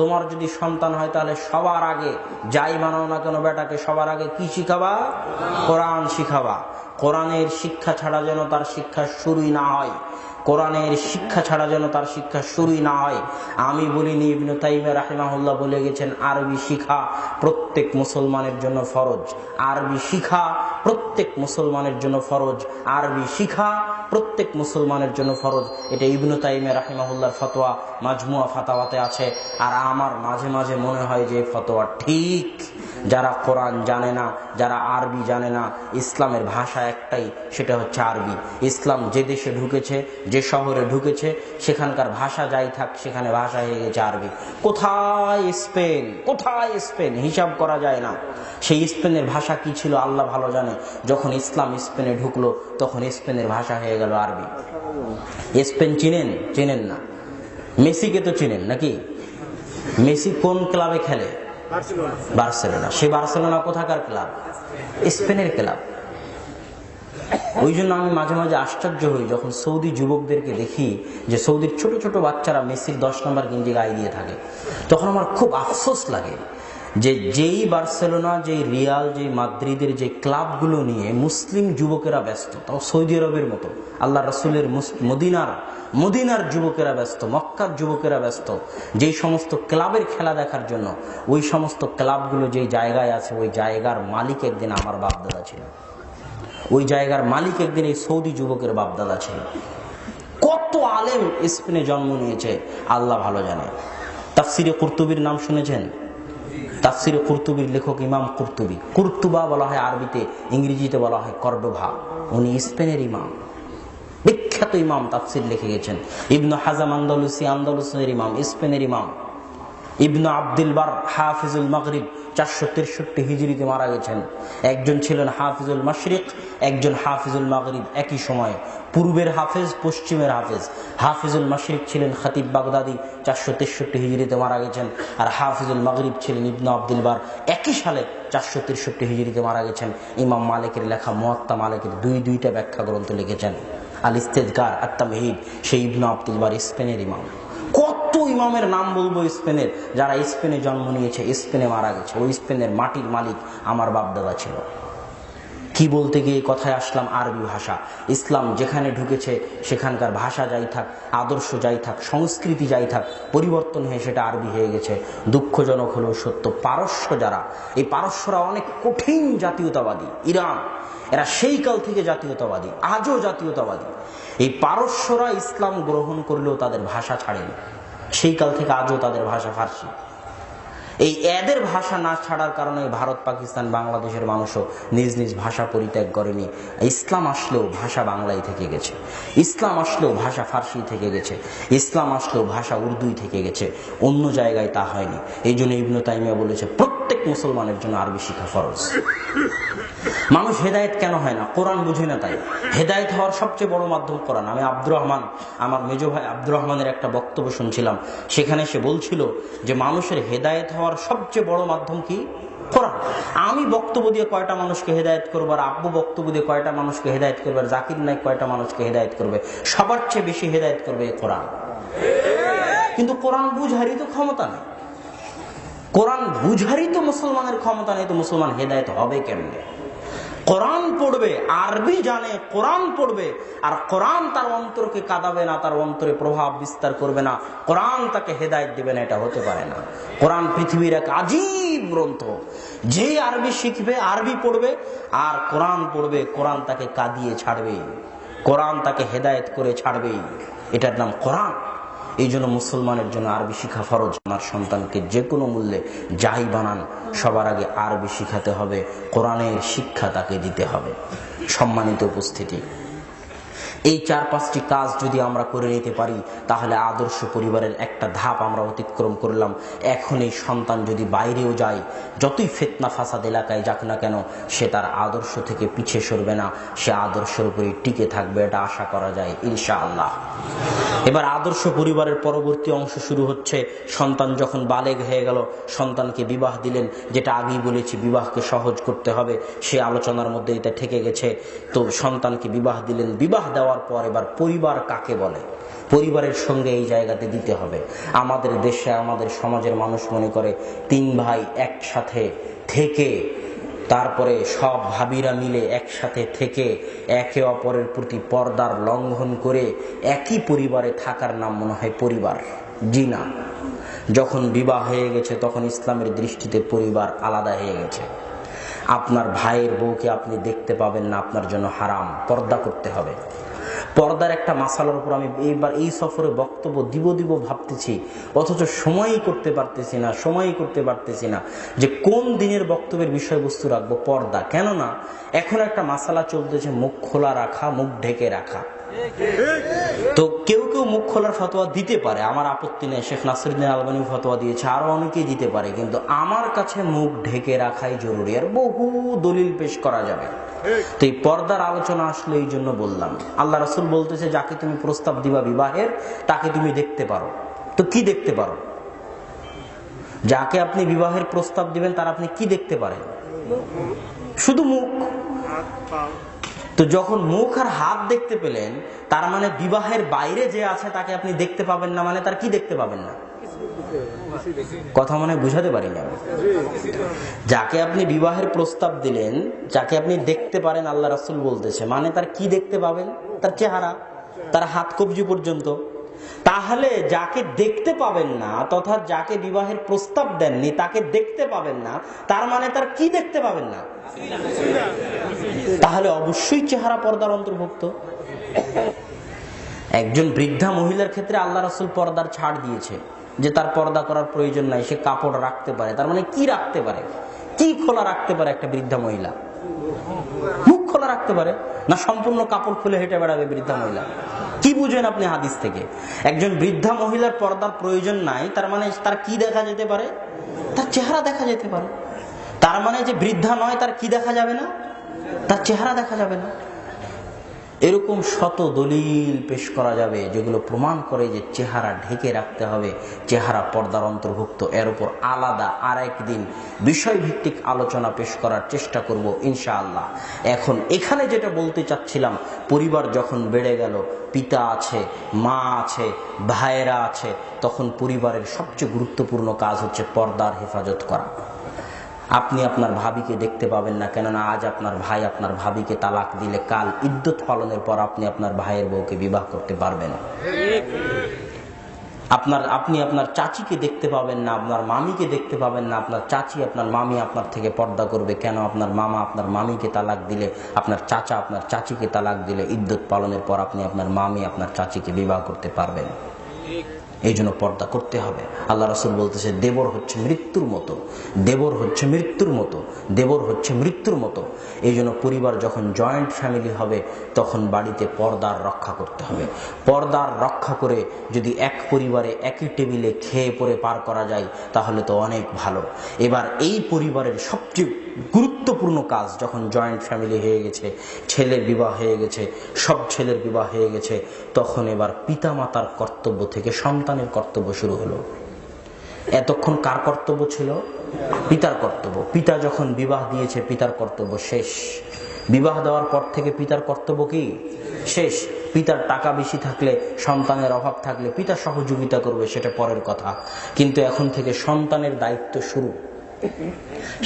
তোমার যদি সন্তান হয় তাহলে সবার আগে যাই বানাও না কেন, বেটাকে সবার আগে কি শিখাবা? কোরআন শিখাবা। কোরআনের শিক্ষা ছাড়া যেন তার শিক্ষা শুরুই না হয়, কোরআনের শিক্ষা ছাড়া যেন তার শিক্ষা শুরুই না হয়। আমি বলিনি, ইবনে তাইমিয়া রাহিমাহুল্লাহ বলে গেছেন, আরবি শিখা প্রত্যেক মুসলমানের জন্য ফরজ। আরবি শিখা প্রত্যেক মুসলমানের জন্য ফরজ। আরবি শিখা প্রত্যেক মুসলমানের জন্য ফরজ। এটা ইবনে তাইমিয়া রাহিমাহুল্লাহর ফতোয়া, মাজমুয়া ফাতাওয়াতে আছে। আর আমার মাঝে মাঝে মনে হয় যে ফতোয়া ঠিক। যারা কোরআন জানে না, যারা আরবি জানে না, ইসলামের ভাষা একটাই, সেটা হচ্ছে আরবি। ইসলাম যে দেশে ঢুকেছে, যে শহরে ঢুকেছে, সেখানকার ভাষা যাই থাক, সেখানে ভাষা হয়ে গেছে আরবি। কোথায় স্পেন, কোথায় স্পেন, হিসাব করা যায় না। সেই স্পেনের ভাষা কি ছিল আল্লাহ ভালো জানে। যখন ইসলাম স্পেনে ঢুকলো, তখন স্পেনের ভাষা হয়ে গেল আরবি। স্পেন চিনেন? চিনেন না। মেসিকে তো চিনেন নাকি? মেসি কোন ক্লাবে খেলে? বার্সেলোনা। সে বার্সেলোনা কোথাকার ক্লাব? স্পেনের ক্লাব। ওই জন্য আমি মাঝে মাঝে আশ্চর্য হই যখন সৌদি যুবকদেরকে দেখি যে সৌদির ছোট ছোট বাচ্চারা মেসির 10 নম্বর গেঞ্জি গায়ে দিয়ে থাকে। তখন আমার খুব আফসোস লাগে যে যেই বার্সেলোনা, যেই রিয়াল, যেই মাদ্রিদের যে ক্লাবগুলো নিয়ে মুসলিম যুবকেরা ব্যস্ত, তাও সৌদি আরবের মতো, আল্লাহ রসুলের মদিনার যুবকেরা ব্যস্ত, মক্কার যুবকেরা ব্যস্ত যেই সমস্ত ক্লাবের খেলা দেখার জন্য, ওই সমস্ত ক্লাবগুলো যেই জায়গায় আছে, ওই জায়গার মালিক একদিন আমার বাপদাদা ছিল। ওই জায়গার মালিক একদিন এই সৌদি যুবকের বাপদাদা ছিল। কত আলেম স্পেনে জন্ম নিয়েছে আল্লাহ ভালো জানে। তাফসিরে কুরতুবির নাম শুনেছেন? তাফসিরে কুরতুবির লেখক ইমাম কুরতুবি। কুরতুবা বলা হয় আরবিতে, ইংরেজিতে বলা হয় কর্ডোভা। উনি স্পেনের ইমাম, বিখ্যাত ইমাম, তাফসির লিখে গেছেন। ইবনু হাজাম আন্দালুসি, আন্দালুসের ইমাম, স্পেনের ইমাম। ইবনু আব্দুল বার হাফিজুল মাগরিব 463 হিজরিতে মারা গেছেন। একজন ছিলেন হাফিজুল মাশরিক, একজন হাফিজুল মাগরিব, একই সময়ে পূর্বের হাফেজ, পশ্চিমের হাফেজ। হাফিজুল মাশরিক ছিলেন খতিব বাগদাদি, 463 হিজরিতে মারা গেছেন। আর হাফিজুল মাগরিব ছিলেন ইবনু আব্দুল বার, একই সালে 463 হিজরিতে মারা গেছেন। ইমাম মালিকের লেখা মুয়াত্তা মালিকের দুইটা ব্যাখ্যা গ্রন্থ লিখেছেন। আল ইস্তেজকার, আত তামহিদ, সেই ইবনু আব্দুল বার স্পেনের ইমাম। কত ইমামের নাম বলবো স্পেনের, যারা স্পেনে জন্ম নিয়েছে, স্পেনে মারা গেছে। ওই স্পেনের মাটির মালিক আমার বাপদাদা ছিল। কি বলতে গিয়ে কথায় আসলাম, আরবি ভাষা। ইসলাম যেখানে ঢুকেছে সেখানকার ভাষা যাই থাক, আদর্শ যাই থাক, সংস্কৃতি যাই থাক, পরিবর্তন হয়ে সেটা আরবি হয়ে গেছে। দুঃখজনক হলেও সত্য, পারস্য যারা, এই পারস্যরা অনেক কঠিন জাতীয়তাবাদী। ইরান, এরা সেই কাল থেকে জাতীয়তাবাদী, আজও জাতীয়তাবাদী। এই পারস্যরা ইসলাম গ্রহণ করলেও তাদের ভাষা ছাড়েনি, সেই কাল থেকে আজও তাদের ভাষা ফার্সি। এই এদের ভাষা না ছাড়ার কারণে ভারত, পাকিস্তান, বাংলাদেশের মানুষও নিজ নিজ ভাষা পরিত্যাগ করেনি। ইসলাম আসলেও ভাষা বাংলায় থেকে গেছে, ইসলাম আসলেও ভাষা ফার্সি থেকে গেছে, ইসলাম আসলেও ভাষা উর্দুই থেকে গেছে, অন্য জায়গায় তা হয়নি। এই জন্য ইবনে তাইমিয়া বলেছে প্রত্যেক মুসলমানের জন্য আরবি শিক্ষা ফরজ। মানুষ হেদায়েত কেন হয় না? কোরআন বুঝে না তাই। হেদায়েত হওয়ার সবচেয়ে বড় মাধ্যম কোরআন। আমি আব্দুর রহমান, আমার মেজো ভাই আব্দুর রহমানের একটা বক্তব্য শুনছিলাম, সেখানে সে বলছিল যে মানুষের হেদায়েত হওয়ার সবচেয়ে বড় মাধ্যম কি? কোরআন। আমি বক্তব্য দিয়ে কয়টা মানুষকে হেদায়েত করবো, আর আব্বু বক্তব্য দিয়ে কয়টা মানুষকে হেদায়েত করবে, আর জাকির নাইক কয়টা মানুষকে হেদায়েত করবে? সবার চেয়ে বেশি হেদায়েত করবে কোরআন। কিন্তু কোরআন বুঝারই তো ক্ষমতা নেই, কোরআন বুঝারই তো মুসলমানের ক্ষমতা নেই, তো মুসলমান হেদায়েত হবে কেমনে? কোরআন পড়বে, আরবি জানে, কোরআন পড়বে, আর কোরআন তার অন্তরকে কাঁদাবে না, তার অন্তরে প্রভাব বিস্তার করবে না, কোরআন তাকে হেদায়েত দিবে না, এটা হতে পারে না। কোরআন পৃথিবীর এক আজীব গ্রন্থ। যে আরবি শিখবে, আরবি পড়বে আর কোরআন পড়বে, কোরআন তাকে কাঁদিয়ে ছাড়বে, কোরআন তাকে হেদায়েত করে ছাড়বে। এটার নাম কোরআন। এই জন্য মুসলমানের জন্য আরবি শিক্ষা ফরজ। আমার সন্তানকে যে কোনো মূল্যে যাই বানান, সবার আগে আরবি শিখাতে হবে, কোরআনের শিক্ষা তাকে দিতে হবে। সম্মানিত উপস্থিতি, এই 4-5টি কাজ যদি আমরা করে নিতে পারি, তাহলে আদর্শ পরিবারের একটা ধাপ আমরা অতিক্রম করলাম। এখন এই সন্তান যদি বাইরেও যায়, যতই ফিতনা ফাসাদ এলাকায় যাক না কেন, সে তার আদর্শ থেকে পিছিয়ে সরবে না, সে আদর্শের উপরে টিকে থাকবে, এটা আশা করা যায় ইনশাআল্লাহ। এবার আদর্শ পরিবারের পরবর্তী অংশ শুরু হচ্ছে। সন্তান যখন বালেগ হয়ে গেল, সন্তানকে বিবাহ দিলেন। যেটা আগেই বলেছি, বিবাহকে সহজ করতে হবে, সে আলোচনার মধ্যে এটা ঠেকে গেছে। তো সন্তানকে বিবাহ দিলেন, বিবাহ দেওয়ার পর এবার পরিবার কাকে বলে, পরিবারের সঙ্গে এই জায়গাতে দিতে হবে। আমাদের দেশে, আমাদের সমাজের মানুষ মনে করে 3 ভাই একসাথে থেকে, তারপরে সব ভাবিরা মিলে একসাথে থেকে একে অপরের প্রতি পর্দার লঙ্ঘন করে একই পরিবারে থাকার নাম মনে হয় পরিবার। জি না, যখন বিবাহ হয়ে গেছে তখন ইসলামের দৃষ্টিতে পরিবার আলাদা হয়ে গেছে। আপনার ভাইয়ের বউকে আপনি দেখতে পাবেন না, আপনার জন্য হারাম, পর্দা করতে হবে। পর্দার একটা মাসালার উপর আমি এইবার এই সফরে বক্তব্য দিব ভাবতেছি, অথচ সময়ই করতে পারতেছি না যে কোন দিনের বক্তব্যের বিষয়বস্তু রাখবো। পর্দা, কেননা এখন একটা মাসালা চলতেছে মুখ খোলা রাখা, মুখ ঢেকে রাখা। তো কেউ মুখ খোলার ফতোয়া দিতে পারে, আমার আপত্তি নেই। শেখ নাসিরুদ্দিন আলবানী ফতোয়া দিয়েছে, আরো অনেকেই দিতে পারে, কিন্তু আমার কাছে মুখ ঢেকে রাখাই জরুরি। আর বহু দলিল পেশ করা যাবে। তো এই পর্দার আলোচনা আসলে এই জন্য বললাম। আল্লাহ রাসূল বলতেছে, যাকে তুমি প্রস্তাব দিবা বিবাহের, তাকে তুমি দেখতে পারো। তো কি দেখতে পারো? যাকে আপনি বিবাহের প্রস্তাব দিবেন তার আপনি কি দেখতে পারেন? শুধু মুখ। তো যখন মুখ আর হাত দেখতে পেলেন, তার মানে বিবাহের বাইরে যে আছে তাকে আপনি দেখতে পাবেন না, মানে তার কি দেখতে পাবেন না? কথা মনে বুঝাতে পারিনি আমি। যাকে আপনি বিবাহের প্রস্তাব দিলেন, যাকে আপনি দেখতে পারেন, আল্লাহ রাসূল বলতেছে, মানে তার কি দেখতে পাবেন? তার চেহারা, তার হাত কবজি পর্যন্ত। তাহলে যাকে দেখতে পাবেন না, তথা যাকে বিবাহের প্রস্তাব দেননি তাকে দেখতে পাবেন না, তার মানে তার কি দেখতে পাবেন না? তাহলে অবশ্যই চেহারা পর্দার অন্তর্ভুক্ত। একজন বৃদ্ধা মহিলার ক্ষেত্রে আল্লাহ রাসূল পর্দার ছাড় দিয়েছে। যে তার পর্দা করার প্রয়োজন নাই, সে কাপড় রাখতে পারে। তার মানে কি রাখতে পারে, কি খোলা রাখতে পারে একটা বৃদ্ধা মহিলা? মুখ খোলা রাখতে পারে না সম্পূর্ণ কাপড় খুলে হেঁটে বেড়াবে বৃদ্ধা মহিলা? কি বুঝেন আপনি হাদিস থেকে? একজন বৃদ্ধা মহিলার পর্দার প্রয়োজন নাই, তার মানে তার কি দেখা যেতে পারে? তার চেহারা দেখা যেতে পারে। তার মানে যে বৃদ্ধা নয়, তার কি দেখা যাবে না? তার চেহারা দেখা যাবে না। এরকম শত দলিল পেশ করা যাবে যেগুলো প্রমাণ করে যে চেহারা ঢেকে রাখতে হবে, চেহারা পর্দার অন্তর্ভুক্ত। এর উপর আলাদা আর একদিন বিষয়ভিত্তিক আলোচনা পেশ করার চেষ্টা করব ইনশাআল্লাহ। এখন এখানে যেটা বলতে চাচ্ছিলাম, পরিবার যখন বেড়ে গেল, পিতা আছে, মা আছে, ভাইয়েরা আছে, তখন পরিবারের সবচেয়ে গুরুত্বপূর্ণ কাজ হচ্ছে পর্দার হেফাজত করা। আপনি আপনার ভাবিকে দেখতে পাবেন না, কেননা আজ আপনার ভাই আপনার ভাবিকে তালাক দিলে কাল ইদ্যত পালনের পর আপনি আপনার ভাইয়ের বউকে বিবাহ করতে পারবেন। আপনি আপনার চাচিকে দেখতে পাবেন না, আপনার মামিকে দেখতে পাবেন না। আপনার চাচি আপনার মামি আপনার থেকে পর্দা করবে কেন? আপনার মামা আপনার মামিকে তালাক দিলে, আপনার চাচা আপনার চাচিকে তালাক দিলে ইদ্যত পালনের পর আপনি আপনার মামি আপনার চাচিকে বিবাহ করতে পারবেন। এই জন্য পর্দা করতে হবে। আল্লাহ রাসূল বলতেছে, দেবর হচ্ছে মৃত্যুর মতো, দেবর হচ্ছে মৃত্যুর মতো, দেবর হচ্ছে মৃত্যুর মতো। এই জন্য পরিবার যখন জয়েন্ট ফ্যামিলি হবে, তখন বাড়িতে পর্দার রক্ষা করতে হবে। পর্দার রক্ষা করে যদি এক পরিবারে একই টেবিলে খেয়ে পরে পার করা যায়, তাহলে তো অনেক ভালো। এবার এই পরিবারের সবচেয়ে গুরুত্বপূর্ণ কাজ, যখন জয়েন্ট ফ্যামিলি হয়ে গেছে, ছেলের বিবাহ হয়ে গেছে, সব ছেলের বিবাহ হয়ে গেছে, তখন এবার পিতামাতার কর্তব্য থেকে সন্তানের কর্তব্য শুরু হলো। এতক্ষণ কার কর্তব্য ছিল? পিতার কর্তব্য। পিতা যখন বিবাহ দিয়েছে, পিতার কর্তব্য শেষ। বিবাহ দেওয়ার পর থেকে পিতার কর্তব্য কি? শেষ। পিতার টাকা বেশি থাকলে, সন্তানের অভাব থাকলে পিতা সহযোগিতা করবে, সেটা পরের কথা। কিন্তু এখন থেকে সন্তানের দায়িত্ব শুরু।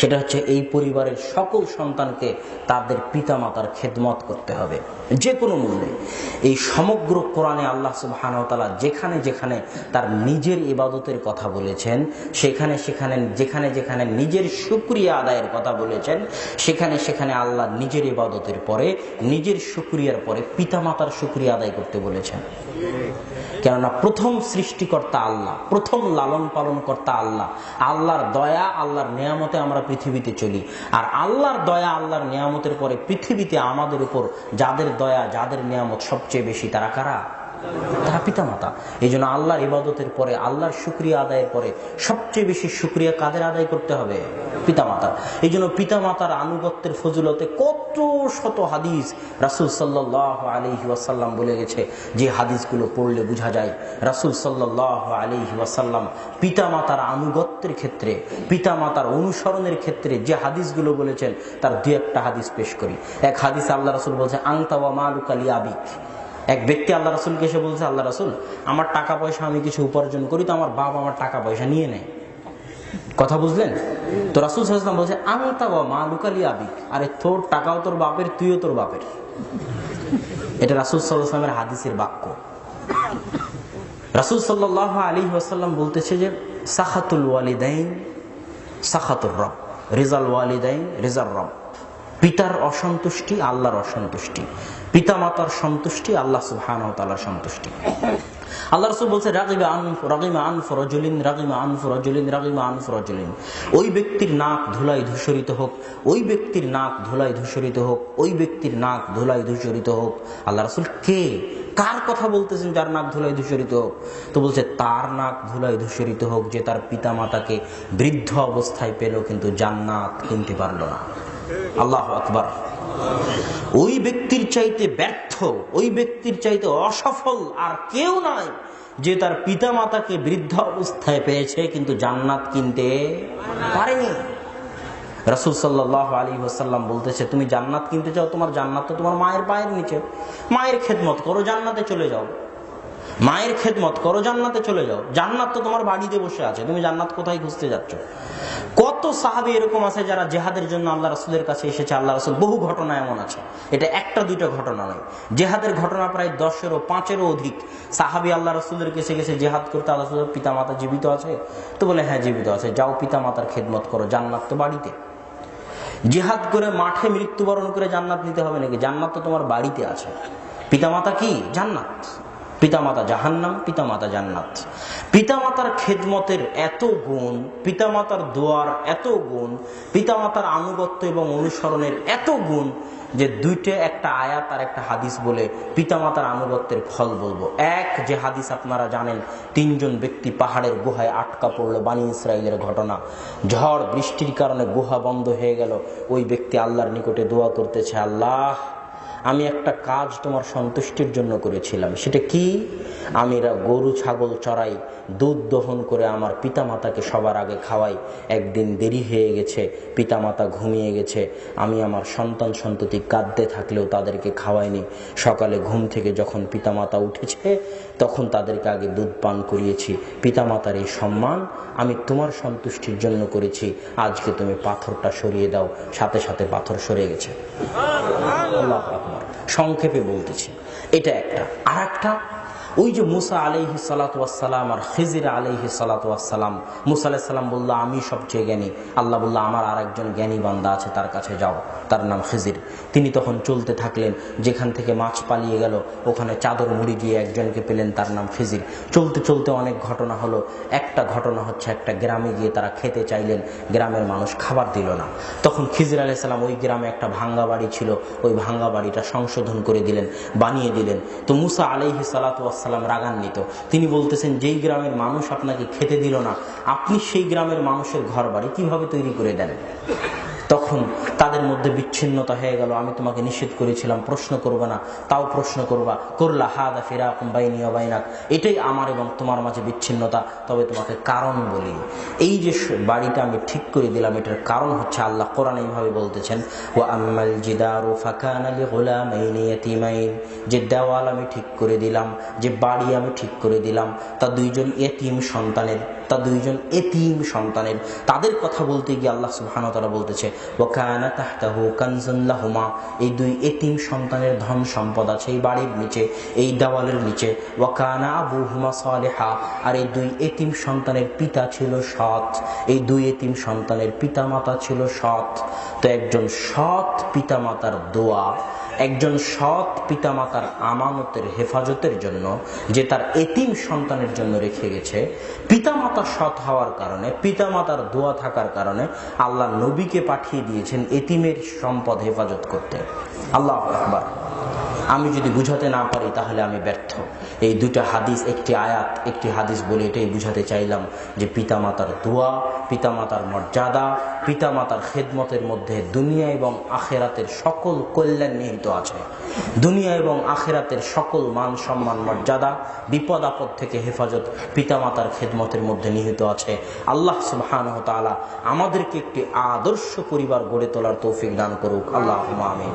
সেটা হচ্ছে এই পরিবারের সকল সন্তানকে তাদের পিতামাতার খেদমত করতে হবে যে কোনো মূল্যে। এই সমগ্র কোরআনে আল্লাহ সুবহানাহু ওয়া তাআলা যেখানে যেখানে তার নিজের ইবাদতের কথা বলেছেন, সেখানে সেখানে যেখানে যেখানে নিজের শুকরিয়া আদায়ের কথা বলেছেন, সেখানে সেখানে আল্লাহ নিজের ইবাদতের পরে, নিজের শুকরিয়ার পরে পিতামাতার শুকরিয়া আদায় করতে বলেছেন। কেননা প্রথম সৃষ্টিকর্তা আল্লাহ, প্রথম লালন পালন কর্তা আল্লাহ। আল্লাহর দয়া, আল্লাহর নিয়ামতে আমরা পৃথিবীতে চলি। আর আল্লাহর দয়া, আল্লাহর নিয়ামতের পরে পৃথিবীতে আমাদের উপর যাদের দয়া, যাদের নিয়ামত সবচেয়ে বেশি, তারা কারা? তারা পিতামাতা। এই জন্য আল্লাহর ইবাদতের পরে, আল্লাহর শুকরিয়া আদায়ের পরে সবচেয়ে বেশি শুকরিয়া কাদের আদায় করতে হবে? পিতামাতার। এই জন্য পিতামাতার আনুগত্যের ফজিলতে কত শত হাদিস রাসূল সাল্লাল্লাহু আলাইহি ওয়াসাল্লাম বলে গেছে, যে হাদিসগুলো পড়লে বোঝা যায় রাসূল সাল্লাল্লাহু আলাইহি ওয়াসাল্লাম পিতামাতার আনুগত্যের ক্ষেত্রে, পিতামাতার অনুসরণের ক্ষেত্রে যে হাদিসগুলো বলেছেন, তার দুই একটা হাদিস পেশ করি। এক হাদিস আল্লাহ রাসূল বলছে, আনতা ওয়া মালুকা লিআবিক। এক ব্যক্তি আল্লাহ রাসূলকে এসে বলছে, আল্লাহ রাসূল, আমার টাকা পয়সা আমি কিছু উপার্জন করি, তো আমার বাবা আমার টাকা পয়সা নিয়ে নেয়। কথা বুঝলেন তো? রাসূল সাল্লাল্লাহু আলাইহি ওয়াসাল্লাম বলছে, আনতা ওয়া মালুকা লিআবিক। আরে তোর টাকাও তোর বাপের, তুইও তোর বাপের। এটা রাসূল সাল্লাল্লাহু আলাইহি ওয়াসাল্লামের হাদিসের বাক্য। রাসূল সাল্লাল্লাহু আলাইহি ওয়াসাল্লাম বলতেছে যে, সাখাতুল ওয়ালিদাইন সাখাতুর রব, রিজাল ওয়ালিদাইন রিজার রব। পিতার অসন্তুষ্টি আল্লাহর অসন্তুষ্টি, পিতামাতার সন্তুষ্টি আল্লাহ সুবহানাহু ওয়া তাআলার সন্তুষ্টি। আল্লাহ রাসূল বলছে, রাগিমা আনফু রাজুলিন, রাগিমা আনফু রাজুলিন, রাগিমা আনফু রাজুলিন। ওই ব্যক্তির নাক ধুলায় ধূসরিত হোক, ওই ব্যক্তির নাক ধুলায় ধূসরিত হোক, ওই ব্যক্তির নাক ধুলায় ধূসরিত হোক। আল্লাহ রাসূল কে, কার কথা বলতেছেন যার নাক ধুলায় ধূসরিত হোক? তো বলছে, তার নাক ধুলায় ধূসরিত হোক যে তার পিতামাতাকে বৃদ্ধ অবস্থায় পেল কিন্তু জান্নাত কিনতে পারল না। আল্লাহু আকবার। ওই ব্যক্তির চাইতে ব্যর্থ, ওই ব্যক্তির চাইতে অসফল আর কেউ নাই যে তার পিতামাতাকে বৃদ্ধ অবস্থায় পেয়েছে কিন্তু জান্নাত কিনতে পারেনি। রাসূল সাল্লাল্লাহু আলাইহি ওয়াসাল্লাম বলতেছে, তুমি জান্নাত কিনতে চাও, তোমার জান্নাত তো তোমার মায়ের পায়ের নিচে। মায়ের খেদমত করো, জান্নাতে চলে যাও। মায়ের খেদমত করো, জান্নাতে চলে যাও। জান্নাত তো তোমার বাড়িতে বসে আছে, তুমি জান্নাত কোথায় খুঁজতে যাচ্ছ? কত সাহাবী এরকম আছে যারা জেহাদের জন্য আল্লাহ রাসূলের কাছে এসেছে। আল্লাহ রাসূল, বহু ঘটনা এমন আছে, এটা একটা দুইটা ঘটনা নয়। জেহাদের ঘটনা প্রায় 10-এরও 5-এরও অধিক। সাহাবী আল্লাহ রাসূলের কাছে গেছে জেহাদ করতে। আল্লাহ রাসূলের পিতামাতা জীবিত আছে? তো বলে, হ্যাঁ জীবিত আছে। যাও পিতামাতার খেদমত করো, জান্নাত তো বাড়িতে। জিহাদ করে মাঠে মৃত্যুবরণ করে জান্নাত নিতে হবে নাকি? জান্নাত তো তোমার বাড়িতে আছে। পিতামাতা কি? জান্নাত। পিতামাতা জাহান্নাম, পিতামাতা জান্নাত। পিতামাতার খেদমতের এত গুণ, পিতামাতার দোয়ার এত গুণ, পিতামাতার আনুগত্য এবং অনুসরণের এত গুণ যে দুইটা, একটা আয়াত আর একটা হাদিস বলে পিতামাতার আনুগত্যের ফল বলবো। এক, যে হাদিস আপনারা জানেন, 3 জন ব্যক্তি পাহাড়ের গুহায় আটকা পড়লো, বানি ইসরাইলের ঘটনা। ঝড় বৃষ্টির কারণে গুহা বন্ধ হয়ে গেল। ওই ব্যক্তি আল্লাহর নিকটে দোয়া করতেছে, আল্লাহ, আমি একটা কাজ তোমার সন্তুষ্টির জন্য করেছিলাম। সেটা কি? আমি গরু ছাগল চড়াই, দুধ দহন করে আমার পিতামাতাকে সবার আগে খাওয়াই। একদিন দেরি হয়ে গেছে, পিতামাতা ঘুমিয়ে গেছে, আমি আমার সন্তান সন্ততি কাঁদতে থাকলেও তাদেরকে খাওয়াইনি। সকালে ঘুম থেকে যখন পিতামাতা উঠেছে তখন তাদেরকে আগে দুধ পান করিয়েছি। পিতামাতার এই সম্মান আমি তোমার সন্তুষ্টির জন্য করেছি। আজকে তুমি পাথরটা সরিয়ে দাও। সাথে সাথে পাথর সরে গেছে। আল্লাহু আকবার। সংক্ষেপে বলতেছি, এটা একটা। আর একটা, ওই যে মুসা আলাইহিস সালাতু ওয়াস সালাম আর খিজির আলাইহিস সালাতু ওয়াস সালাম, মুসা আলাইহিস সালাম বলল, আমি সবচেয়ে জ্ঞানী। আল্লাহ বলল, আমার আরেকজন জ্ঞানী বান্দা আছে, তার কাছে যাও, তার নাম খিজির। তিনি তখন চলতে থাকলেন, যেখান থেকে মাছ পালিয়ে গেল ওখানে চাদর মুড়ি দিয়ে একজনকে পেলেন, তার নাম খিজির। চলতে চলতে অনেক ঘটনা হলো। একটা ঘটনা হচ্ছে, একটা গ্রামে গিয়ে তারা খেতে চাইলেন, গ্রামের মানুষ খাবার দিল না। তখন খিজির আলাইহিস সালাম ওই গ্রামে একটা ভাঙ্গা বাড়ি ছিল, ওই ভাঙ্গা বাড়িটা সংশোধন করে দিলেন, বানিয়ে দিলেন। তো মুসা আলাইহিস সালাতু ওয়াস সালাম রাগান্বিত। তিনি বলতেছেন, যেই গ্রামের মানুষ আপনাকে খেতে দিল না, আপনি সেই গ্রামের মানুষের ঘর বাড়ি কিভাবে তৈরি করে দেন? তখন তাদের মধ্যে বিচ্ছিন্নতা হয়ে গেল। আমি তোমাকে নিষেধ করেছিলাম প্রশ্ন করবে না, তাও প্রশ্ন করবা, করলা হাদা ফিরাকুম বাইনি ওয়া বাইনাক, এটাই আমার এবং তোমার মাঝে বিচ্ছিন্নতা। তবে তোমাকে কারণ বলি, এই যে বাড়িটা আমি ঠিক করে দিলাম, এটার কারণ হচ্ছে, আল্লাহ কোরআনে এইভাবে বলতেছেন, ওয়া আম্মাল জিদারু ফাকানা লিগুলামাইনি ইয়াতীমাইন, যে দেওয়াল আমি ঠিক করে দিলাম, যে বাড়ি আমি ঠিক করে দিলাম, তা 2 জন এতিম সন্তানের, তাদের কথা বলতে গিয়ে আল্লাহ সুবহানাহু ওয়া তাআলা বলতেছে, ওয়া কানা তাহতাহু কানজুন লাহুমা, এই 2 এতিম সন্তানের ধন সম্পদ আছে এই বাড়ির নিচে, এই দেওয়ালের নিচে। ওয়া কানা আবুহুমা সালিহা, আর এই 2 এতিম সন্তানের পিতা ছিল সৎ, এই 2 এতিম সন্তানের পিতামাতা ছিল সৎ। তো একজন সৎ পিতামাতার দোয়া, একজন সৎ পিতামাতার আমানতের হেফাজতের জন্য যে তার এতিম সন্তানের জন্য রেখে গেছে, পিতামাতা সৎ হওয়ার কারণে, পিতামাতার দোয়া থাকার কারণে আল্লাহ নবীকে পাঠিয়ে দিয়েছেন এতিমের সম্পদ হেফাজত করতে। আল্লাহু আকবার। আমি যদি বুঝাতে না পারি তাহলে আমি ব্যর্থ। এই 2টা হাদিস, একটি আয়াত একটি হাদিস বলে এটাই বুঝাতে চাইলাম যে পিতামাতার দোয়া, পিতামাতার মর্যাদা, পিতামাতার খেদমতের মধ্যে দুনিয়া এবং আখেরাতের সকল কল্যাণ নিহিত আছে। দুনিয়া এবং আখেরাতের সকল মান সম্মান মর্যাদা, বিপদ আপদ থেকে হেফাজত পিতামাতার খেদমতের মধ্যে নিহিত আছে। আল্লাহ সুবহানাহু ওয়া তাআলা আমাদেরকে একটি আদর্শ পরিবার গড়ে তোলার তৌফিক দান করুক, আল্লাহুম্মা আমিন।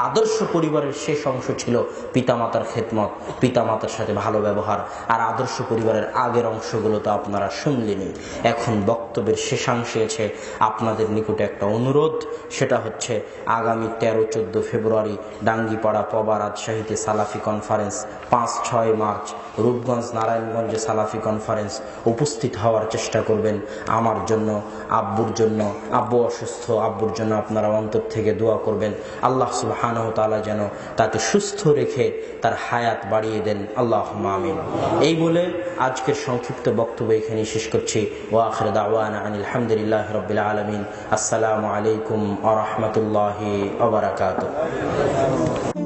আদর্শ পরিবারের শেষ অংশ ছিল পিতামাতার খেদমত, পিতামাতার সাথে ভালো ব্যবহার। আর আদর্শ পরিবারের আগের অংশগুলো তো আপনারা শুনলেনই। এখন বক্তব্যের শেষাংশে আছে আপনাদের নিকটে একটা অনুরোধ, সেটা হচ্ছে আগামী 13-14 ফেব্রুয়ারি ডাঙ্গিপাড়া পবা রাজশাহীতে সালাফি কনফারেন্স, 5-6 মার্চ রূপগঞ্জ নারায়ণগঞ্জে সালাফি কনফারেন্স। উপস্থিত হওয়ার চেষ্টা করবেন। আমার জন্য, আব্বুর জন্য, আব্বু অসুস্থ, আব্বুর জন্য আপনারা অন্তর থেকে দোয়া করবেন। আল্লাহ সুবহানাহু ওয়া তাআলা যেন তাকে সুস্থ রেখে তার হায়াত বাড়িয়ে দেন, আল্লাহুম্মা আমিন। এই বলে আজকের সংক্ষিপ্ত বক্তব্য এখানে শেষ করছি। ওয়া আখিরু দাওয়ানা আনিল হামদুলিল্লাহি রাব্বিল আলামিন। আসসালামু আলাইকুম ওয়া রাহমাতুল্লাহি ওয়া বারাকাতুহু।